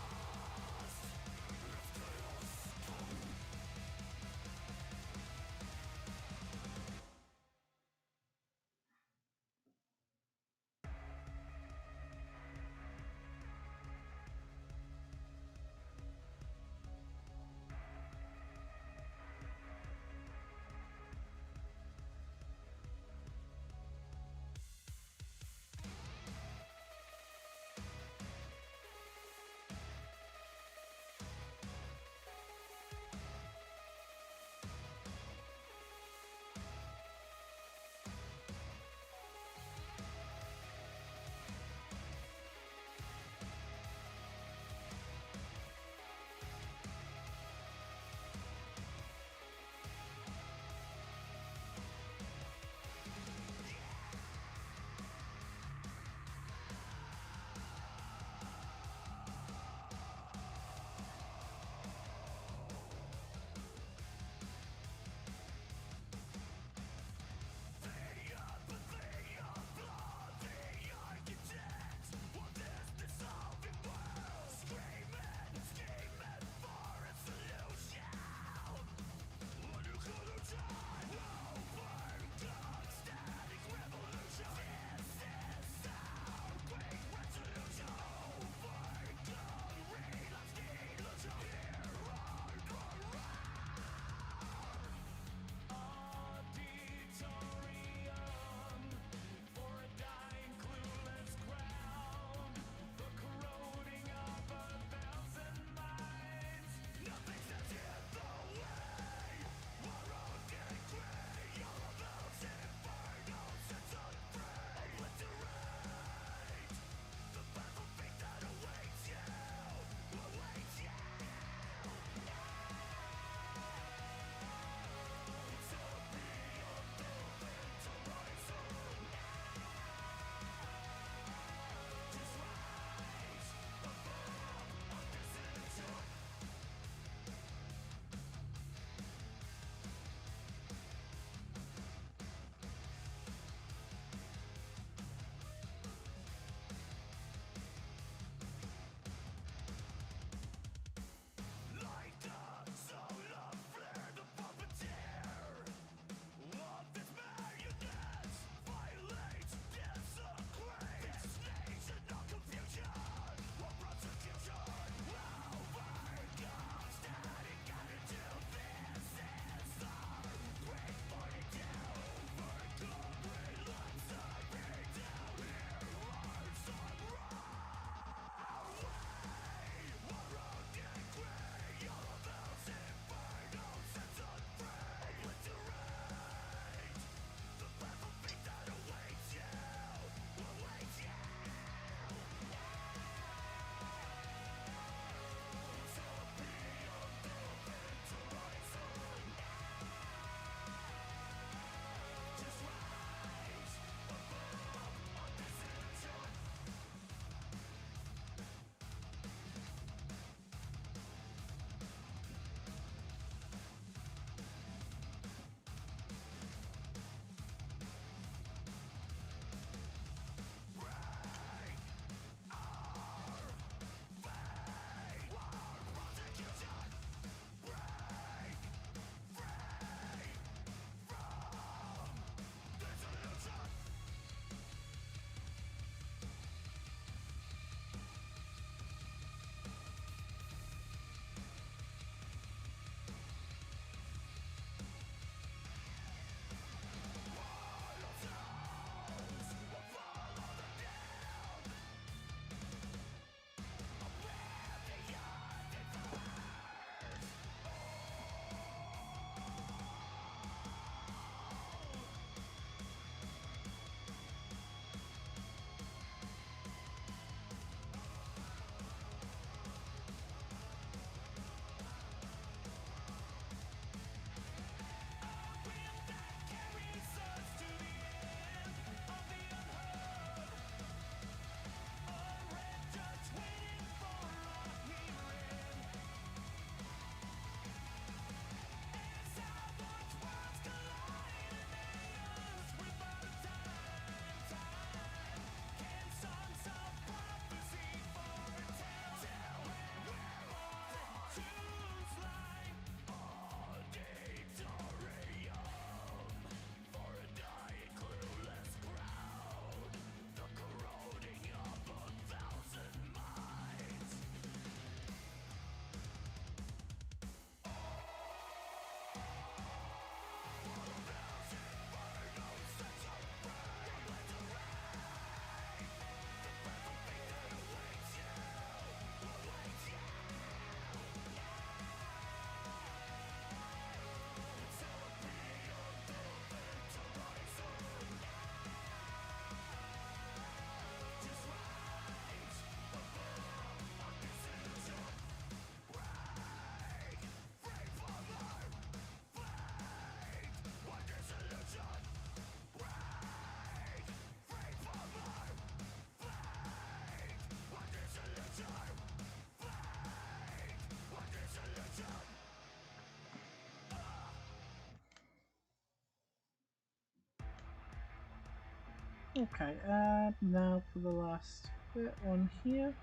Okay, and now for the last bit on here.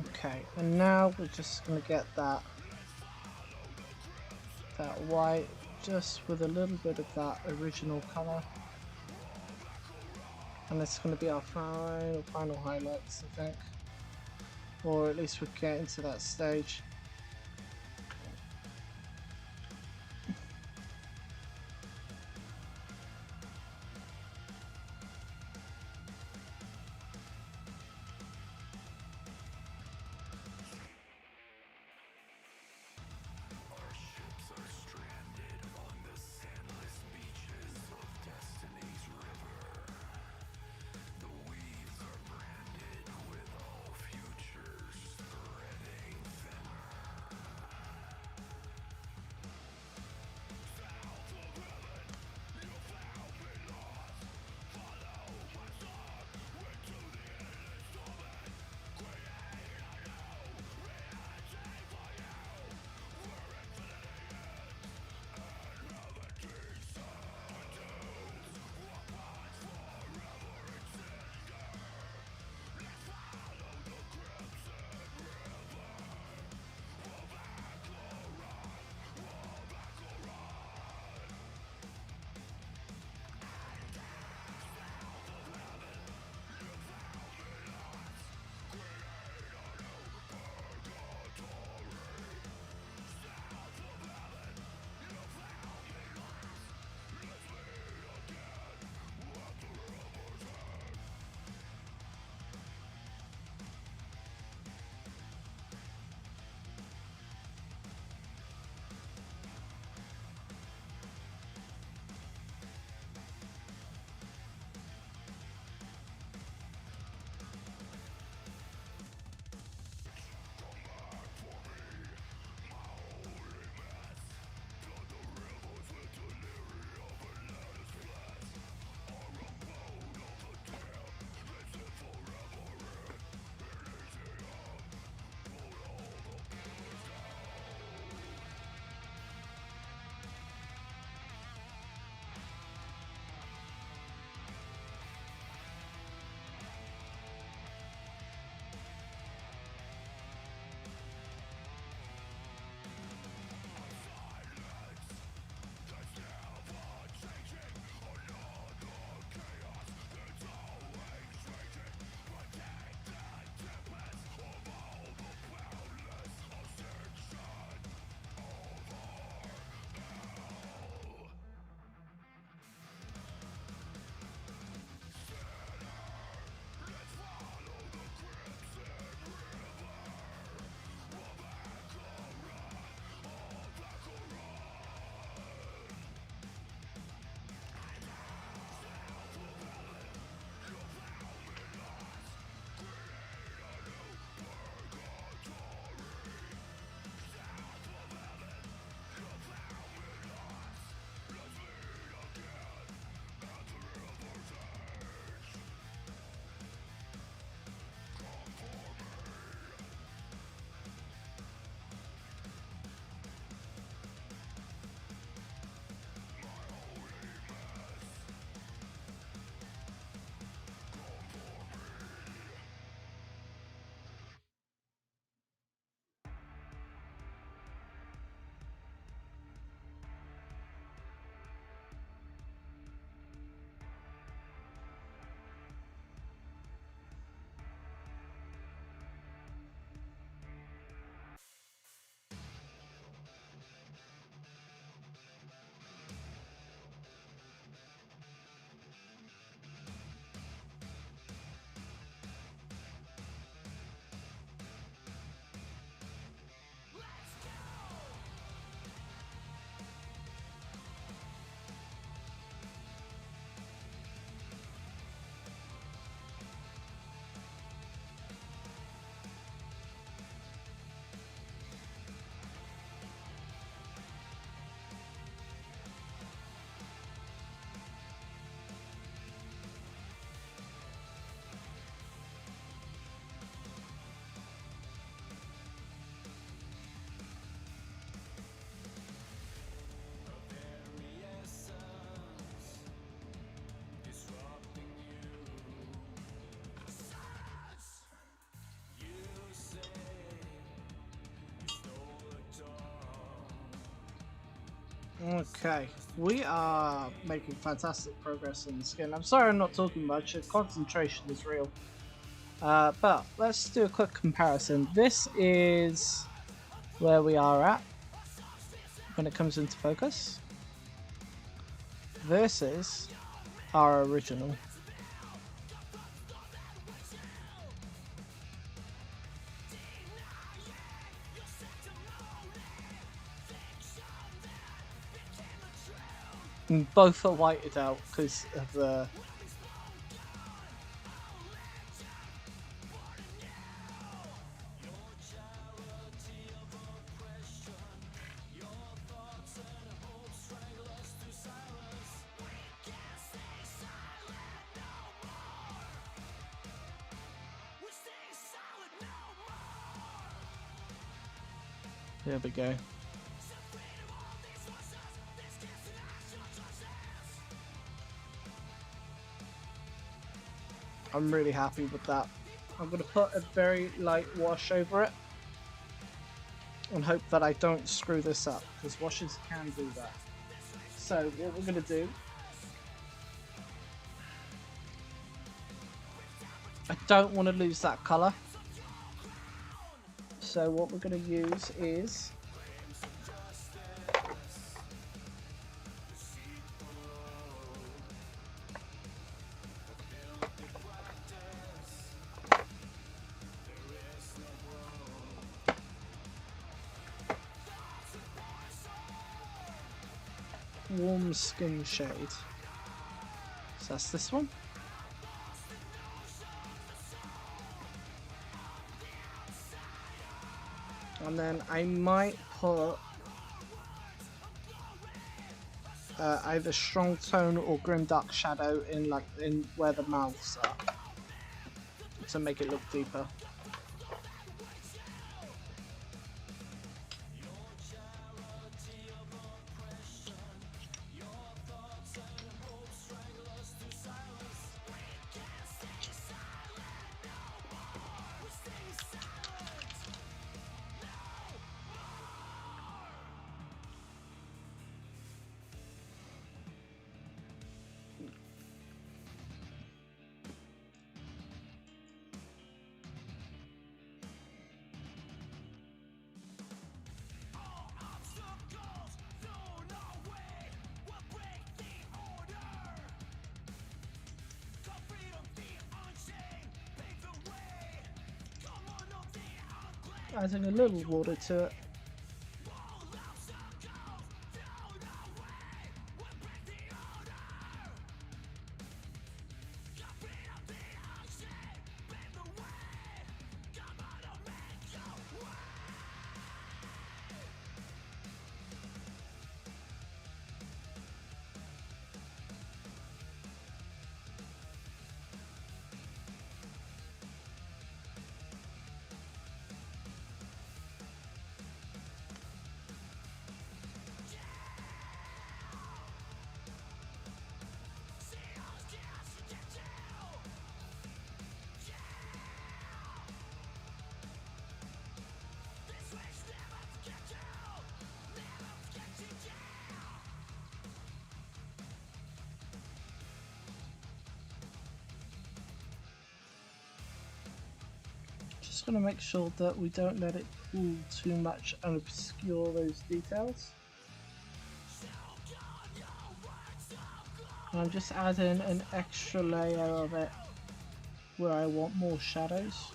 Okay, and now we're just going to get that white just with a little bit of that original colour, and it's going to be our final highlights, I think, or at least we're getting to that stage. Okay, we are making fantastic progress on the skin. I'm sorry I'm not talking much, concentration is real. But let's do a quick comparison. This is where we are at when it comes into focus versus our original. And both are whited out because of the... There we go. I'm really happy with that. I'm going to put a very light wash over it and hope that I don't screw this up, because washes can do that. So what we're going to do, I don't want to lose that colour, so what we're going to use is warm skin shade. So that's this one. And then I might put either strong tone or grim dark shadow in where the mouths are to make it look deeper. Adding a little water to it. Just going to make sure that we don't let it cool too much and obscure those details. And I'm just adding an extra layer of it where I want more shadows.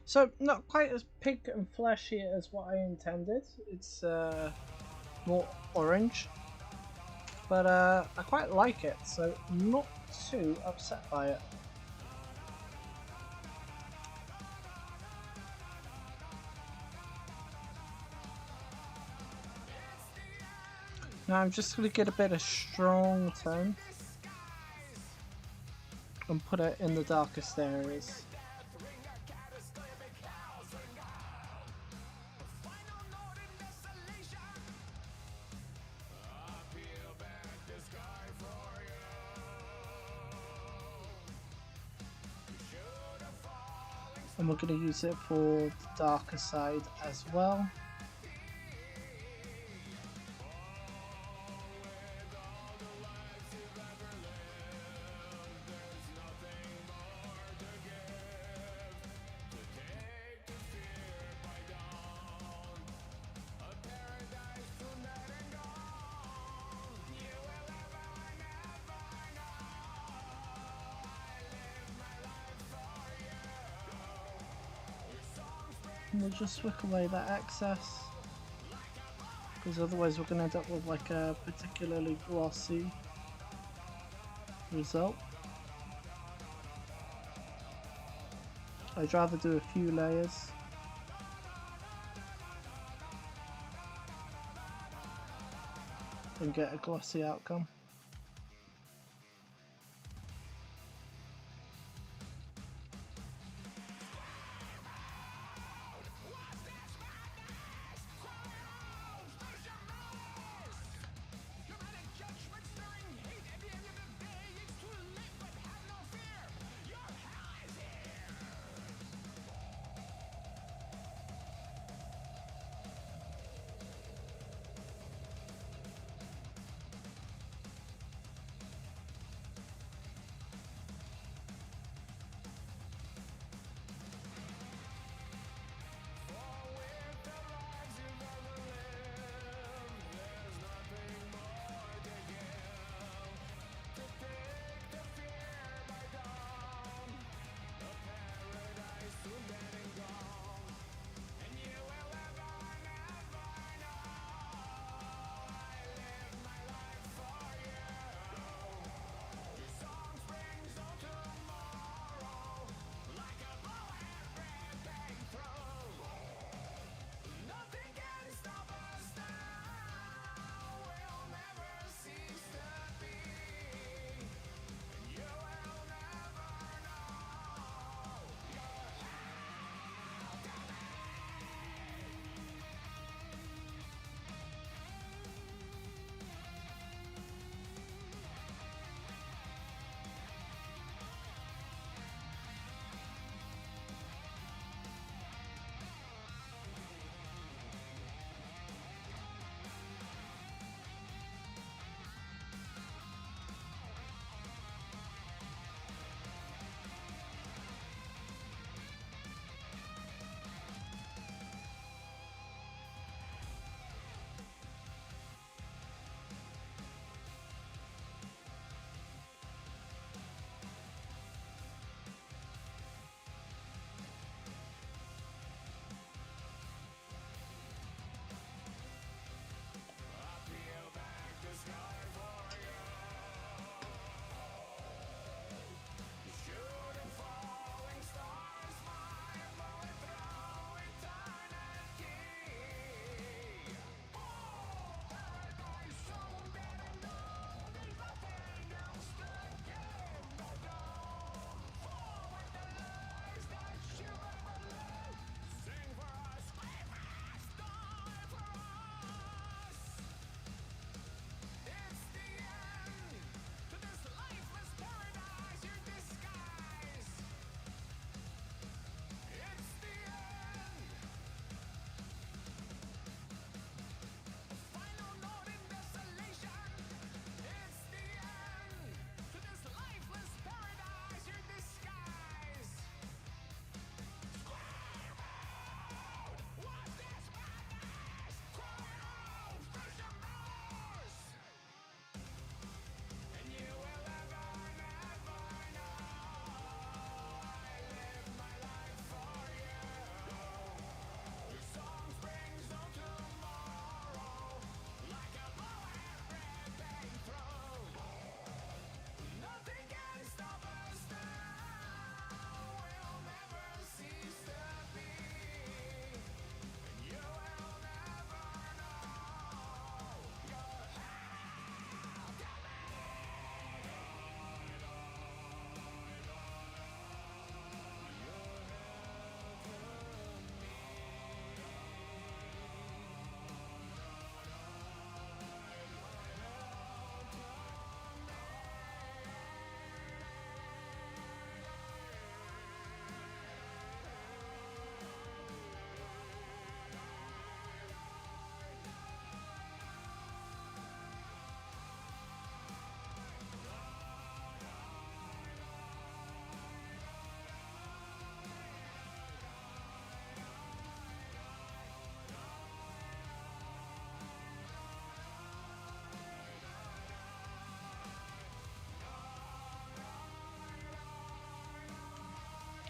So not quite as pink and fleshy as what I intended. It's more orange, but I quite like it, so I'm not too upset by it. Now I'm just going to get a bit of strong tone and put it in the darkest areas. And we're going to use it for the darker side as well. And we'll just wick away that excess, because otherwise we're going to end up with like a particularly glossy result. I'd rather do a few layers. And get a glossy outcome.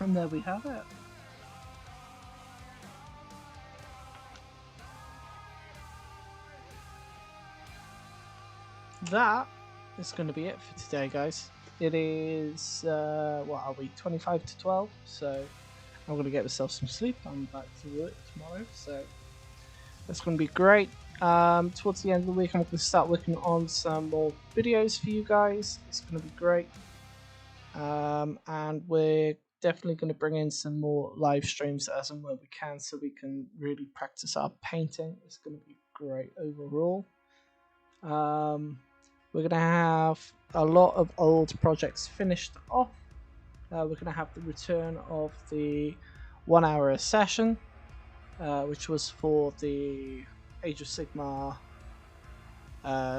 And there we have it. That is going to be it for today, guys. It is, what are we, 25 to 12, so I'm going to get myself some sleep. I'm back to work tomorrow, so that's going to be great. Towards the end of the week, I'm going to start working on some more videos for you guys. It's going to be great. And we're definitely going to bring in some more live streams as and when we can, so we can really practice our painting. It's going to be great overall. We're going to have a lot of old projects finished off. We're going to have the return of the 1 hour session, which was for the Age of Sigmar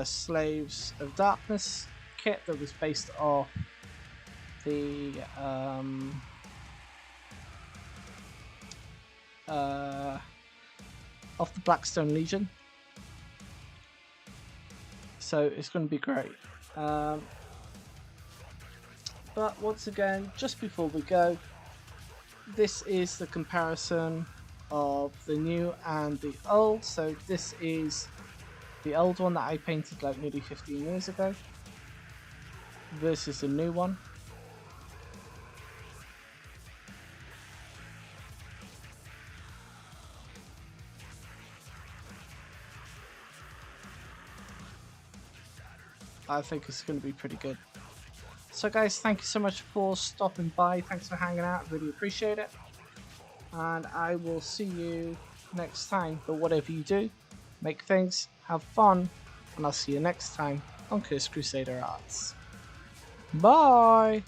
Slaves of Darkness kit that was based off the Blackstone Legion. So it's going to be great. But once again, just before we go, this is the comparison of the new and the old. So this is the old one that I painted like nearly 15 years ago versus the new one. I think it's going to be pretty good. So guys, thank you so much for stopping by. Thanks for hanging out. Really appreciate it. And I will see you next time. But whatever you do, make things, have fun, and I'll see you next time on Cursed Crusader Arts. Bye!